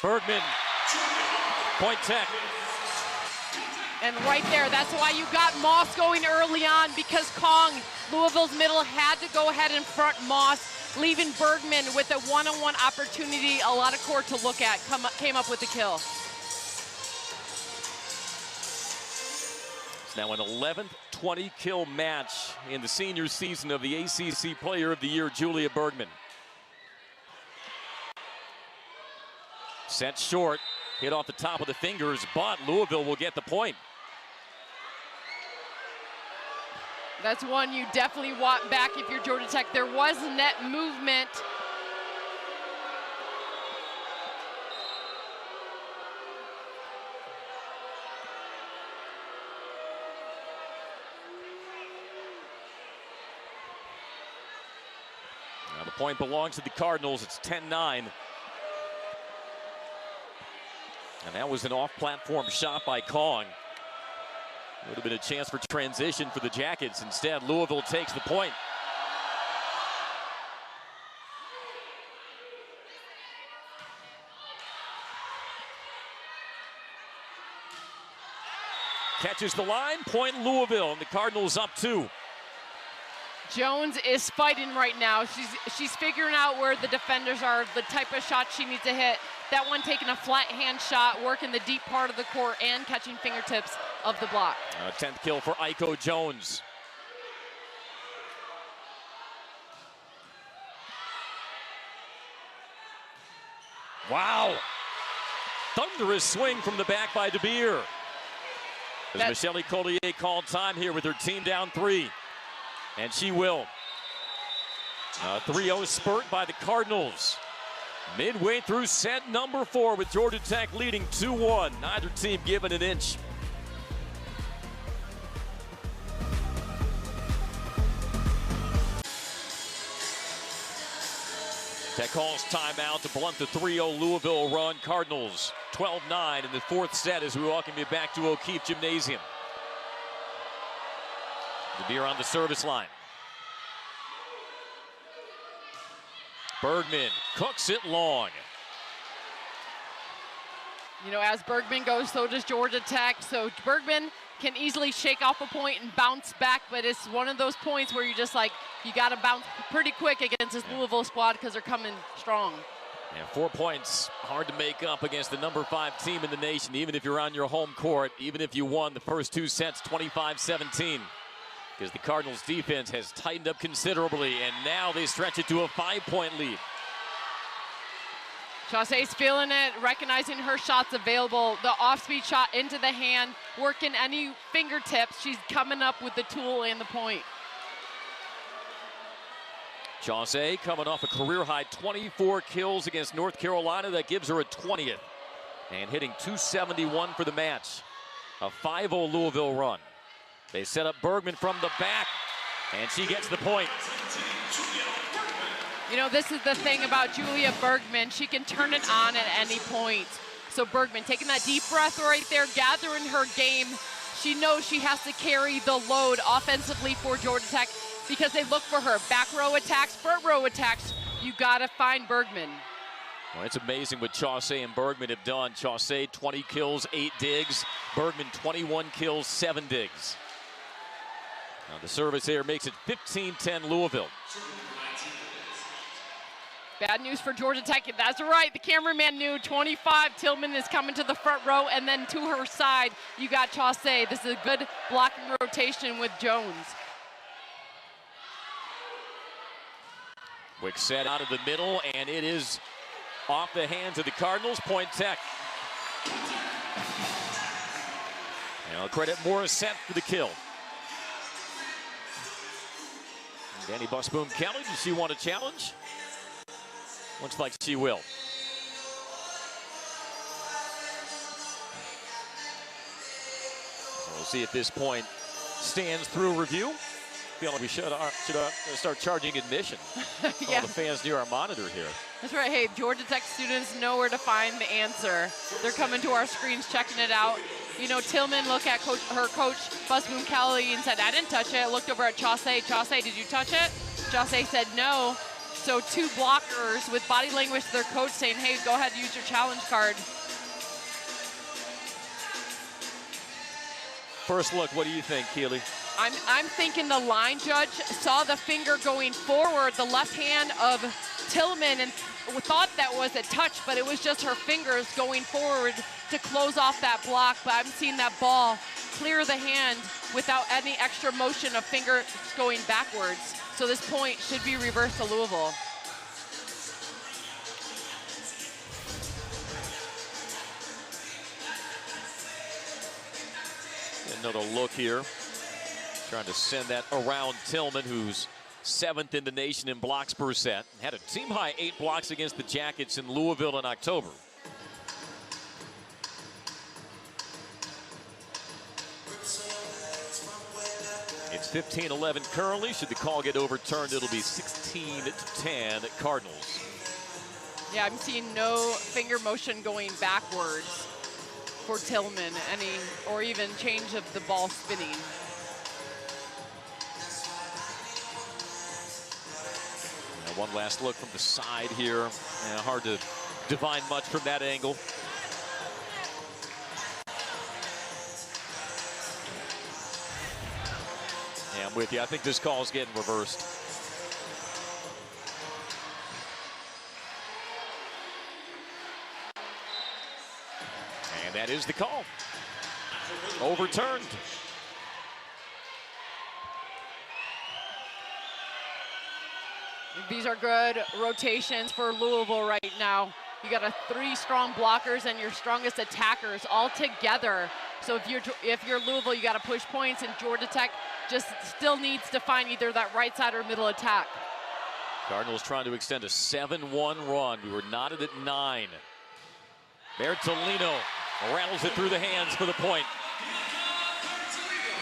Bergmann, point Tech. And right there, that's why you got Moss going early on, because Kong, Louisville's middle, had to go ahead and front Moss, leaving Bergmann with a one-on-one opportunity, a lot of court to look at, came up with the kill. It's now an 11th 20-kill match in the senior season of the ACC Player of the Year, Julia Bergmann. Set short, hit off the top of the fingers, but Louisville will get the point. That's one you definitely want back if you're Georgia Tech. There was net movement. Now the point belongs to the Cardinals. It's 10-9. And that was an off-platform shot by Kong. Would have been a chance for transition for the Jackets. Instead, Louisville takes the point. Catches the line, point Louisville, and the Cardinals up 2. Jones is fighting right now. She's figuring out where the defenders are, the type of shot she needs to hit. That one taking a flat hand shot, working the deep part of the court and catching fingertips of the block. 10th kill for Aiko Jones. Wow. Thunderous swing from the back by DeBeer. As Michelle Collier called time here with her team down 3. And she will. 3-0 spurt by the Cardinals. Midway through set number 4 with Georgia Tech leading 2-1. Neither team given an inch. Tech calls timeout to blunt the 3-0 Louisville run. Cardinals 12-9 in the 4th set as we welcome you back to O'Keefe Gymnasium. DeBeer on the service line. Bergmann cooks it long. You know, as Bergmann goes, so does Georgia Tech. So Bergmann can easily shake off a point and bounce back, but it's one of those points where you just like, you got to bounce pretty quick against this Louisville squad because they're coming strong. Yeah, 4 points, hard to make up against the number 5 team in the nation, even if you're on your home court, even if you won the first 2 sets 25-17. Because the Cardinals defense has tightened up considerably, and now they stretch it to a 5-point lead. Chaussee's feeling it, recognizing her shots available. The off-speed shot into the hand, working any fingertips. She's coming up with the tool and the point. Chaussee coming off a career-high 24 kills against North Carolina. That gives her a 20th. And hitting .271 for the match. A 5-0 Louisville run. They set up Bergmann from the back, and she gets the point. You know, this is the thing about Julia Bergmann. She can turn it on at any point. So Bergmann taking that deep breath right there, gathering her game. She knows she has to carry the load offensively for Georgia Tech because they look for her. Back row attacks, front row attacks. You got to find Bergmann. Well, it's amazing what Chaussee and Bergmann have done. Chaussee, 20 kills, 8 digs. Bergmann, 21 kills, 7 digs. Now the service there makes it 15-10 Louisville. Bad news for Georgia Tech. That's right, the cameraman knew. 25, Tillman is coming to the front row, and then to her side, you got Chaussee. This is a good blocking rotation with Jones. Quick set out of the middle, and it is off the hands of the Cardinals. Point Tech. And I'll credit Morissette for the kill. Danny Busboom Kelly, does she want a challenge? Looks like she will. We'll see if this point stands through review. Feel like we should start charging admission. Yeah. All the fans near our monitor here. That's right. Hey, Georgia Tech students know where to find the answer. They're coming to our screens, checking it out. You know, Tillman looked at her coach, Busboom Kelly, and said, I didn't touch it. Looked over at Chaussee. Chaussee, did you touch it? Chaussee said no. So 2 blockers with body language to their coach saying, hey, go ahead and use your challenge card. First look, what do you think, Keely? I'm thinking the line judge saw the finger going forward, the left hand of Tillman, and thought that was a touch, but it was just her fingers going forward to close off that block. But I'm seeing that ball clear the hand without any extra motion of fingers going backwards. So this point should be reversed to Louisville. Another look here. Trying to send that around Tillman, who's 7th in the nation in blocks per set. Had a team-high 8 blocks against the Jackets in Louisville in October. It's 15-11 currently. Should the call get overturned, it'll be 16-10 Cardinals. Yeah, I'm seeing no finger motion going backwards. for Tillman, or even change of the ball spinning. One last look from the side here. Hard to divine much from that angle. Yeah, I'm with you. I think this call is getting reversed. And that is the call. Overturned. These are good rotations for Louisville right now. You got 3 strong blockers and your strongest attackers all together. So if you're Louisville, you got to push points, and Georgia Tech just still needs to find either that right side or middle attack. Cardinals trying to extend a 7-1 run. We were knotted at 9. Bertolino rattles it through the hands for the point.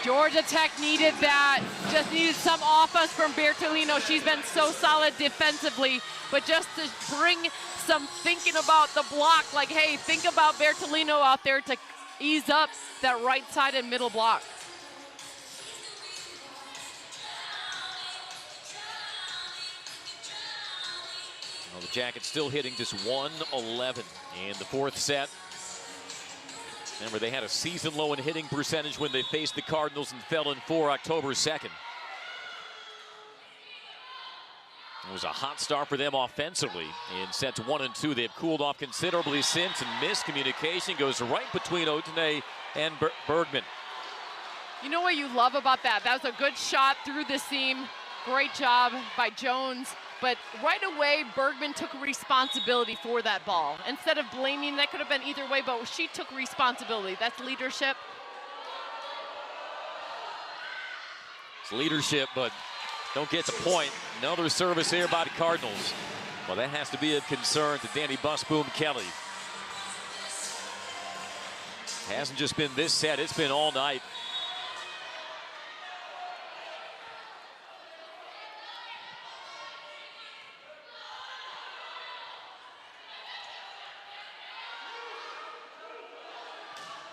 Georgia Tech needed that, just needed some offense from Bertolino. She's been so solid defensively, but just to bring some thinking about the block, like, hey, think about Bertolino out there to ease up that right side and middle block. Well, the Jackets still hitting just 111 in the 4th set. Remember, they had a season low in hitting percentage when they faced the Cardinals and fell in 4 October 2nd. It was a hot start for them offensively in sets 1 and 2. They have cooled off considerably since, and miscommunication goes right between Otene and Bergmann. You know what you love about that? That was a good shot through the seam. Great job by Jones. But right away, Bergmann took responsibility for that ball. Instead of blaming, that could have been either way, but she took responsibility. That's leadership. It's leadership, but don't get the point. Another service here by the Cardinals. Well, that has to be of concern to Danny Busboom Kelly. Hasn't just been this set, it's been all night.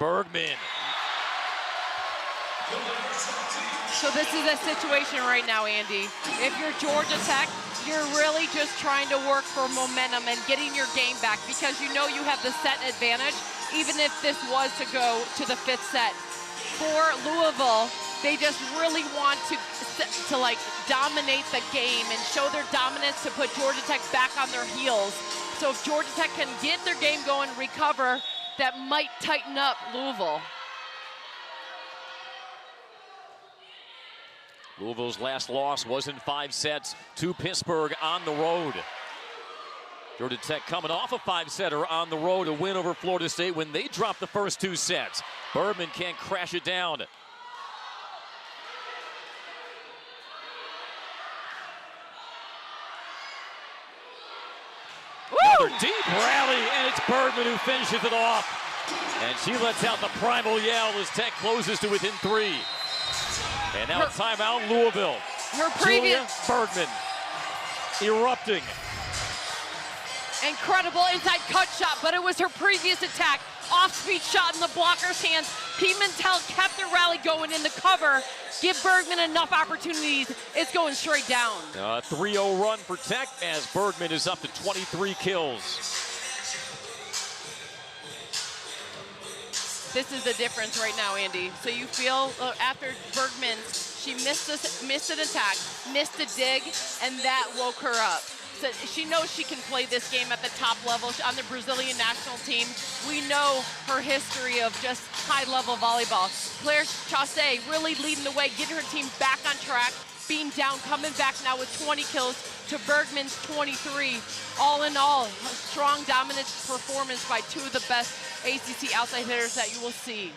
Bergmann. So this is a situation right now, Andy. If you're Georgia Tech, you're really just trying to work for momentum and getting your game back, because you know you have the set advantage, even if this was to go to the 5th set. For Louisville, they just really want to like dominate the game and show their dominance to put Georgia Tech back on their heels. So if Georgia Tech can get their game going, recover, that might tighten up Louisville. Louisville's last loss was in 5 sets to Pittsburgh on the road. Georgia Tech coming off a 5-setter on the road, a win over Florida State when they dropped the first 2 sets. Bergmann can't crash it down. Another deep rally, and it's Bergmann who finishes it off. And she lets out the primal yell as Tech closes to within 3. And now it's timeout, Louisville. Julia Bergmann erupting. Incredible inside cut shot, but it was her previous attack. Off-speed shot in the blocker's hands. Pimentel kept the rally going in the cover. Give Bergmann enough opportunities. It's going straight down. A 3-0 run for Tech as Bergmann is up to 23 kills. This is the difference right now, Andy. So you feel after Bergmann, she missed an attack, missed a dig, and that woke her up. So she knows she can play this game at the top level on the Brazilian national team. We know her history of just high-level volleyball. Claire Chaussee really leading the way, getting her team back on track, being down, coming back now with 20 kills to Bergmann's 23. All in all, a strong dominant performance by 2 of the best ACC outside hitters that you will see.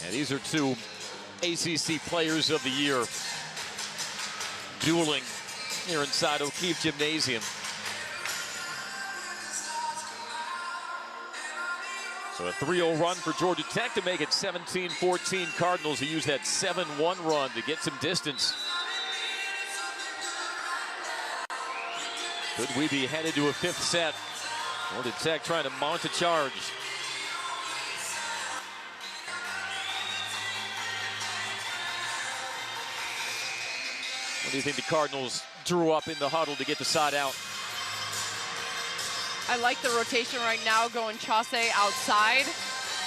And these are 2 ACC Players of the Year dueling here inside O'Keefe Gymnasium. So a 3-0 run for Georgia Tech to make it 17-14 Cardinals, who use that 7-1 run to get some distance. Could we be headed to a 5th set? Georgia Tech trying to mount a charge. What do you think the Cardinals drew up in the huddle to get the side out? I like the rotation right now, going Chaussee outside,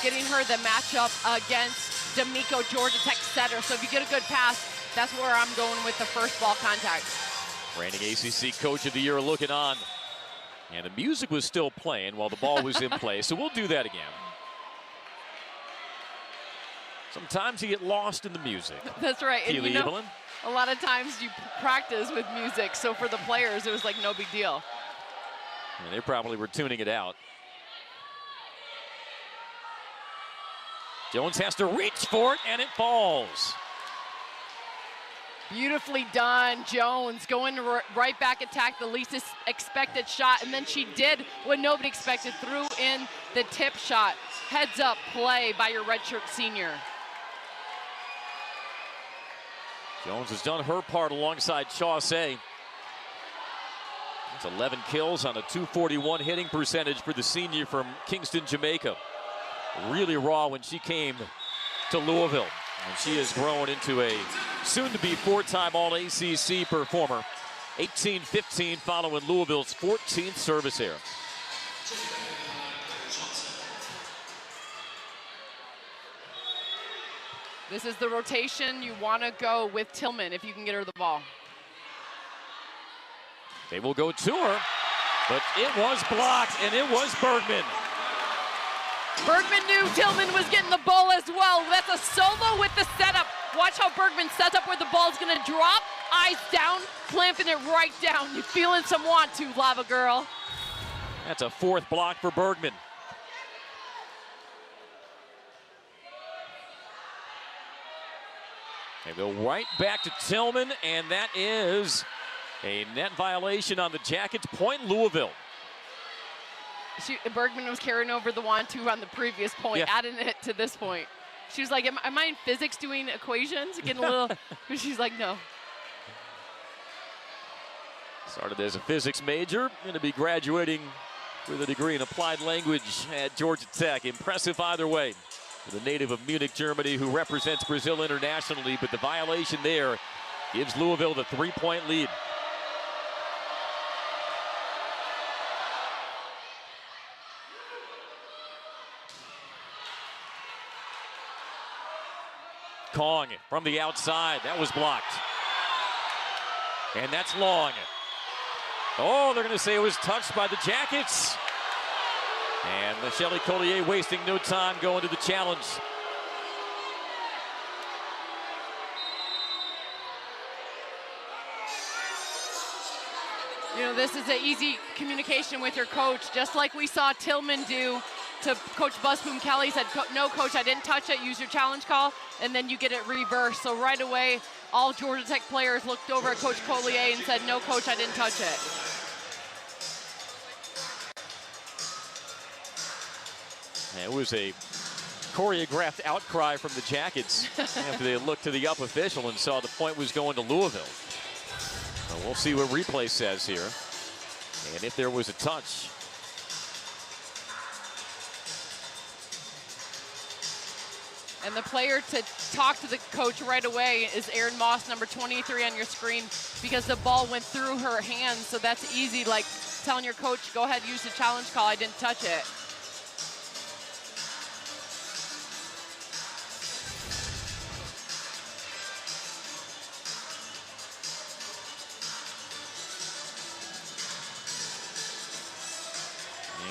getting her the matchup against D'Amico, Georgia Tech setter. So if you get a good pass, that's where I'm going with the first ball contact. Reigning ACC Coach of the Year looking on. And the music was still playing while the ball was in play, so we'll do that again. Sometimes you get lost in the music. That's right. And you know, Evelyn. a lot of times you practice with music, so for the players, it was like no big deal. And they probably were tuning it out. Jones has to reach for it, and it falls. Beautifully done, Jones going right back attack, the least expected shot, and then she did what nobody expected, threw in the tip shot. Heads up play by your redshirt senior. Jones has done her part alongside Chaussee. That's 11 kills on a .241 hitting percentage for the senior from Kingston, Jamaica. Really raw when she came to Louisville. And she has grown into a soon-to-be four-time All-ACC performer. 18-15 following Louisville's 14th service error. This is the rotation. You want to go with Tillman if you can get her the ball. They will go to her, but it was blocked, and it was Bergmann. Bergmann knew Tillman was getting the ball as well. That's a solo with the setup. Watch how Bergmann sets up where the ball's going to drop. Eyes down, clamping it right down. You feeling some want to, Lava Girl. That's a fourth block for Bergmann. They go right back to Tillman, and that is a net violation on the Jackets. Point Louisville. Bergmann was carrying over the 1-2 on the previous point, Yeah. adding it to this point. She was like, am I in physics doing equations? Getting a little, but she's like, no. Started as a physics major, going to be graduating with a degree in applied language at Georgia Tech. Impressive either way. The native of Munich, Germany, who represents Brazil internationally, but the violation there gives Louisville the 3-point lead. Kong from the outside. That was blocked. And that's long. Oh, they're going to say it was touched by the Jackets. And Michelle Collier wasting no time going to the challenge. You know, this is an easy communication with your coach, just like we saw Tillman do to Coach Busboom Kelly. Said, no, coach, I didn't touch it. Use your challenge call. And then you get it reversed. So right away, all Georgia Tech players looked over at Coach Collier and said, no, coach, I didn't touch it. It was a choreographed outcry from the Jackets after they looked to the up official and saw the point was going to Louisville. So we'll see what replay says here. And if there was a touch. And the player to talk to the coach right away is Erin Moss, number 23 on your screen, because the ball went through her hands. So that's easy, like telling your coach, go ahead, use the challenge call. I didn't touch it.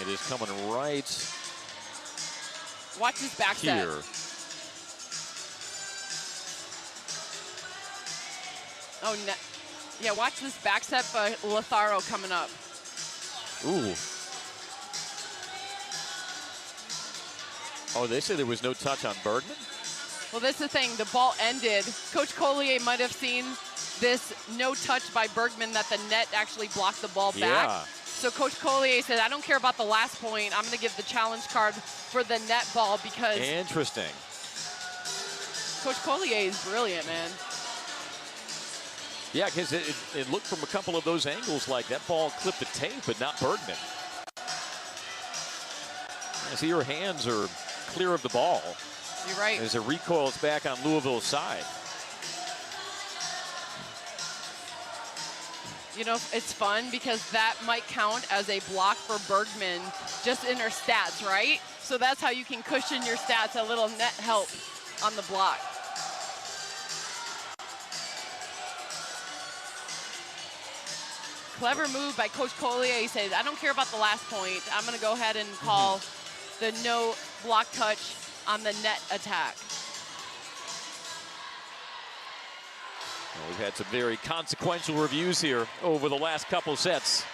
It is coming right Watch this back here. set. Oh, yeah, watch this back set by Letharo coming up. Ooh. Oh, they say there was no touch on Bergmann? Well, this is the thing. The ball ended. Coach Collier might have seen this no touch by Bergmann that the net actually blocked the ball back. Yeah. So Coach Collier said, I don't care about the last point. I'm going to give the challenge card for the net ball because Interesting. Coach Collier is brilliant, man. Yeah, because it looked from a couple of those angles like that ball clipped the tape, but not Bergmann. I see her hands are clear of the ball. You're right. As it recoils back on Louisville's side. You know, it's fun because that might count as a block for Bergmann just in her stats, right? So that's how you can cushion your stats, a little net help on the block. Clever move by Coach Collier. He says, I don't care about the last point. I'm going to go ahead and call the no block touch on the net attack. Well, we've had some very consequential reviews here over the last couple sets.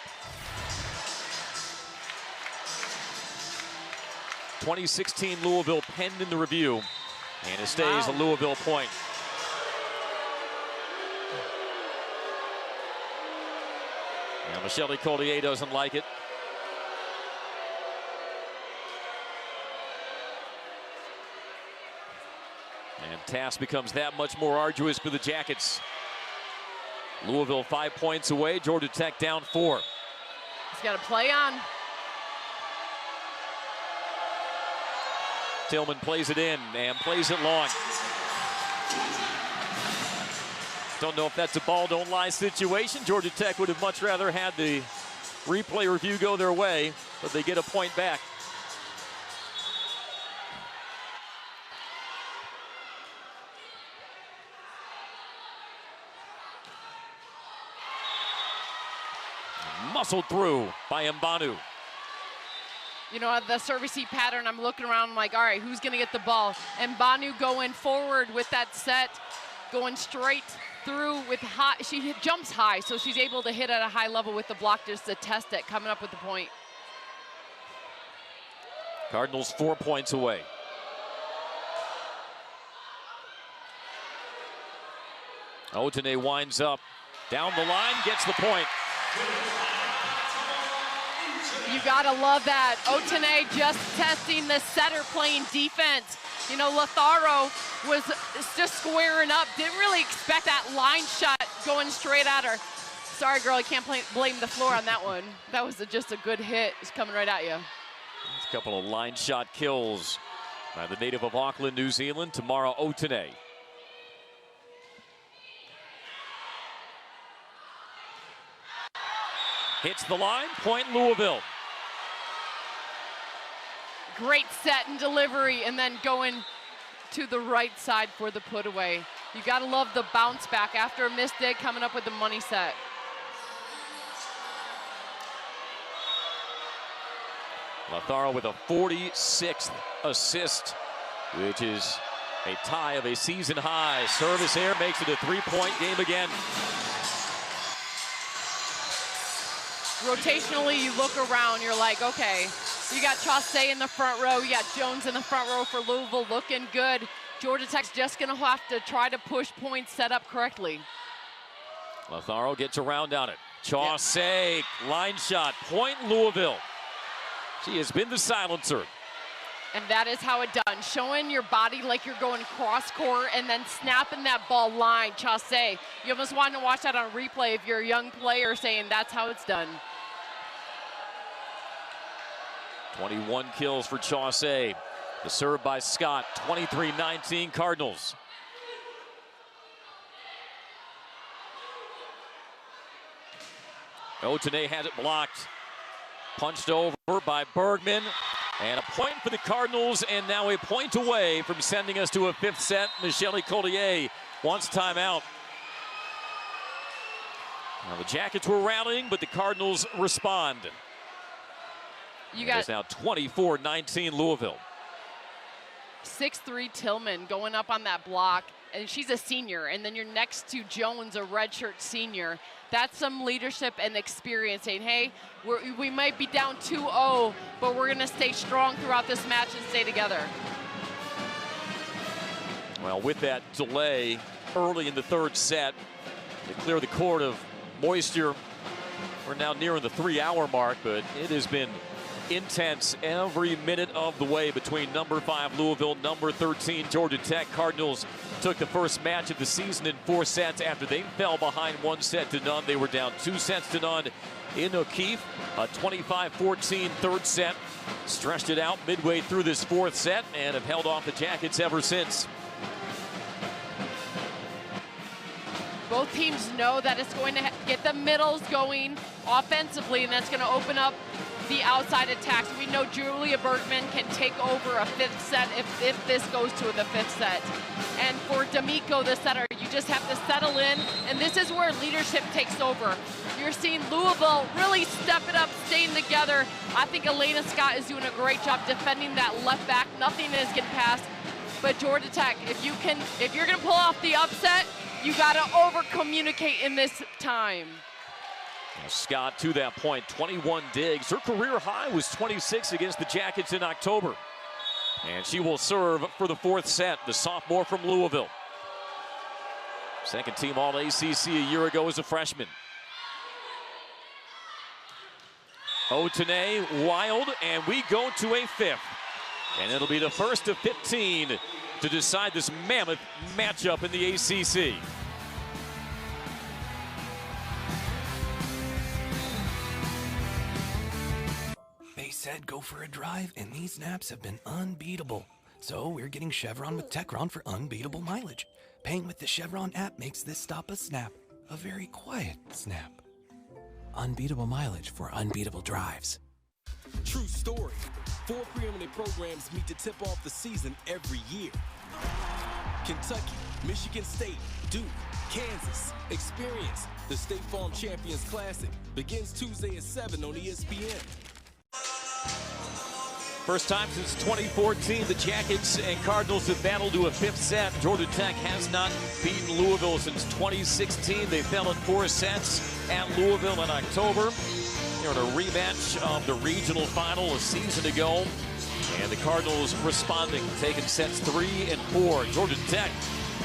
2016 Louisville penned in the review, and it stays a Louisville point. Now, Michelle Collier doesn't like it. And task becomes that much more arduous for the Jackets. Louisville 5 points away, Georgia Tech down 4. He's got to play on. Tillman plays it in and plays it long. Don't know if that's a ball don't lie situation. Georgia Tech would have much rather had the replay review go their way, but they get a point back. Muscled through by Mbanu. You know, the service heat pattern, I'm looking around, I'm like, all right, who's going to get the ball? And Mbanu going forward with that set, going straight through with high. She jumps high, so she's able to hit at a high level with the block just to test it, coming up with the point. Cardinals 4 points away. Otene winds up, down the line, gets the point. You gotta love that. Otene just testing the setter playing defense. You know, Latharo was just squaring up. Didn't really expect that line shot going straight at her. Sorry, girl, I can't blame the floor on that one. That was just a good hit. It's coming right at you. A couple of line shot kills by the native of Auckland, New Zealand, Tamara Otene. Hits the line, point Louisville. Great set and delivery, and then going to the right side for the put away. You gotta love the bounce back after a missed dig, coming up with the money set. Latharo with a 46th assist, which is a tie of a season high. Service air makes it a 3-point game again. Rotationally, you look around, you're like, okay, you got Chaussee in the front row, you got Jones in the front row for Louisville, looking good. Georgia Tech's just gonna have to try to push points set up correctly. Latharo gets around on it. Chaussee, line shot, point Louisville. She has been the silencer. And that is how it's done. Showing your body like you're going cross court and then snapping that ball line, Chaussee. You almost want to watch that on replay if you're a young player saying that's how it's done. 21 kills for Chaussee. The serve by Scott, 23-19 Cardinals. Otene has it blocked. Punched over by Bergmann. And a point for the Cardinals, and now a point away from sending us to a 5th set. Michelle Collier wants timeout. Now the Jackets were rallying, but the Cardinals respond. It's now 24-19 Louisville. 6'3" Tillman going up on that block, and she's a senior, and then you're next to Jones, a redshirt senior. That's some leadership and experience, saying, hey, we might be down 2-0, but we're gonna stay strong throughout this match and stay together. Well, with that delay early in the 3rd set to clear the court of moisture, we're now nearing the 3-hour mark, but it has been intense every minute of the way between number 5 Louisville, number 13 Georgia Tech. Cardinals took the first match of the season in 4 sets after they fell behind 1-0. They were down 2-0 in O'Keefe. A 25-14 3rd set. Stretched it out midway through this 4th set and have held off the Jackets ever since. Both teams know that it's going to get the middles going offensively, and that's going to open up the outside attacks. We know Julia Bergmann can take over a fifth set if this goes to the fifth set. And for D'Amico, the setter, you just have to settle in, and this is where leadership takes over. You're seeing Louisville really step it up, staying together. I think Elena Scott is doing a great job defending that left back. Nothing is getting past. But Georgia Tech, if you're going to pull off the upset, you got to over-communicate in this time. Scott, to that point, 21 digs. Her career high was 26 against the Jackets in October. And she will serve for the fourth set, the sophomore from Louisville. Second team All-ACC a year ago as a freshman. Otene wild, and we go to a fifth. And it'll be the first of 15 to decide this mammoth matchup in the ACC. They said go for a drive, and these snaps have been unbeatable. So we're getting Chevron with Techron for unbeatable mileage. Paying with the Chevron app makes this stop a snap, a very quiet snap. Unbeatable mileage for unbeatable drives. True story. 4 preeminent programs meet to tip off the season every year. Kentucky, Michigan State, Duke, Kansas. Experience the State Farm Champions Classic. Begins Tuesday at 7 on ESPN. First time since 2014, the Jackets and Cardinals have battled to a fifth set. Georgia Tech has not beaten Louisville since 2016. They fell in 4 sets at Louisville in October. They're in a rematch of the regional final a season ago. And the Cardinals responding, taking sets 3 and 4. Georgia Tech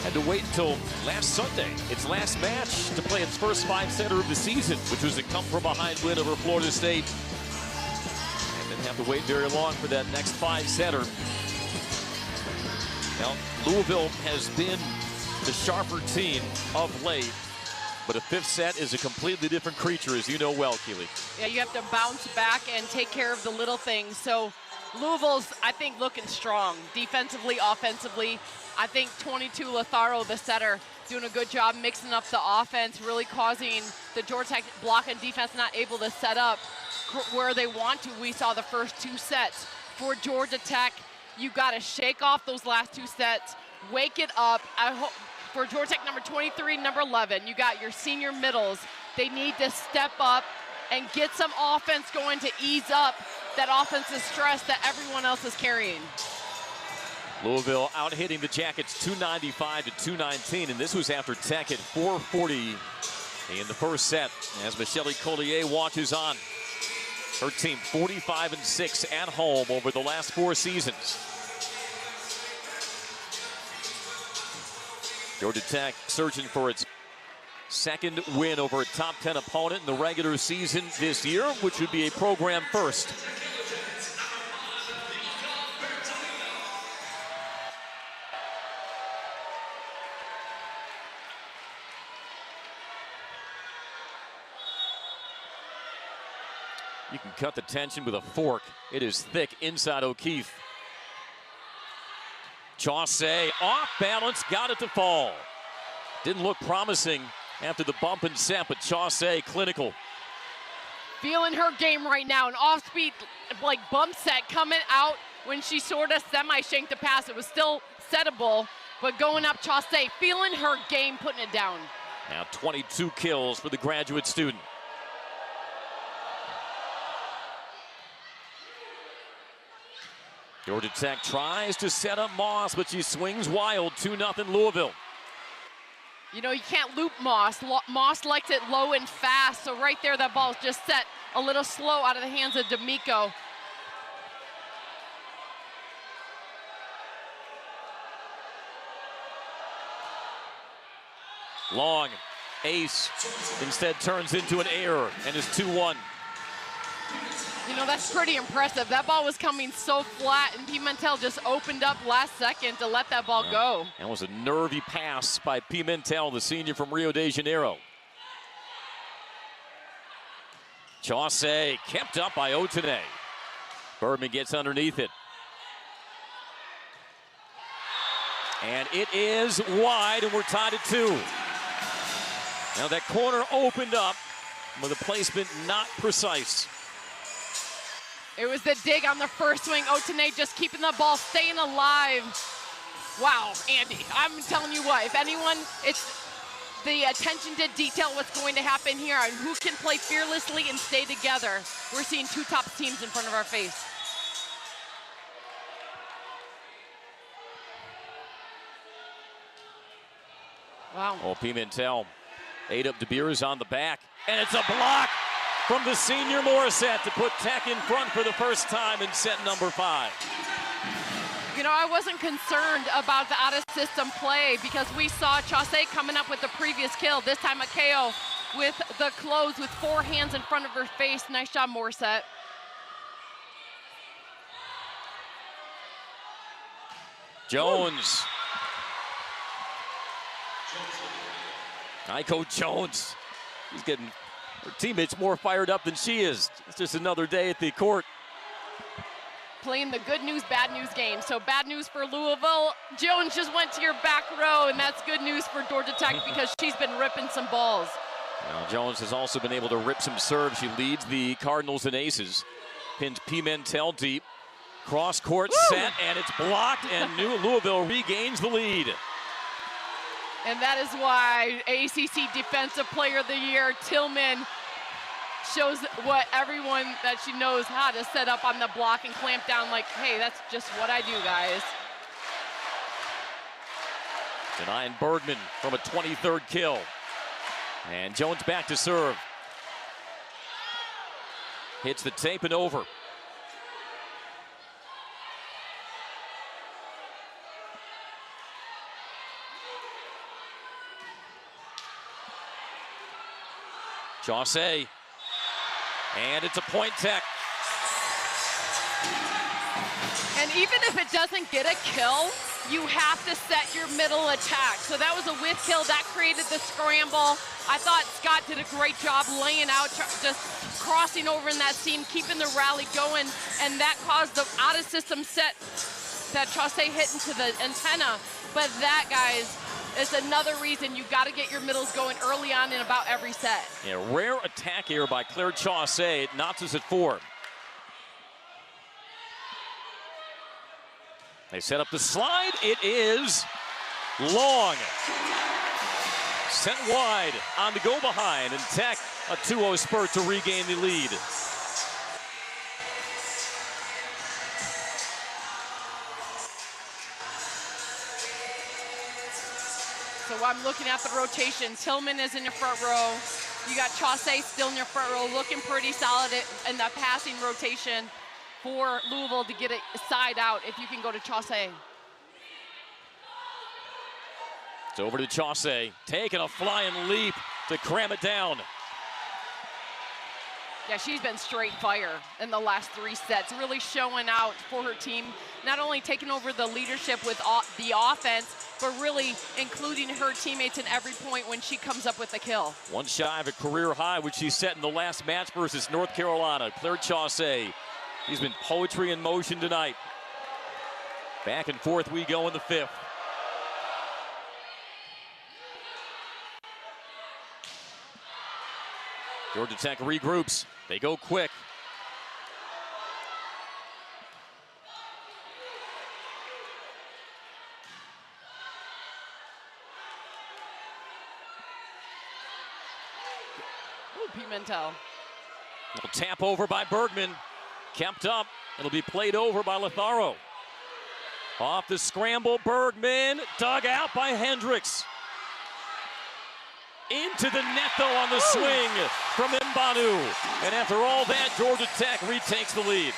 had to wait until last Sunday, its last match, to play its first 5-setter of the season, which was a come-from-behind win over Florida State. Didn't have to wait very long for that next 5-setter. Now, Louisville has been the sharper team of late, but a fifth set is a completely different creature, as you know well, Keely. Yeah, you have to bounce back and take care of the little things. So Louisville's, I think, looking strong defensively, offensively. I think 22 Lozaro, the setter, doing a good job mixing up the offense, really causing the Georgia Tech block and defense not able to set up where they want to. We saw the first 2 sets. For Georgia Tech, you got to shake off those last 2 sets, wake it up. I hope for Georgia Tech number 23, number 11, you got your senior middles. They need to step up and get some offense going to ease up that offensive stress that everyone else is carrying. Louisville out hitting the Jackets 295 to 219, and this was after Tech at 440 in the first set as Michelle Collier watches on. Her team 45-6 at home over the last 4 seasons. Georgia Tech searching for its second win over a top 10 opponent in the regular season this year, which would be a program first. You can cut the tension with a fork. It is thick inside O'Keefe. Chaussee off balance, got it to fall. Didn't look promising after the bump and set, but Chaussee clinical. Feeling her game right now, an off-speed like bump set coming out when she sort of semi-shanked the pass. It was still settable, but going up Chaussee, feeling her game, putting it down. Now 22 kills for the graduate student. Georgia Tech tries to set up Moss, but she swings wild. 2-0 Louisville. You know, you can't loop Moss. Moss likes it low and fast, so right there that ball's just set a little slow out of the hands of D'Amico. Long, ace, instead turns into an error and is 2-1. You know, that's pretty impressive. That ball was coming so flat, and Pimentel just opened up last second to let that ball go. That was a nervy pass by Pimentel, the senior from Rio de Janeiro. Chaussee kept up by Otene. Bergmann gets underneath it. And it is wide, and we're tied at 2. Now that corner opened up, but the placement not precise. It was the dig on the first swing. Otene just keeping the ball, staying alive. Wow, Andy, I'm telling you what, if anyone, it's the attention to detail what's going to happen here and who can play fearlessly and stay together. We're seeing two top teams in front of our face. Wow. Oh, Pimentel. 8 up De Beers on the back, and it's a block from the senior Morissette to put Tech in front for the first time in set number 5. You know, I wasn't concerned about the out-of-system play because we saw Chaussee coming up with the previous kill. This time Akeo with the close with 4 hands in front of her face. Nice job, Morissette. Jones. Aiko Jones. He's getting her teammates more fired up than she is. It's just another day at the court. Playing the good news, bad news game. So bad news for Louisville. Jones just went to your back row, and that's good news for Georgia Tech because she's been ripping some balls. Now Jones has also been able to rip some serves. She leads the Cardinals in aces. Pins Pimentel deep. Cross court set, and it's blocked, and Louisville regains the lead. And that is why ACC Defensive Player of the Year, Tillman, shows what everyone that she knows how to set up on the block and clamp down like, hey, that's just what I do, guys. Denying Bergmann from a 23rd kill. And Jones back to serve. Hits the tape and over. Chaussee. And it's a point Tech. And even if it doesn't get a kill, you have to set your middle attack. So that was a whiff kill. That created the scramble. I thought Scott did a great job laying out, just crossing over in that seam, keeping the rally going, and that caused the out-of-system set that Chaussee hit into the antenna. But that, guys, is another reason you got to get your middles going early on in about every set. Yeah, rare attack here by Claire Chaussee. It knocks us at 4. They set up the slide. It is long. Sent wide on the go behind, and Tech a 2-0 spurt to regain the lead. So I'm looking at the rotation. Tillman is in your front row. You got Chaussee still in your front row, looking pretty solid in the passing rotation for Louisville to get it side out if you can go to Chaussee. It's over to Chaussee, taking a flying leap to cram it down. Yeah, she's been straight fire in the last 3 sets, really showing out for her team, not only taking over the leadership with the offense, but really including her teammates in every point when she comes up with a kill. One shy of a career high, which she set in the last match versus North Carolina. Claire Chaussee, she's been poetry in motion tonight. Back and forth we go in the 5th. Georgia Tech regroups. They go quick. Ooh, Pimentel. Little tap over by Bergmann. Kept up. It'll be played over by Letharo. Off the scramble, Bergmann. Dug out by Hendricks. Into the net, though, on the swing from Mbanu. And after all that, Georgia Tech retakes the lead.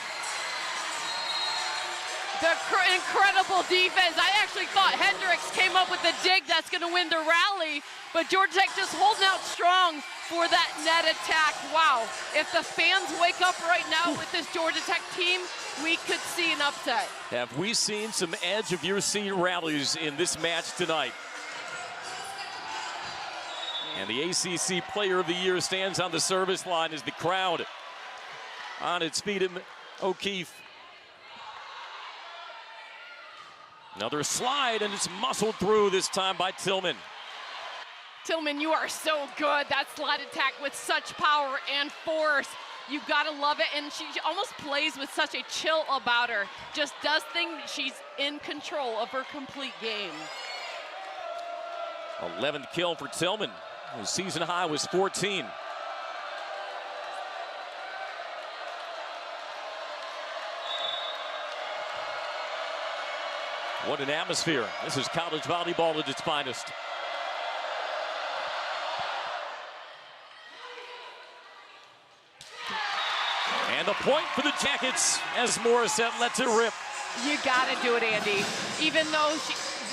The incredible defense. I actually thought Hendricks came up with a dig that's going to win the rally, but Georgia Tech just holding out strong for that net attack. Wow. If the fans wake up right now with this Georgia Tech team, we could see an upset. Have we seen some edge of your seat rallies in this match tonight? And the ACC Player of the Year stands on the service line as the crowd on its feet at O'Keefe. Another slide, and it's muscled through this time by Tillman. Tillman, you are so good. That slide attack with such power and force. You gotta love it, and she almost plays with such a chill about her. Just does things, she's in control of her complete game. 11th kill for Tillman. His season high was 14. What an atmosphere. This is college volleyball at its finest. And the point for the Jackets as Morissette lets it rip. You gotta do it, Andy. Even though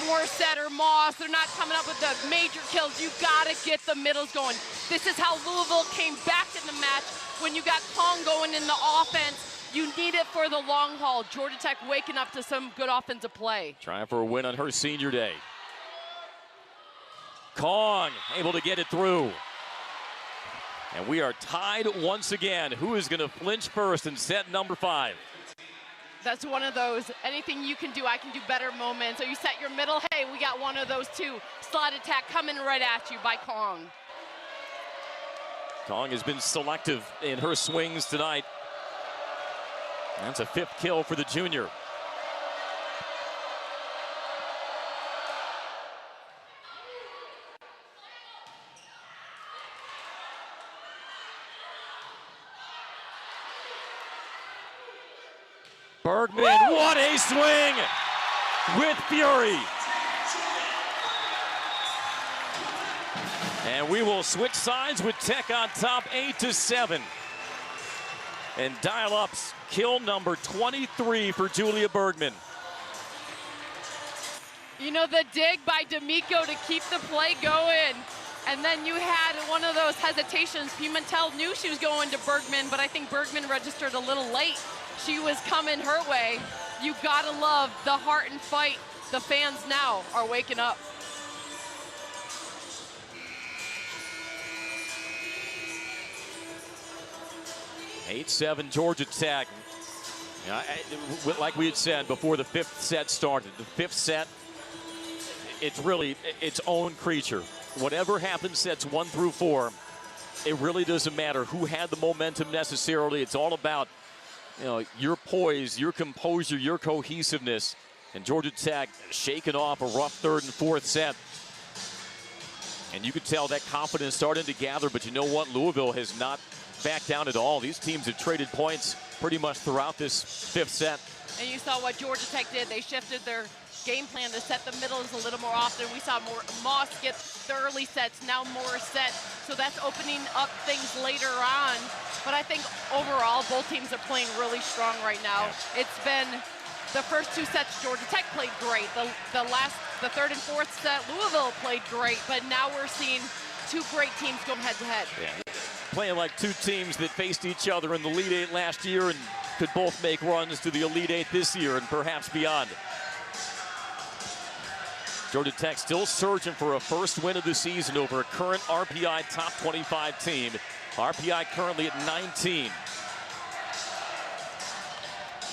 Morissette or Moss, they're not coming up with the major kills, you gotta get the middles going. This is how Louisville came back in the match. When you got Kong going in the offense, you need it for the long haul. Georgia Tech waking up to some good offensive play. Trying for a win on her senior day. Kong able to get it through. And we are tied once again. Who is going to flinch first in set number 5? That's one of those, anything you can do, I can do better moments. So you set your middle, hey, we got one of those too. Slide attack coming right at you by Kong. Kong has been selective in her swings tonight. That's a 5th kill for the junior. Bergmann, what a swing with fury. And we will switch sides with Tech on top 8-7. And dial-ups, kill number 23 for Julia Bergmann. You know, the dig by D'Amico to keep the play going. And then you had one of those hesitations. Pimentel knew she was going to Bergmann, but I think Bergmann registered a little late. She was coming her way. You gotta love the heart and fight. The fans now are waking up. 8-7 Georgia Tech. Like we had said before the 5th set started, the 5th set, it's really its own creature. Whatever happens sets 1 through 4, it really doesn't matter who had the momentum necessarily. It's all about, you know, your poise, your composure, your cohesiveness. And Georgia Tech shaking off a rough 3rd and 4th set. And you could tell that confidence starting to gather, but you know what? Louisville has not backed down at all. These teams have traded points pretty much throughout this 5th set. And you saw what Georgia Tech did. They shifted their game plan to set the middles a little more often. We saw Moss get the early sets, now Morissette. So that's opening up things later on. But I think overall, both teams are playing really strong right now. Yeah. It's been the first 2 sets, Georgia Tech played great. The 3rd and 4th set, Louisville played great. But now we're seeing 2 great teams going head to head. Yeah. Playing like 2 teams that faced each other in the Elite 8 last year and could both make runs to the Elite 8 this year and perhaps beyond. Georgia Tech still searching for a first win of the season over a current RPI top 25 team. RPI currently at 19.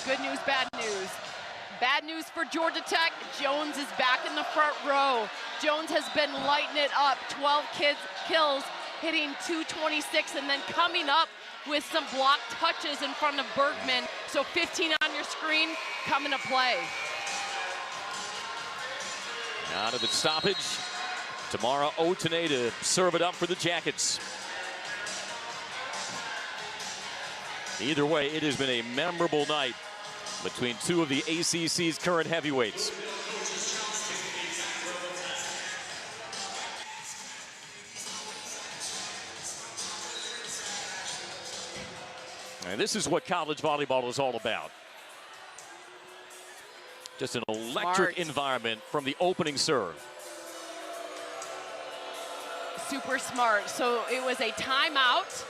Good news, bad news. Bad news for Georgia Tech. Jones is back in the front row. Jones has been lighting it up. 12 kills, hitting .226, and then coming up with some block touches in front of Bergmann. So 15 on your screen, coming to play. Out of the stoppage, Tamara Otene to serve it up for the Jackets. Either way, it has been a memorable night between 2 of the ACC's current heavyweights. And this is what college volleyball is all about. Just an electric environment from the opening serve. Super smart. So it was a timeout,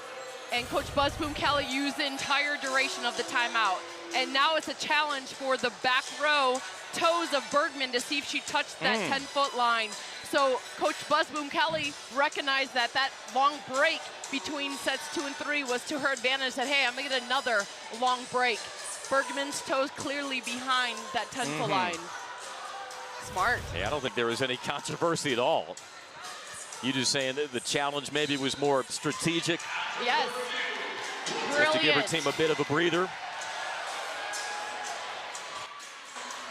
and Coach Buzz Boom-Kelly used the entire duration of the timeout. And now it's a challenge for the back row toes of Bergmann to see if she touched that 10-foot line. So Coach Buzz Boom-Kelly recognized that that long break between sets 2 and 3 was to her advantage, said, hey, I'm gonna get another long break. Bergmann's toes clearly behind that 10-foot line. Smart. Yeah, I don't think there was any controversy at all. You just saying that the challenge maybe was more strategic? Yes. Brilliant. Just to give her team a bit of a breather.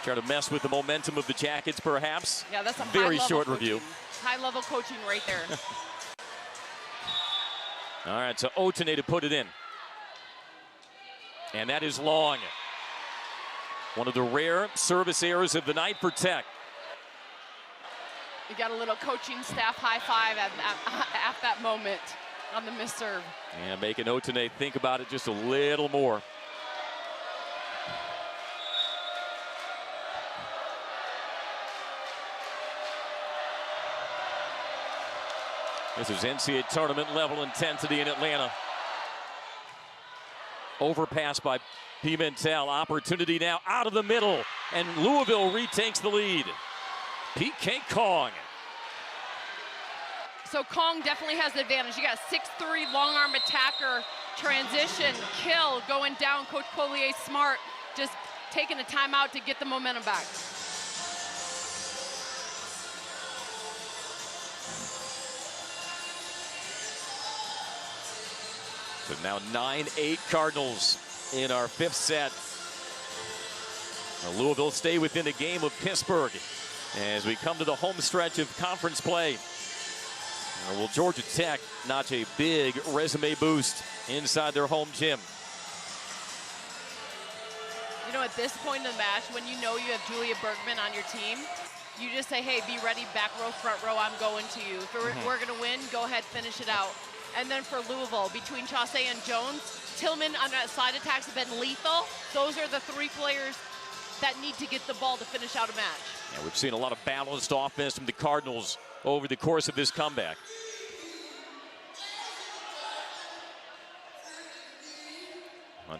Try to mess with the momentum of the Jackets, perhaps. Yeah, that's a very short coaching. review. High-level coaching right there. All right, so Otene to put it in. And that is long. One of the rare service errors of the night for Tech. You got a little coaching staff high five at that moment on the missed serve. And making Otene think about it just a little more. This is NCAA tournament level intensity in Atlanta. Overpass by Pimentel. Opportunity now out of the middle. And Louisville retakes the lead. PK Kong. So Kong definitely has the advantage. You got a 6'3" long arm attacker, transition, kill, going down. Coach Collier smart, just taking a timeout to get the momentum back. So now 9-8 Cardinals in our fifth set. Now Louisville stay within a game of Pittsburgh as we come to the home stretch of conference play. Will Georgia Tech notch a big resume boost inside their home gym? You know, at this point in the match, when you know you have Julia Bergmann on your team, you just say, hey, be ready, back row, front row, I'm going to you. If we're going to win, go ahead, finish it out. And then for Louisville, between Chaussee and Jones, Tillman on side attacks have been lethal. Those are the three players that need to get the ball to finish out a match. Yeah, we've seen a lot of balanced offense from the Cardinals over the course of this comeback.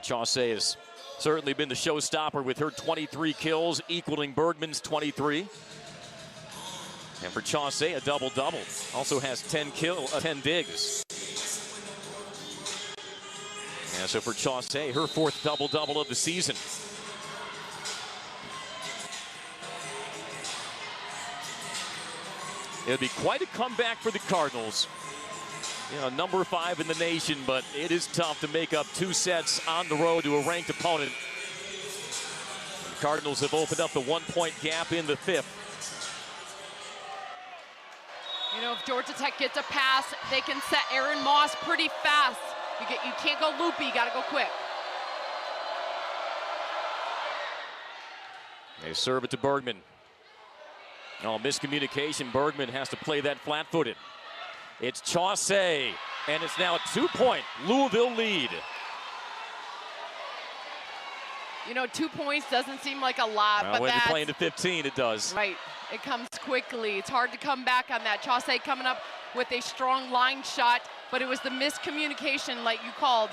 Chaussee has certainly been the showstopper with her 23 kills, equaling Bergmann's 23. And for Chaussee, a double-double. Also has 10 digs. And so for Chaussee, her fourth double-double of the season. It'll be quite a comeback for the Cardinals. You know, number 5 in the nation, but it is tough to make up 2 sets on the road to a ranked opponent. The Cardinals have opened up the 1-point gap in the fifth. You know, if Georgia Tech gets a pass, they can set Aaron Moss pretty fast. You can't go loopy, you gotta go quick. They serve it to Bergmann. Oh, miscommunication. Bergmann has to play that flat-footed. It's Chaussee, and it's now a 2-point Louisville lead. You know, 2 points doesn't seem like a lot, well, but when you're playing to 15, it does. Right, it comes quickly. It's hard to come back on that. Chaussee coming up with a strong line shot, but it was the miscommunication, like you called,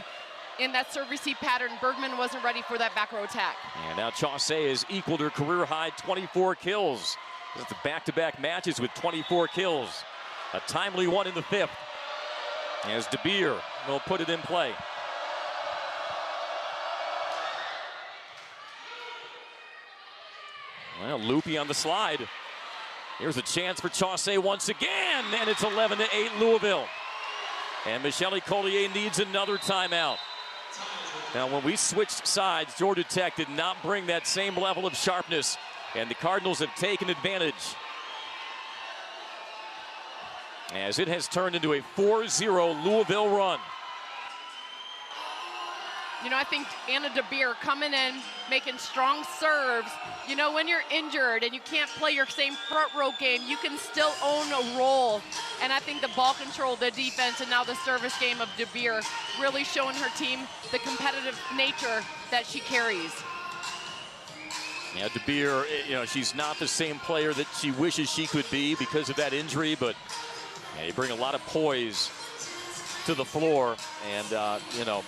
in that serve receive pattern. Bergmann wasn't ready for that back row attack. And now Chaussee has equaled her career high 24 kills. It's the back-to-back matches with 24 kills. A timely one in the fifth. As De Beer will put it in play. Well, Loopy on the slide. Here's a chance for Chaussee once again, and it's 11-8 Louisville. And Michelle Collier needs another timeout. Now, when we switched sides, Georgia Tech did not bring that same level of sharpness, and the Cardinals have taken advantage, as it has turned into a 4-0 Louisville run. You know, I think Anna De Beer coming in, making strong serves. You know, when you're injured and you can't play your same front row game, you can still own a role. And I think the ball control, the defense, and now the service game of De Beer really showing her team the competitive nature that she carries. Yeah, De Beer, you know, she's not the same player that she wishes she could be because of that injury, but yeah, you bring a lot of poise to the floor, and, you know,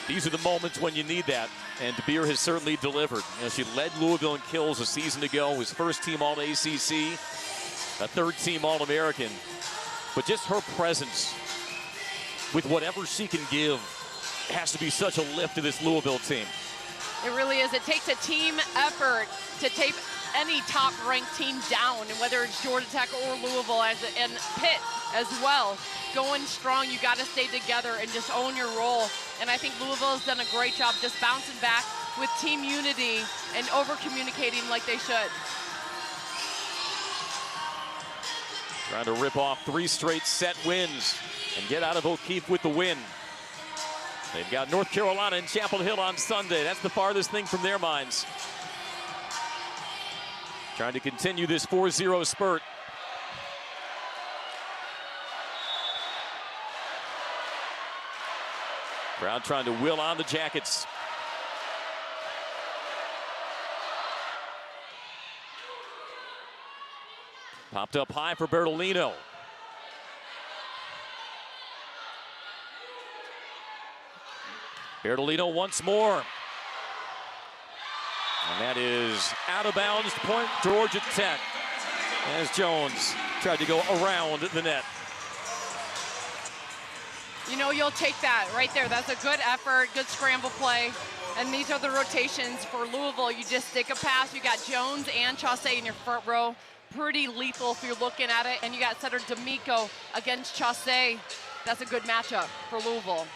these are the moments when you need that, and De Beer has certainly delivered. You know, she led Louisville in kills a season ago, was first-team All-ACC, a third-team All-American. But just her presence, with whatever she can give, has to be such a lift to this Louisville team. It really is. It takes a team effort to take any top-ranked team down, and whether it's Georgia Tech or Louisville and Pitt as well. Going strong, you got to stay together and just own your role. And I think Louisville has done a great job just bouncing back with team unity and over-communicating like they should. Trying to rip off 3 straight set wins and get out of O'Keefe with the win. They've got North Carolina and Chapel Hill on Sunday. That's the farthest thing from their minds. Trying to continue this 4-0 spurt. Crowd trying to will on the Jackets. Popped up high for Bertolino. Bertolino once more. And that is out of bounds, point Georgia Tech, as Jones tried to go around the net. You know, you'll take that right there. That's a good effort, good scramble play. And these are the rotations for Louisville. You just stick a pass. You got Jones and Chaussee in your front row. Pretty lethal if you're looking at it. And you got setter D'Amico against Chaussee. That's a good matchup for Louisville.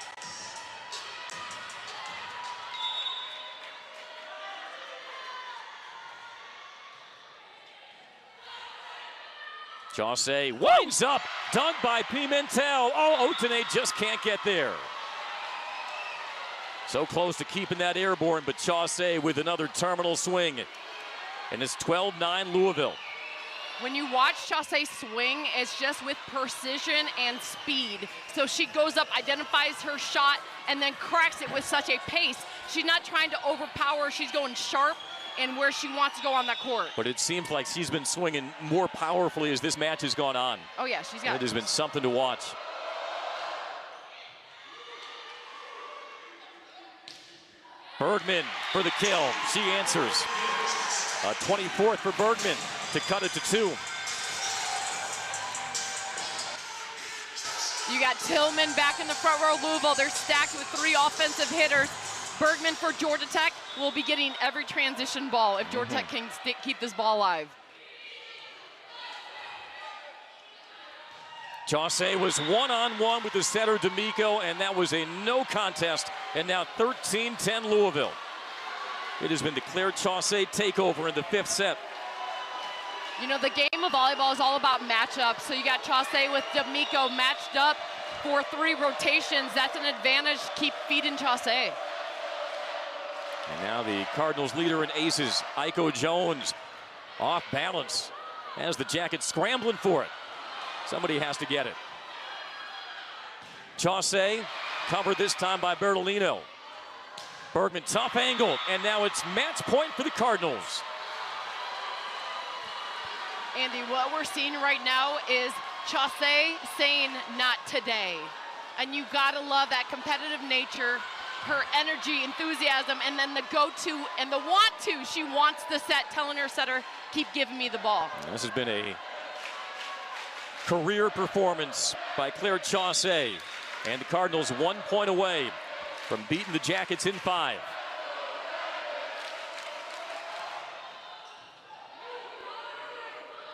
Chaussee winds up, dunked by Pimentel. Oh, Otene just can't get there. So close to keeping that airborne, but Chaussee with another terminal swing. And it's 12-9 Louisville. When you watch Chaussee swing, it's just with precision and speed. So she goes up, identifies her shot, and then cracks it with such a pace. She's not trying to overpower, she's going sharp and where she wants to go on that court. But it seems like she's been swinging more powerfully as this match has gone on. Oh yeah, she's got it. It has been something to watch. Bergmann for the kill. She answers. A 24th for Bergmann to cut it to 2. You got Tillman back in the front row. Louisville, they're stacked with 3 offensive hitters. Bergmann for Georgia Tech will be getting every transition ball if Georgia Tech can keep this ball alive. Chaussee was one-on-one with the setter D'Amico, and that was a no contest. And now 13-10 Louisville. It has been declared Chaussee takeover in the 5th set. You know, the game of volleyball is all about matchups. So you got Chaussee with D'Amico matched up for 3 rotations. That's an advantage. Keep feeding Chaussee. And now the Cardinals leader in aces, Iko Jones, off balance as the Jackets scrambling for it. Somebody has to get it. Chaussee covered this time by Bertolino. Bergmann tough angle, and now it's match point for the Cardinals. Andy, what we're seeing right now is Chaussee saying not today. And you gotta love that competitive nature, her energy, enthusiasm, and then the go-to and the want to. She wants the set, telling her setter, keep giving me the ball. This has been a career performance by Claire Chaussee. And the Cardinals 1 point away from beating the Jackets in 5.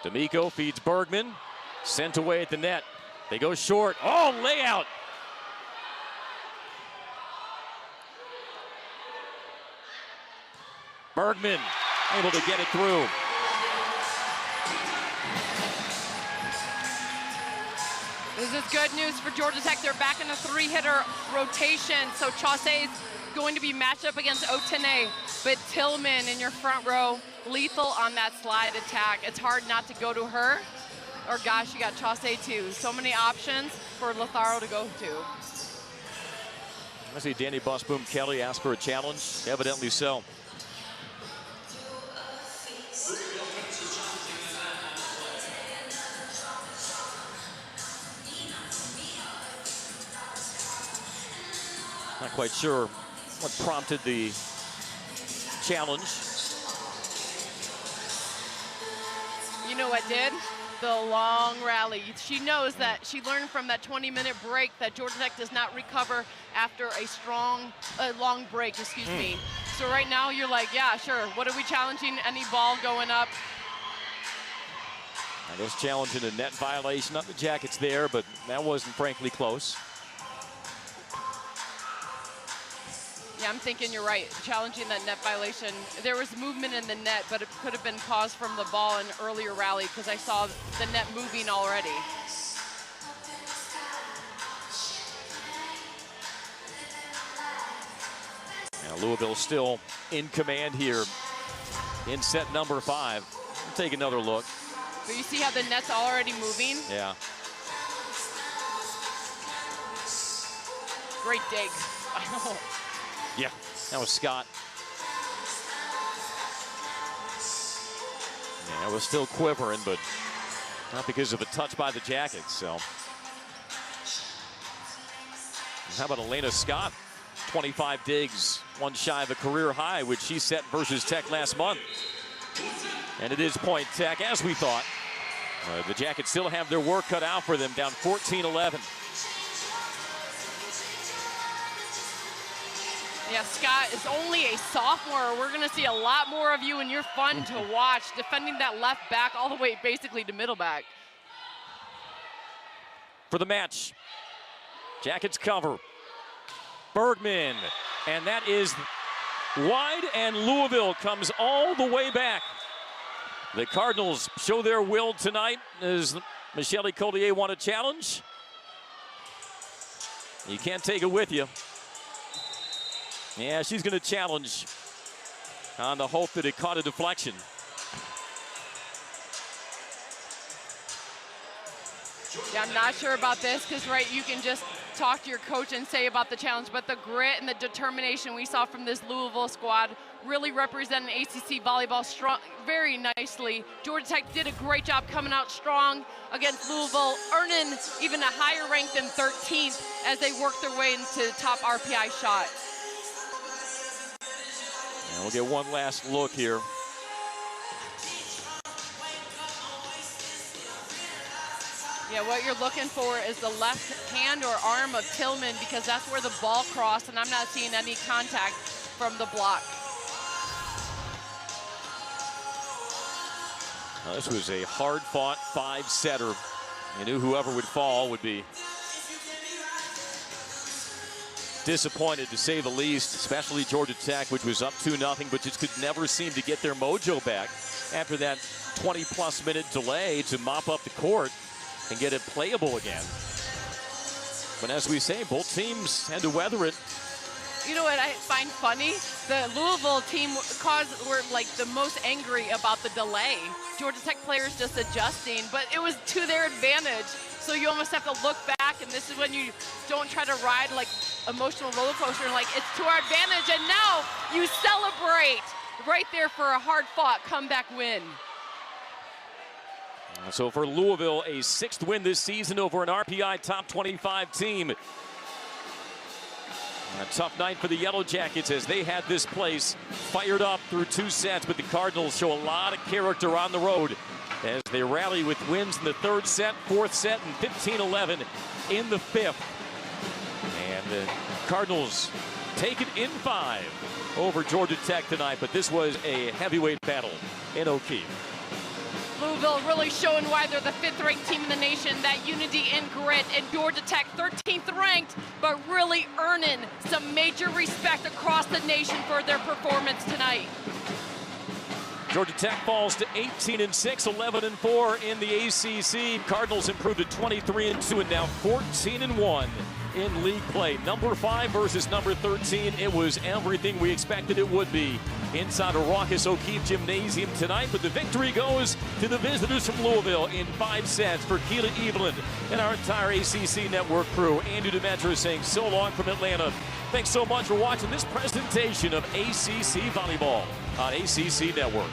D'Amico feeds Bergmann, sent away at the net. They go short. Oh, layout. Bergmann able to get it through. This is good news for Georgia Tech. They're back in a 3-hitter rotation. So Chaussee's going to be matched up against Otene, but Tillman in your front row, lethal on that slide attack. It's hard not to go to her. Or gosh, you got Chaussee too. So many options for Letharo to go to. I see Danny Busboom Kelly ask for a challenge. Evidently so. Not quite sure what prompted the challenge. You know what did? The long rally. She knows that she learned from that 20-minute break that Georgia Tech does not recover after a long break, excuse me. So right now you're like, yeah, sure. What are we challenging? Any ball going up? I guess challenging a net violation. Not the Jackets there, but that wasn't frankly close. Yeah, I'm thinking you're right. Challenging that net violation. There was movement in the net, but it could have been caused from the ball in earlier rally because I saw the net moving already. Now Louisville still in command here in set number 5. We'll take another look. But you see how the net's already moving? Yeah. Great dig. Yeah, that was Scott. Yeah, it was still quivering, but not because of a touch by the Jackets. So, and how about Elena Scott? 25 digs, one shy of a career high, which she set versus Tech last month. And it is point Tech, as we thought. The Jackets still have their work cut out for them, down 14-11. Yeah, Scott is only a sophomore. We're going to see a lot more of you, and you're fun to watch, defending that left back all the way basically to middle back. For the match, Jackets cover. Bergmann, and that is wide, and Louisville comes all the way back. The Cardinals show their will tonight as Michelle Collier won a challenge. You can't take it with you. Yeah, she's going to challenge on the hope that it caught a deflection. Yeah, I'm not sure about this because, right, you can just talk to your coach and say about the challenge, but the grit and the determination we saw from this Louisville squad really represented ACC volleyball strong, very nicely. Georgia Tech did a great job coming out strong against Louisville, earning even a higher rank than 13th as they worked their way into the top RPI shot. And we'll get one last look here. Yeah, what you're looking for is the left hand or arm of Tillman because that's where the ball crossed, and I'm not seeing any contact from the block. Now, this was a hard-fought 5-setter. You knew whoever would fall would be disappointed, to say the least, especially Georgia Tech, which was up 2-0, but just could never seem to get their mojo back after that 20-plus minute delay to mop up the court and get it playable again. But as we say, both teams had to weather it. You know what I find funny? The Louisville team were like the most angry about the delay. Georgia Tech players just adjusting, but it was to their advantage. So you almost have to look back, and this is when you don't try to ride like emotional roller coaster and like it's to our advantage, and now you celebrate right there for a hard-fought comeback win. So for Louisville, a 6th win this season over an RPI top 25 team. A tough night for the Yellow Jackets as they had this place fired up through 2 sets, but the Cardinals show a lot of character on the road as they rally with wins in the 3rd set, 4th set, and 15-11 in the 5th. And the Cardinals take it in 5 over Georgia Tech tonight, but this was a heavyweight battle in O'Keefe. Louisville really showing why they're the 5th-ranked team in the nation, that unity and grit, and Georgia Tech 13th ranked, but really earning some major respect across the nation for their performance tonight. Georgia Tech falls to 18-6, 11-4 in the ACC. Cardinals improved to 23-2 and now 14-1 in league play. Number 5 versus number 13. It was everything we expected it would be inside a raucous O'Keefe Gymnasium tonight, but the victory goes to the visitors from Louisville in 5 sets. For Keela Eveland and our entire ACC Network crew, Andy Demetra saying so long from Atlanta. Thanks so much for watching this presentation of ACC Volleyball on ACC Network.